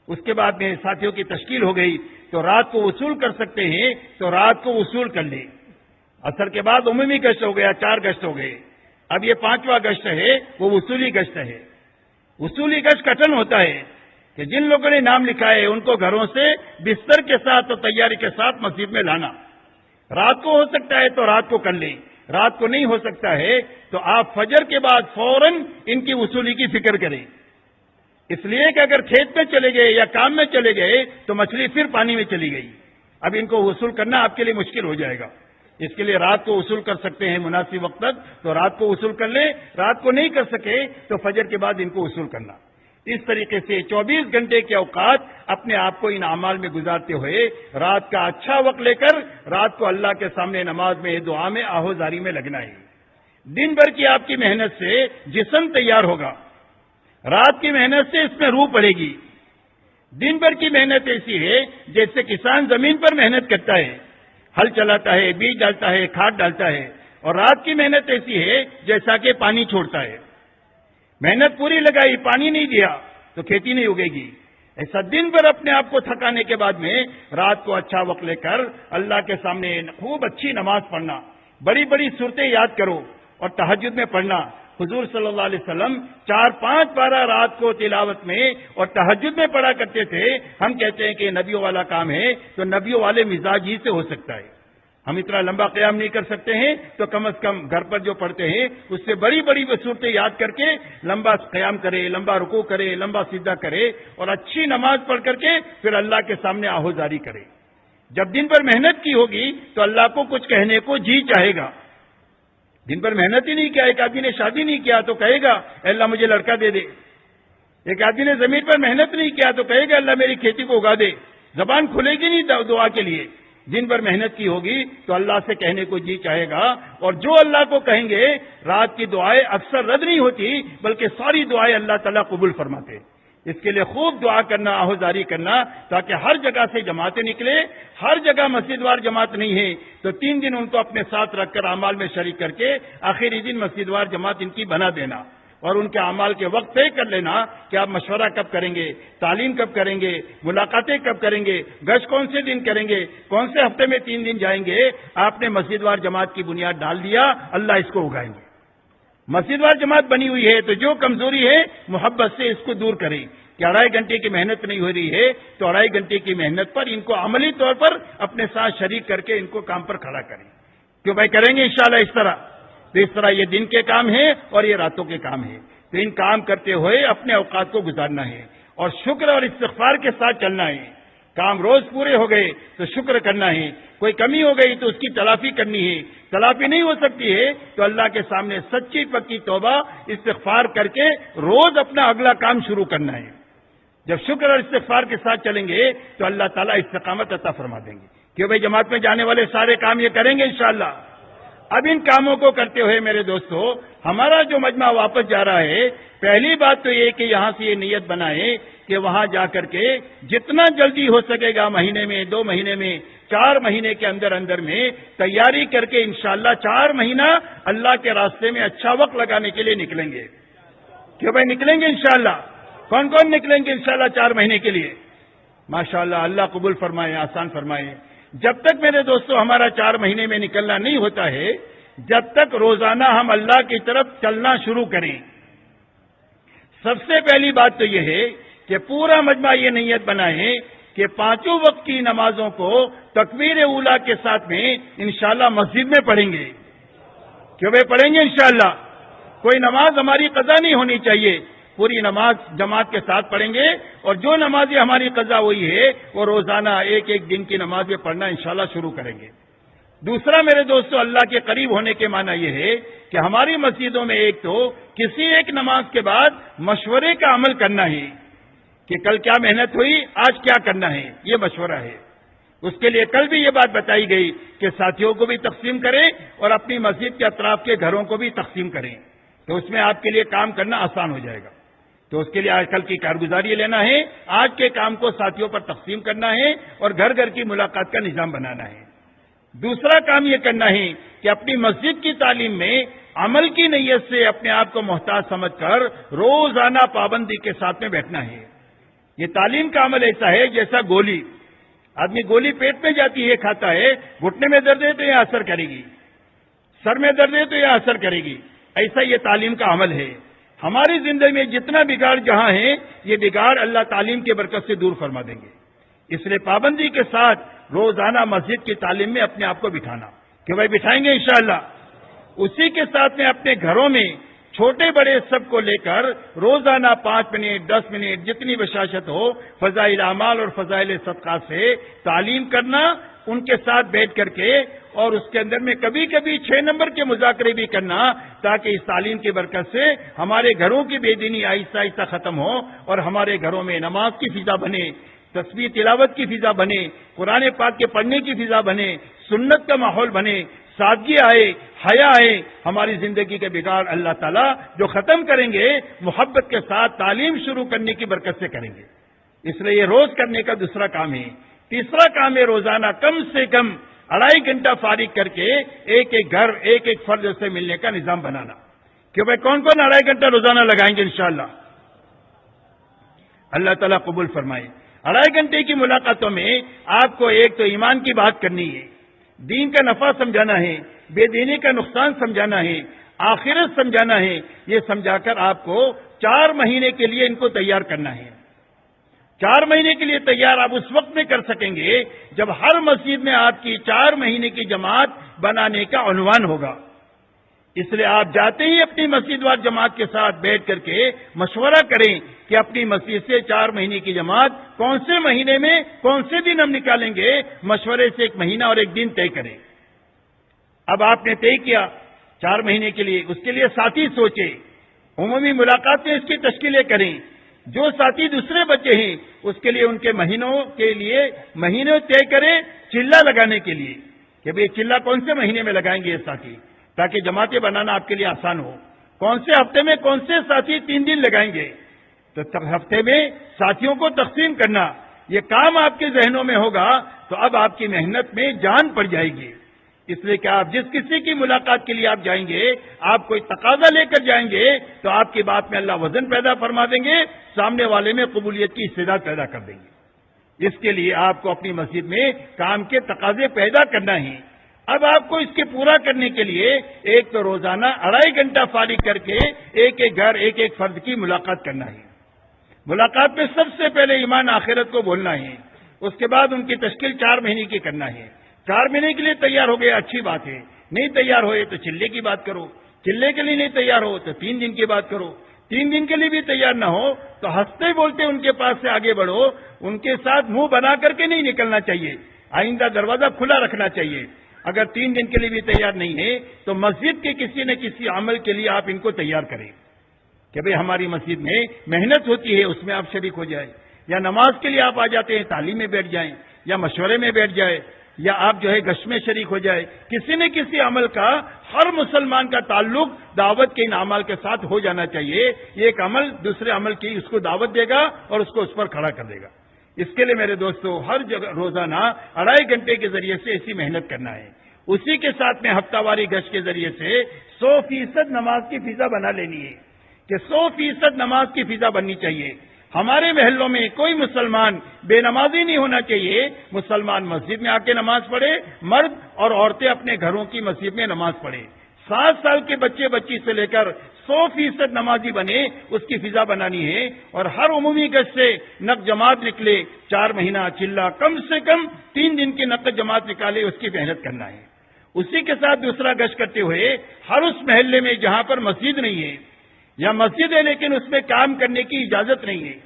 [SPEAKER 2] اس کے بعد میں ساتھیوں کی تشکیل ہو گئی تو رات کو وصول کر سکتے ہیں تو رات کو وصول کر لیں۔ عصر کے بعد عمومی گشت ہو گیا، 4 گشت ہو گئے، اب یہ 5واں گشت ہے وہ وصولی گشت ہے۔ وصولی گشت کٹن ہوتا ہے کہ جن لوگوں نے نام لکھا ہے ان کو گھروں سے بستر کے ساتھ اور تیاری کے ساتھ مسجد میں لانا، رات کو ہو سکتا ہے تو رات کو کر لیں، رات کو نہیں ہو سکتا ہے تو آپ فجر کے بعد فوراً ان کی وصولی کی فکر کریں، اس لیے کہ اگر کھیت میں چلے گئے یا کام میں چلے گئے تو مچھلی پھر پانی میں چلی گئی، اب ان کو وصول کرنا آپ کے لیے مشکل ہو جائے گا۔ اس کے لیے رات کو وصول کر سکتے ہیں مناسب وقت تک تو رات کو وصول کر لیں، رات کو نہیں کر سکے تو فجر کے بعد ان کو وصول کرنا۔ اس طریقے سے 24 گھنٹے کے اوقات اپنے آپ کو ان اعمال میں گزارتے ہوئے رات کا اچھا وقت لے کر رات کو اللہ کے سامنے نماز میں، دعا میں، آہوزاری میں لگنا ہے۔ دن بھر کی آپ کی محنت سے جسم تیار ہوگا، رات کی محنت سے اس میں روح پڑے گی۔ دن بھر کی محنت ایسی ہے جیسے کسان زمین پر محنت کرتا ہے، ہل چلاتا ہے، بیج ڈالتا ہے، کھاد ڈالتا ہے، اور رات کی محنت ایسی ہے جیسا کہ پانی چھوڑتا ہے۔ محنت پوری لگائی، پانی نہیں دیا تو کھیتی نہیں اگے گی۔ ایسا دن بھر اپنے آپ کو تھکانے کے بعد میں رات کو اچھا وقت لے کر اللہ کے سامنے خوب اچھی نماز پڑھنا، بڑی بڑی صورتیں یاد کرو اور تہجد میں پڑھنا۔ حضور صلی اللہ علیہ وسلم 4-5 پارہ رات کو تلاوت میں اور تہجد میں پڑھا کرتے تھے۔ ہم کہتے ہیں کہ نبیوں والا کام ہے تو نبیوں والے مزاج ہی سے ہو سکتا ہے۔ ہم اتنا لمبا قیام نہیں کر سکتے ہیں تو کم از کم گھر پر جو پڑھتے ہیں اس سے بڑی بڑی صورتیں یاد کر کے لمبا قیام کرے، لمبا رکوع کرے، لمبا سجدہ کرے اور اچھی نماز پڑھ کر کے پھر اللہ کے سامنے آہوزاری کرے۔ جب دن بھر محنت کی ہوگی تو اللہ کو کچھ کہنے کو جی چاہے گا۔ دن بھر محنت ہی نہیں کیا، ایک آدمی نے شادی نہیں کیا تو کہے گا اے اللہ مجھے لڑکا دے دے، ایک آدمی نے زمین پر محنت نہیں کیا تو کہے گا اللہ میری کھیتی کو اگا دے، زبان کھلے گی نہیں دعا کے لیے۔ دن بھر محنت کی ہوگی تو اللہ سے کہنے کو جی چاہے گا، اور جو اللہ کو کہیں گے رات کی دعائیں اکثر رد نہیں ہوتی بلکہ ساری دعائیں اللہ تعالیٰ قبول فرماتے۔ اس کے لیے خوب دعا کرنا، آہوزاری کرنا، تاکہ ہر جگہ سے جماعتیں نکلے۔ ہر جگہ مسجد وار جماعت نہیں ہے تو 3 دن ان کو اپنے ساتھ رکھ کر اعمال میں شریک کر کے آخری دن مسجد وار جماعت ان کی بنا دینا، اور ان کے اعمال کے وقت طے کر لینا کہ آپ مشورہ کب کریں گے، تعلیم کب کریں گے، ملاقاتیں کب کریں گے، گشت کون سے دن کریں گے، کون سے ہفتے میں 3 دن جائیں گے۔ آپ نے مسجد وار جماعت کی بنیاد ڈال دیا، اللہ اس کو اگائیں گے۔ مسجد وار جماعت بنی ہوئی ہے تو جو کمزوری ہے محبت سے اس کو دور کریں کہ 2.5 گھنٹے کی محنت نہیں ہو رہی ہے تو 2.5 گھنٹے کی محنت پر ان کو عملی طور پر اپنے ساتھ شریک کر کے ان کو کام پر کھڑا کریں۔ کیوں بھائی کریں گے انشاءاللہ اس طرح، تو اس طرح یہ دن کے کام ہیں اور یہ راتوں کے کام ہیں، تو ان کام کرتے ہوئے اپنے اوقات کو گزارنا ہے اور شکر اور استغفار کے ساتھ چلنا ہے۔ کام روز پورے ہو گئے تو شکر کرنا ہے، کوئی کمی ہو گئی تو اس کی تلافی کرنی ہے، تلافی نہیں ہو سکتی ہے تو اللہ کے سامنے سچی پکی توبہ استغفار کر کے روز اپنا اگلا کام شروع کرنا ہے۔ جب شکر اور استغفار کے ساتھ چلیں گے تو اللہ تعالیٰ استقامت عطا فرما دیں گے کہ بھائی جماعت میں جانے والے سارے کام یہ کریں گے انشاءاللہ۔ اب ان کاموں کو کرتے ہوئے میرے دوستو، ہمارا جو مجمع واپس جا رہا ہے، پہلی بات تو یہ کہ یہاں سے یہ نیت بنائیں کہ وہاں جا کر کے جتنا جلدی ہو سکے گا، مہینے میں، 2 مہینے میں، 4 مہینے کے اندر اندر میں تیاری کر کے انشاءاللہ 4 مہینہ اللہ کے راستے میں اچھا وقت لگانے کے لیے نکلیں گے۔ کیوں بھائی نکلیں گے انشاءاللہ؟ کون کون نکلیں گے انشاءاللہ 4 مہینے کے لیے؟ ماشاءاللہ، اللہ قبول فرمائے، آسان فرمائے۔ جب تک میرے دوستو ہمارا 4 مہینے میں نکلنا نہیں ہوتا ہے، جب تک روزانہ ہم اللہ کی طرف چلنا شروع کریں، سب سے پہلی بات تو یہ ہے کہ پورا مجمع یہ نیت بنائیں کہ 5 وقت کی نمازوں کو تکبیر اولیٰ کے ساتھ میں انشاءاللہ مسجد میں پڑھیں گے۔ کیوں بھائی پڑھیں گے انشاءاللہ؟ کوئی نماز ہماری قضا نہیں ہونی چاہیے، پوری نماز جماعت کے ساتھ پڑھیں گے، اور جو نمازیں ہماری قضا ہوئی ہے وہ روزانہ ایک دن کی نمازیں پڑھنا انشاءاللہ شروع کریں گے۔ دوسرا میرے دوستو، اللہ کے قریب ہونے کے معنی یہ ہے کہ ہماری مسجدوں میں ایک تو کسی ایک نماز کے بعد مشورے کا عمل کرنا ہے کہ کل کیا محنت ہوئی، آج کیا کرنا ہے، یہ مشورہ ہے۔ اس کے لیے کل بھی یہ بات بتائی گئی کہ ساتھیوں کو بھی تقسیم کریں اور اپنی مسجد کے اطراف کے گھروں کو بھی تقسیم کریں، تو اس میں آپ کے لیے کام کرنا آسان ہو جائے گا۔ تو اس کے لیے آج کل کی کارگزاری لینا ہے، آج کے کام کو ساتھیوں پر تقسیم کرنا ہے اور گھر گھر کی ملاقات کا نظام بنانا ہے۔ دوسرا کام یہ کرنا ہے کہ اپنی مسجد کی تعلیم میں عمل کی نیت سے اپنے آپ کو محتاج سمجھ کر روزانہ پابندی کے ساتھ میں بیٹھنا ہے۔ یہ تعلیم کا عمل ایسا ہے جیسا گولی، آدمی گولی پیٹ میں جاتی ہے، کھاتا ہے، گھٹنے میں درد ہے تو یہ اثر کرے گی، سر میں درد ہے تو یہ اثر کرے گی، ایسا یہ تعلیم کا عمل ہے۔ ہماری زندگی میں جتنا بگاڑ جہاں ہے، یہ بگاڑ اللہ تعلیم کی برکت سے دور فرما دیں گے۔ اس لیے پابندی کے ساتھ روزانہ مسجد کی تعلیم میں اپنے آپ کو بٹھانا کہ بھائی بٹھائیں گے انشاءاللہ۔ اسی کے ساتھ میں اپنے گھروں میں چھوٹے بڑے سب کو لے کر روزانہ 5 منٹ 10 منٹ جتنی بشاشت ہو فضائل اعمال اور فضائل صدقات سے تعلیم کرنا، ان کے ساتھ بیٹھ کر کے، اور اس کے اندر میں کبھی کبھی 6 نمبر کے مذاکرے بھی کرنا، تاکہ اس تعلیم کی برکت سے ہمارے گھروں کی بے دینی آہستہ آہستہ ختم ہو اور ہمارے گھروں میں نماز کی فضا بنے، تسبیح تلاوت کی فضا بنے، قرآن پاک کے پڑھنے کی فضا بنے، سنت کا ماحول بنے، سادگی آئے، حیا آئے۔ ہماری زندگی کے بگاڑ اللہ تعالیٰ جو ختم کریں گے محبت کے ساتھ تعلیم شروع کرنے کی برکت سے کریں گے۔ اس لیے یہ روز کرنے کا دوسرا کام ہے۔ تیسرا کام ہے روزانہ کم سے کم 2.5 گھنٹہ فارغ کر کے ایک ایک گھر ایک ایک فرد سے ملنے کا نظام بنانا کہ بھائی کون کون 2.5 گھنٹہ روزانہ لگائیں گے انشاءاللہ۔ اللہ تعالیٰ قبول فرمائے۔ 2.5 گھنٹے کی ملاقاتوں میں آپ کو ایک تو ایمان کی بات کرنی ہے، دین کا نفع سمجھانا ہے، بے دینی کا نقصان سمجھانا ہے، آخرت سمجھانا ہے۔ یہ سمجھا کر آپ کو 4 مہینے کے لیے ان کو تیار کرنا ہے۔ 4 مہینے کے لیے تیار آپ اس وقت میں کر سکیں گے جب ہر مسجد میں آپ کی 4 مہینے کی جماعت بنانے کا عنوان ہوگا۔ اس لیے آپ جاتے ہی اپنی مسجد وار جماعت کے ساتھ بیٹھ کر کے مشورہ کریں کہ اپنی مسجد سے 4 مہینے کی جماعت کون سے مہینے میں کون سے دن ہم نکالیں گے، مشورے سے 1 مہینہ اور 1 دن طے کریں۔ اب آپ نے طے کیا 4 مہینے کے لیے، اس کے لیے ساتھی سوچے، عمومی ملاقات میں اس کی تشکیلیں کریں، جو ساتھی دوسرے بچے ہیں اس کے لیے ان کے مہینے طے کریں چلہ لگانے کے لیے کہ بھئی چلہ کون سے مہینے میں لگائیں گے یہ ساتھی، تاکہ جماعتیں بنانا آپ کے لیے آسان ہو. کون سے ہفتے میں کون سے ساتھی 3 دن لگائیں گے، تو ہفتے میں ساتھیوں کو تقسیم کرنا، یہ کام آپ کے ذہنوں میں ہوگا تو اب آپ کی محنت میں جان پڑ جائے گی. اس لیے کہ آپ جس کسی کی ملاقات کے لیے آپ جائیں گے، آپ کوئی تقاضا لے کر جائیں گے تو آپ کی بات میں اللہ وزن پیدا فرما دیں گے، سامنے والے میں قبولیت کی استعداد پیدا کر دیں گے. اس کے لیے آپ کو اپنی مسجد میں کام کے تقاضے پیدا کرنا ہے. اب آپ کو اس کے پورا کرنے کے لیے ایک تو روزانہ 2.5 گھنٹہ فارغ کر کے ایک ایک گھر ایک ایک فرد کی ملاقات کرنا ہے. ملاقات میں سب سے پہلے ایمان آخرت کو بولنا ہے. اس کے بعد ان کی تشکیل 4 مہینے کی کرنا ہے. 4 مہینے کے لیے تیار ہو گئے اچھی بات ہے، نہیں تیار ہوئے تو چلے کی بات کرو، چلے کے لیے نہیں تیار ہو تو 3 دن کی بات کرو، 3 دن کے لیے بھی تیار نہ ہو تو ہنستے بولتے ان کے پاس سے آگے بڑھو. ان کے ساتھ منہ بنا کر کے نہیں نکلنا چاہیے، آئندہ دروازہ کھلا رکھنا چاہیے. اگر 3 دن کے لیے بھی تیار نہیں ہے تو مسجد کے کسی نہ کسی عمل کے لیے آپ ان کو تیار کریں کہ بھئی ہماری مسجد میں محنت ہوتی ہے، اس میں آپ شریک ہو جائیں، یا نماز کے لیے آپ آ جاتے ہیں تعلیم میں بیٹھ جائیں، یا مشورے میں بیٹھ جائیں، یا آپ جو ہے گشت میں شریک ہو جائے. کسی نہ کسی عمل کا ہر مسلمان کا تعلق دعوت کے ان اعمال کے ساتھ ہو جانا چاہیے. یہ ایک عمل دوسرے عمل کی اس کو دعوت دے گا اور اس کو اس پر کھڑا کر دے گا. اس کے لیے میرے دوستو ہر جگہ روزانہ 2.5 گھنٹے کے ذریعے سے ایسی محنت کرنا ہے. اسی کے ساتھ میں ہفتہ واری گشت کے ذریعے سے 100% نماز کی فضا بنا لینی ہے کہ 100% نماز کی فضا بننی چاہیے. ہمارے محلوں میں کوئی مسلمان بے نمازی نہیں ہونا چاہیے. مسلمان مسجد میں آ کے نماز پڑھے، مرد اور عورتیں اپنے گھروں کی مسجد میں نماز پڑھے. 7 سال کے بچی سے لے کر 100% نمازی بنے، اس کی فضا بنانی ہے. اور ہر عمومی گشت سے نقد جماعت نکلے، 4 مہینہ چلہ کم سے کم 3 دن کی نقد جماعت نکالے، اس کی محنت کرنا ہے. اسی کے ساتھ دوسرا گشت کرتے ہوئے ہر اس محلے میں جہاں پر مسجد نہیں ہے یا مسجد ہے لیکن اس میں کام کرنے کی اجازت نہیں ہے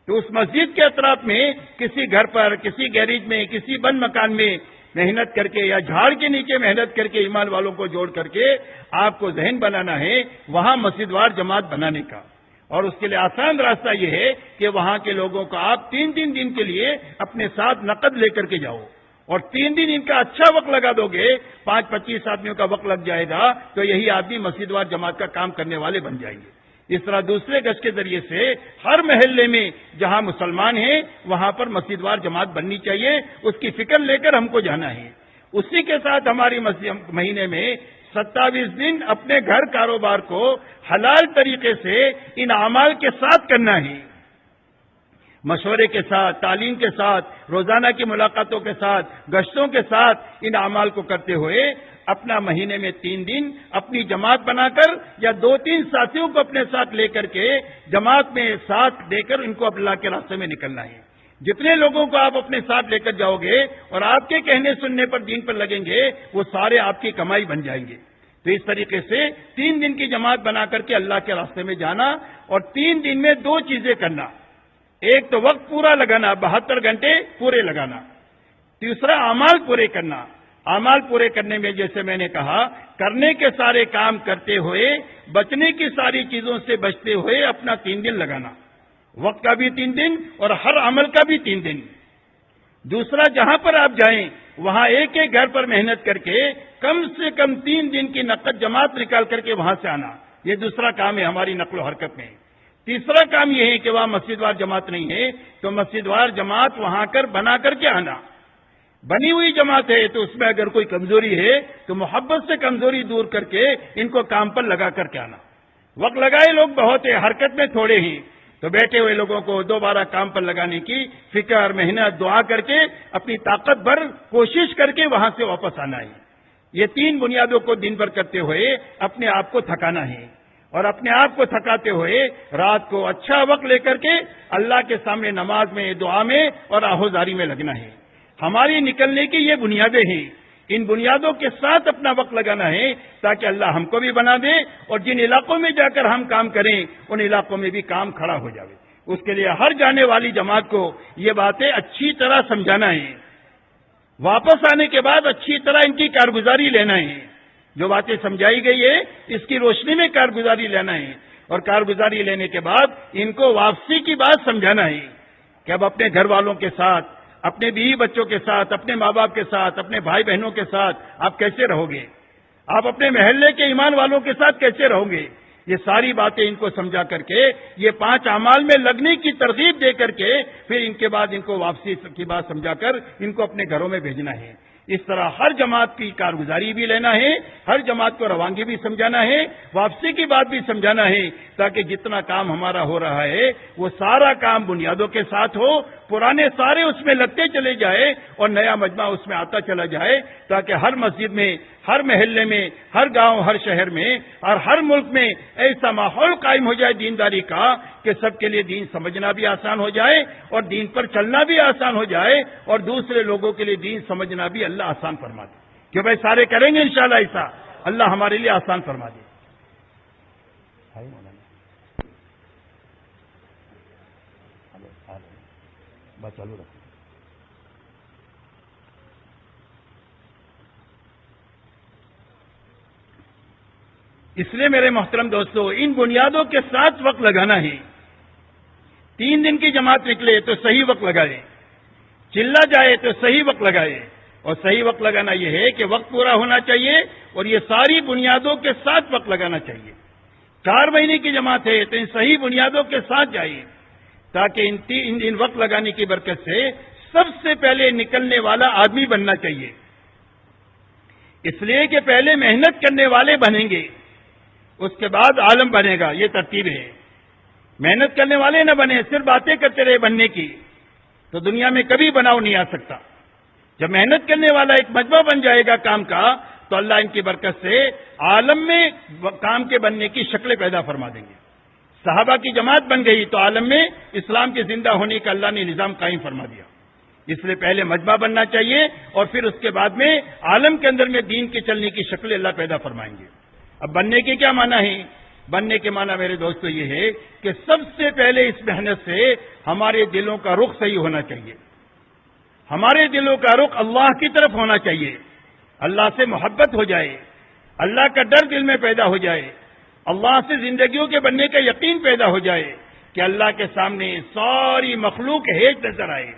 [SPEAKER 2] تو اس مسجد کے اطراف میں کسی گھر پر، کسی گیریج میں، کسی بند مکان میں محنت کر کے یا جھاڑ کے نیچے محنت کر کے ایمان والوں کو جوڑ کر کے آپ کو ذہن بنانا ہے وہاں مسجد وار جماعت بنانے کا. اور اس کے لیے آسان راستہ یہ ہے کہ وہاں کے لوگوں کو آپ 3 دن کے لیے اپنے ساتھ نقد لے کر کے جاؤ اور 3 دن ان کا اچھا وقت لگا دو گے، 25 آدمیوں کا وقت لگ جائے گا تو یہی آدمی مسجد وار جماعت کا کام کرنے والے بن جائیں گے. اس طرح دوسرے گشت کے ذریعے سے ہر محلے میں جہاں مسلمان ہیں وہاں پر مسجد وار جماعت بننی چاہیے، اس کی فکر لے کر ہم کو جانا ہے. اسی کے ساتھ ہماری مہینے میں 27 دن اپنے گھر کاروبار کو حلال طریقے سے ان اعمال کے ساتھ کرنا ہے، مشورے کے ساتھ، تعلیم کے ساتھ، روزانہ کی ملاقاتوں کے ساتھ، گشتوں کے ساتھ ان اعمال کو کرتے ہوئے اپنا مہینے میں 3 دن اپنی جماعت بنا کر یا 2-3 ساتھیوں کو اپنے ساتھ لے کر کے جماعت میں ساتھ دے کر ان کو اللہ کے راستے میں نکلنا ہے. جتنے لوگوں کو آپ اپنے ساتھ لے کر جاؤ گے اور آپ کے کہنے سننے پر دین پر لگیں گے وہ سارے آپ کی کمائی بن جائیں گے. تو اس طریقے سے 3 دن کی جماعت بنا کر کے اللہ کے راستے میں جانا اور 3 دن میں 2 چیزیں کرنا. ایک تو وقت پورا لگانا، 72 گھنٹے پورے لگانا. دوسرا اعمال پورے کرنا. اعمال پورے کرنے میں جیسے میں نے کہا کرنے کے سارے کام کرتے ہوئے بچنے کی ساری چیزوں سے بچتے ہوئے اپنا 3 دن لگانا، وقت کا بھی 3 دن اور ہر عمل کا بھی 3 دن. دوسرا جہاں پر آپ جائیں وہاں ایک ایک گھر پر محنت کر کے کم سے کم 3 دن کی نقد جماعت نکال کر کے وہاں سے آنا. یہ دوسرا کام ہے ہماری نقل و حرکت میں. تیسرا کام یہ ہے کہ وہاں مسجد وار جماعت نہیں ہے تو مسجد وار جماعت وہاں کر بنا کر کے آنا. بنی ہوئی جماعت ہے تو اس میں اگر کوئی کمزوری ہے تو محبت سے کمزوری دور کر کے ان کو کام پر لگا کر کے آنا. وقت لگائے لوگ بہت ہیں، حرکت میں تھوڑے ہیں، تو بیٹھے ہوئے لوگوں کو دوبارہ کام پر لگانے کی فکر، محنت، دعا کر کے اپنی طاقت بھر کوشش کر کے وہاں سے واپس آنا ہے. یہ 3 بنیادوں کو دن بھر کرتے ہوئے اپنے آپ کو تھکانا ہے اور اپنے آپ کو تھکاتے ہوئے رات کو اچھا وقت لے کر کے اللہ کے سامنے نماز میں، دعا میں اور آہوزاری میں لگنا ہے. ہماری نکلنے کی یہ بنیادیں ہیں، ان بنیادوں کے ساتھ اپنا وقت لگانا ہے تاکہ اللہ ہم کو بھی بنا دے اور جن علاقوں میں جا کر ہم کام کریں ان علاقوں میں بھی کام کھڑا ہو جائے. اس کے لیے ہر جانے والی جماعت کو یہ باتیں اچھی طرح سمجھانا ہے، واپس آنے کے بعد اچھی طرح ان کی کارگزاری لینا ہے. جو باتیں سمجھائی گئی ہے اس کی روشنی میں کارگزاری لینا ہے اور کارگزاری لینے کے بعد ان کو واپسی کی بات سمجھانا ہے کہ اب اپنے گھر والوں کے ساتھ، اپنے بیوی بچوں کے ساتھ، اپنے ماں باپ کے ساتھ، اپنے بھائی بہنوں کے ساتھ آپ کیسے رہو گے، آپ اپنے محلے کے ایمان والوں کے ساتھ کیسے رہو گے. یہ ساری باتیں ان کو سمجھا کر کے، یہ 5 اعمال میں لگنے کی ترغیب دے کر کے، پھر ان کے بعد ان کو واپسی کی بات سمجھا کر ان کو اپنے گھروں میں بھیجنا ہے. اس طرح ہر جماعت کی کارگزاری بھی لینا ہے، ہر جماعت کو روانگی بھی سمجھانا ہے، واپسی کی بات بھی سمجھانا ہے، تاکہ جتنا کام ہمارا ہو رہا ہے وہ سارا کام بنیادوں کے ساتھ ہو، پرانے سارے اس میں لگتے چلے جائے اور نیا مجمع اس میں آتا چلا جائے، تاکہ ہر مسجد میں، ہر محلے میں، ہر گاؤں، ہر شہر میں اور ہر ملک میں ایسا ماحول قائم ہو جائے دینداری کا کہ سب کے لیے دین سمجھنا بھی آسان ہو جائے اور دین پر چلنا بھی آسان ہو جائے اور دوسرے لوگوں کے لیے دین سمجھنا بھی اللہ آسان فرما دے. کہ بھائی سارے کریں گے انشاءاللہ ایسا، اللہ ہمارے لیے آسان فرما دے. چالو رکھو. اس لیے میرے محترم دوستو، ان بنیادوں کے ساتھ وقت لگانا ہے. 3 دن کی جماعت نکلے تو صحیح وقت لگائے، چلا جائے تو صحیح وقت لگائے. اور صحیح وقت لگانا یہ ہے کہ وقت پورا ہونا چاہیے اور یہ ساری بنیادوں کے ساتھ وقت لگانا چاہیے. 4 مہینے کی جماعت ہے تو ان صحیح بنیادوں کے ساتھ جائیے، تاکہ ان وقت لگانے کی برکت سے سب سے پہلے نکلنے والا آدمی بننا چاہیے. اس لیے کہ پہلے محنت کرنے والے بنیں گے، اس کے بعد عالم بنے گا. یہ ترتیب ہے. محنت کرنے والے نہ بنے، صرف باتیں کرتے رہے بننے کی، تو دنیا میں کبھی بناؤ نہیں آ سکتا. جب محنت کرنے والا ایک مجمع بن جائے گا کام کا، تو اللہ ان کی برکت سے عالم میں کام کے بننے کی شکلیں پیدا فرما دیں گے. صحابہ کی جماعت بن گئی تو عالم میں اسلام کے زندہ ہونے کا اللہ نے نظام قائم فرما دیا. اس لیے پہلے مجمع بننا چاہیے اور پھر اس کے بعد میں عالم کے اندر میں دین کے چلنے کی شکلیں اللہ پیدا فرمائیں گے. اب بننے کے کیا معنی ہے؟ بننے کے معنی میرے دوستو یہ ہے کہ سب سے پہلے اس محنت سے ہمارے دلوں کا رخ صحیح ہونا چاہیے. ہمارے دلوں کا رخ اللہ کی طرف ہونا چاہیے. اللہ سے محبت ہو جائے، اللہ کا ڈر دل میں پیدا ہو جائے، اللہ سے زندگیوں کے بننے کا یقین پیدا ہو جائے کہ اللہ کے سامنے ساری مخلوق ہیج نظر آئے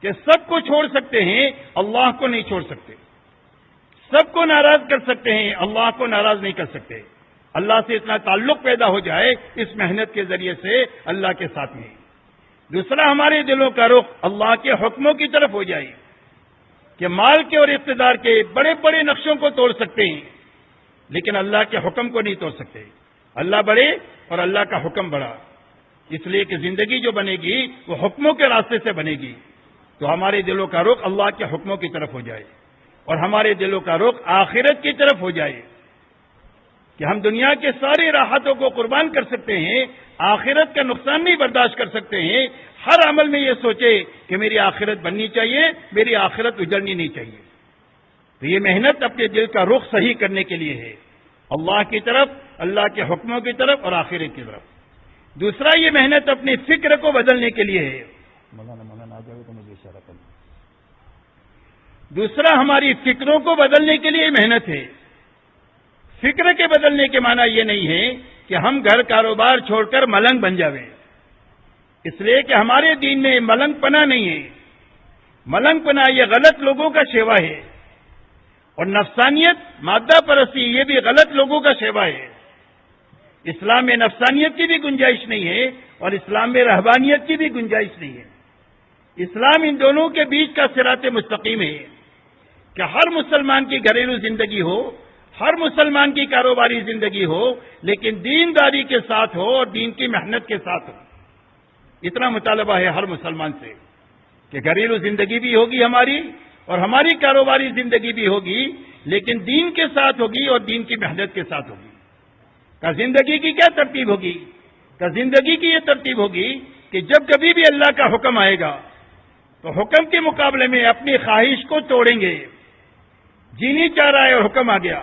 [SPEAKER 2] کہ سب کو چھوڑ سکتے ہیں، اللہ کو نہیں چھوڑ سکتے. سب کو ناراض کر سکتے ہیں، اللہ کو ناراض نہیں کر سکتے. اللہ سے اتنا تعلق پیدا ہو جائے اس محنت کے ذریعے سے اللہ کے ساتھ میں. دوسرا، ہمارے دلوں کا رخ اللہ کے حکموں کی طرف ہو جائے کہ مال کے اور اقتدار کے بڑے بڑے نقشوں کو توڑ سکتے ہیں لیکن اللہ کے حکم کو نہیں توڑ سکتے. اللہ بڑے اور اللہ کا حکم بڑا. اس لیے کہ زندگی جو بنے گی وہ حکموں کے راستے سے بنے گی. تو ہمارے دلوں کا رخ اللہ کے حکموں کی طرف ہو جائے اور ہمارے دلوں کا رخ آخرت کی طرف ہو جائے کہ ہم دنیا کے سارے راحتوں کو قربان کر سکتے ہیں، آخرت کا نقصان نہیں برداشت کر سکتے ہیں. ہر عمل میں یہ سوچے کہ میری آخرت بننی چاہیے، میری آخرت اجڑنی نہیں چاہیے. تو یہ محنت اپنے دل کا رخ صحیح کرنے کے لیے ہے، اللہ کی طرف، اللہ کے حکموں کی طرف اور آخرت کی طرف. دوسرا، یہ محنت اپنی فکر کو بدلنے کے لیے ہے. مولانا آ جائے تو مجھے اشارہ کرنا. دوسرا، ہماری فکروں کو بدلنے کے لیے محنت ہے. فکر کے بدلنے کے معنی یہ نہیں ہے کہ ہم گھر کاروبار چھوڑ کر ملنگ بن جاویں. اس لیے کہ ہمارے دین میں ملنگ پنا نہیں ہے. ملنگ پنا یہ غلط لوگوں کا شیوا ہے اور نفسانیت، مادہ پرستی، یہ بھی غلط لوگوں کا شیوا ہے. اسلام میں نفسانیت کی بھی گنجائش نہیں ہے اور اسلام میں رہبانیت کی بھی گنجائش نہیں ہے. اسلام ان دونوں کے بیچ کا صراط مستقیم ہے کہ ہر مسلمان کی گھریلو زندگی ہو، ہر مسلمان کی کاروباری زندگی ہو، لیکن دینداری کے ساتھ ہو اور دین کی محنت کے ساتھ ہو. اتنا مطالبہ ہے ہر مسلمان سے کہ گھریلو زندگی بھی ہوگی ہماری اور ہماری کاروباری زندگی بھی ہوگی، لیکن دین کے ساتھ ہوگی اور دین کی محنت کے ساتھ ہوگی. کا زندگی کی کیا ترتیب ہوگی؟ کا زندگی کی یہ ترتیب ہوگی کہ جب کبھی بھی اللہ کا حکم آئے گا تو حکم کے مقابلے میں اپنی خواہش کو توڑیں گے. جی نہیں چاہ رہا ہے اور حکم آ گیا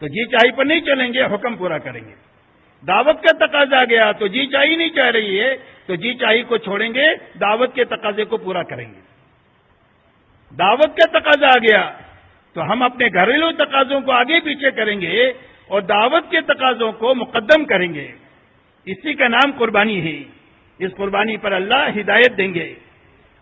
[SPEAKER 2] تو جی چاہی پر نہیں چلیں گے، حکم پورا کریں گے. دعوت کا تقاضا آ گیا تو جی چاہی نہیں چاہ رہی ہے تو جی چاہی کو چھوڑیں گے، دعوت کے تقاضے کو پورا کریں گے. دعوت کا تقاضا آ گیا تو ہم اپنے گھریلو تقاضوں کو آگے پیچھے کریں گے اور دعوت کے تقاضوں کو مقدم کریں گے. اسی کا نام قربانی ہے. اس قربانی پر اللہ ہدایت دیں گے,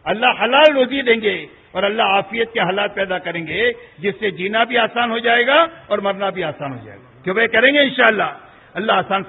[SPEAKER 2] اللہ حلال روزی دیں گے, اور اللہ عافیت کے حالات پیدا کریں گے جس سے جینا بھی آسان ہو جائے گا اور مرنا بھی آسان ہو جائے گا. کیوں وہ کریں گے انشاءاللہ. اللہ آسان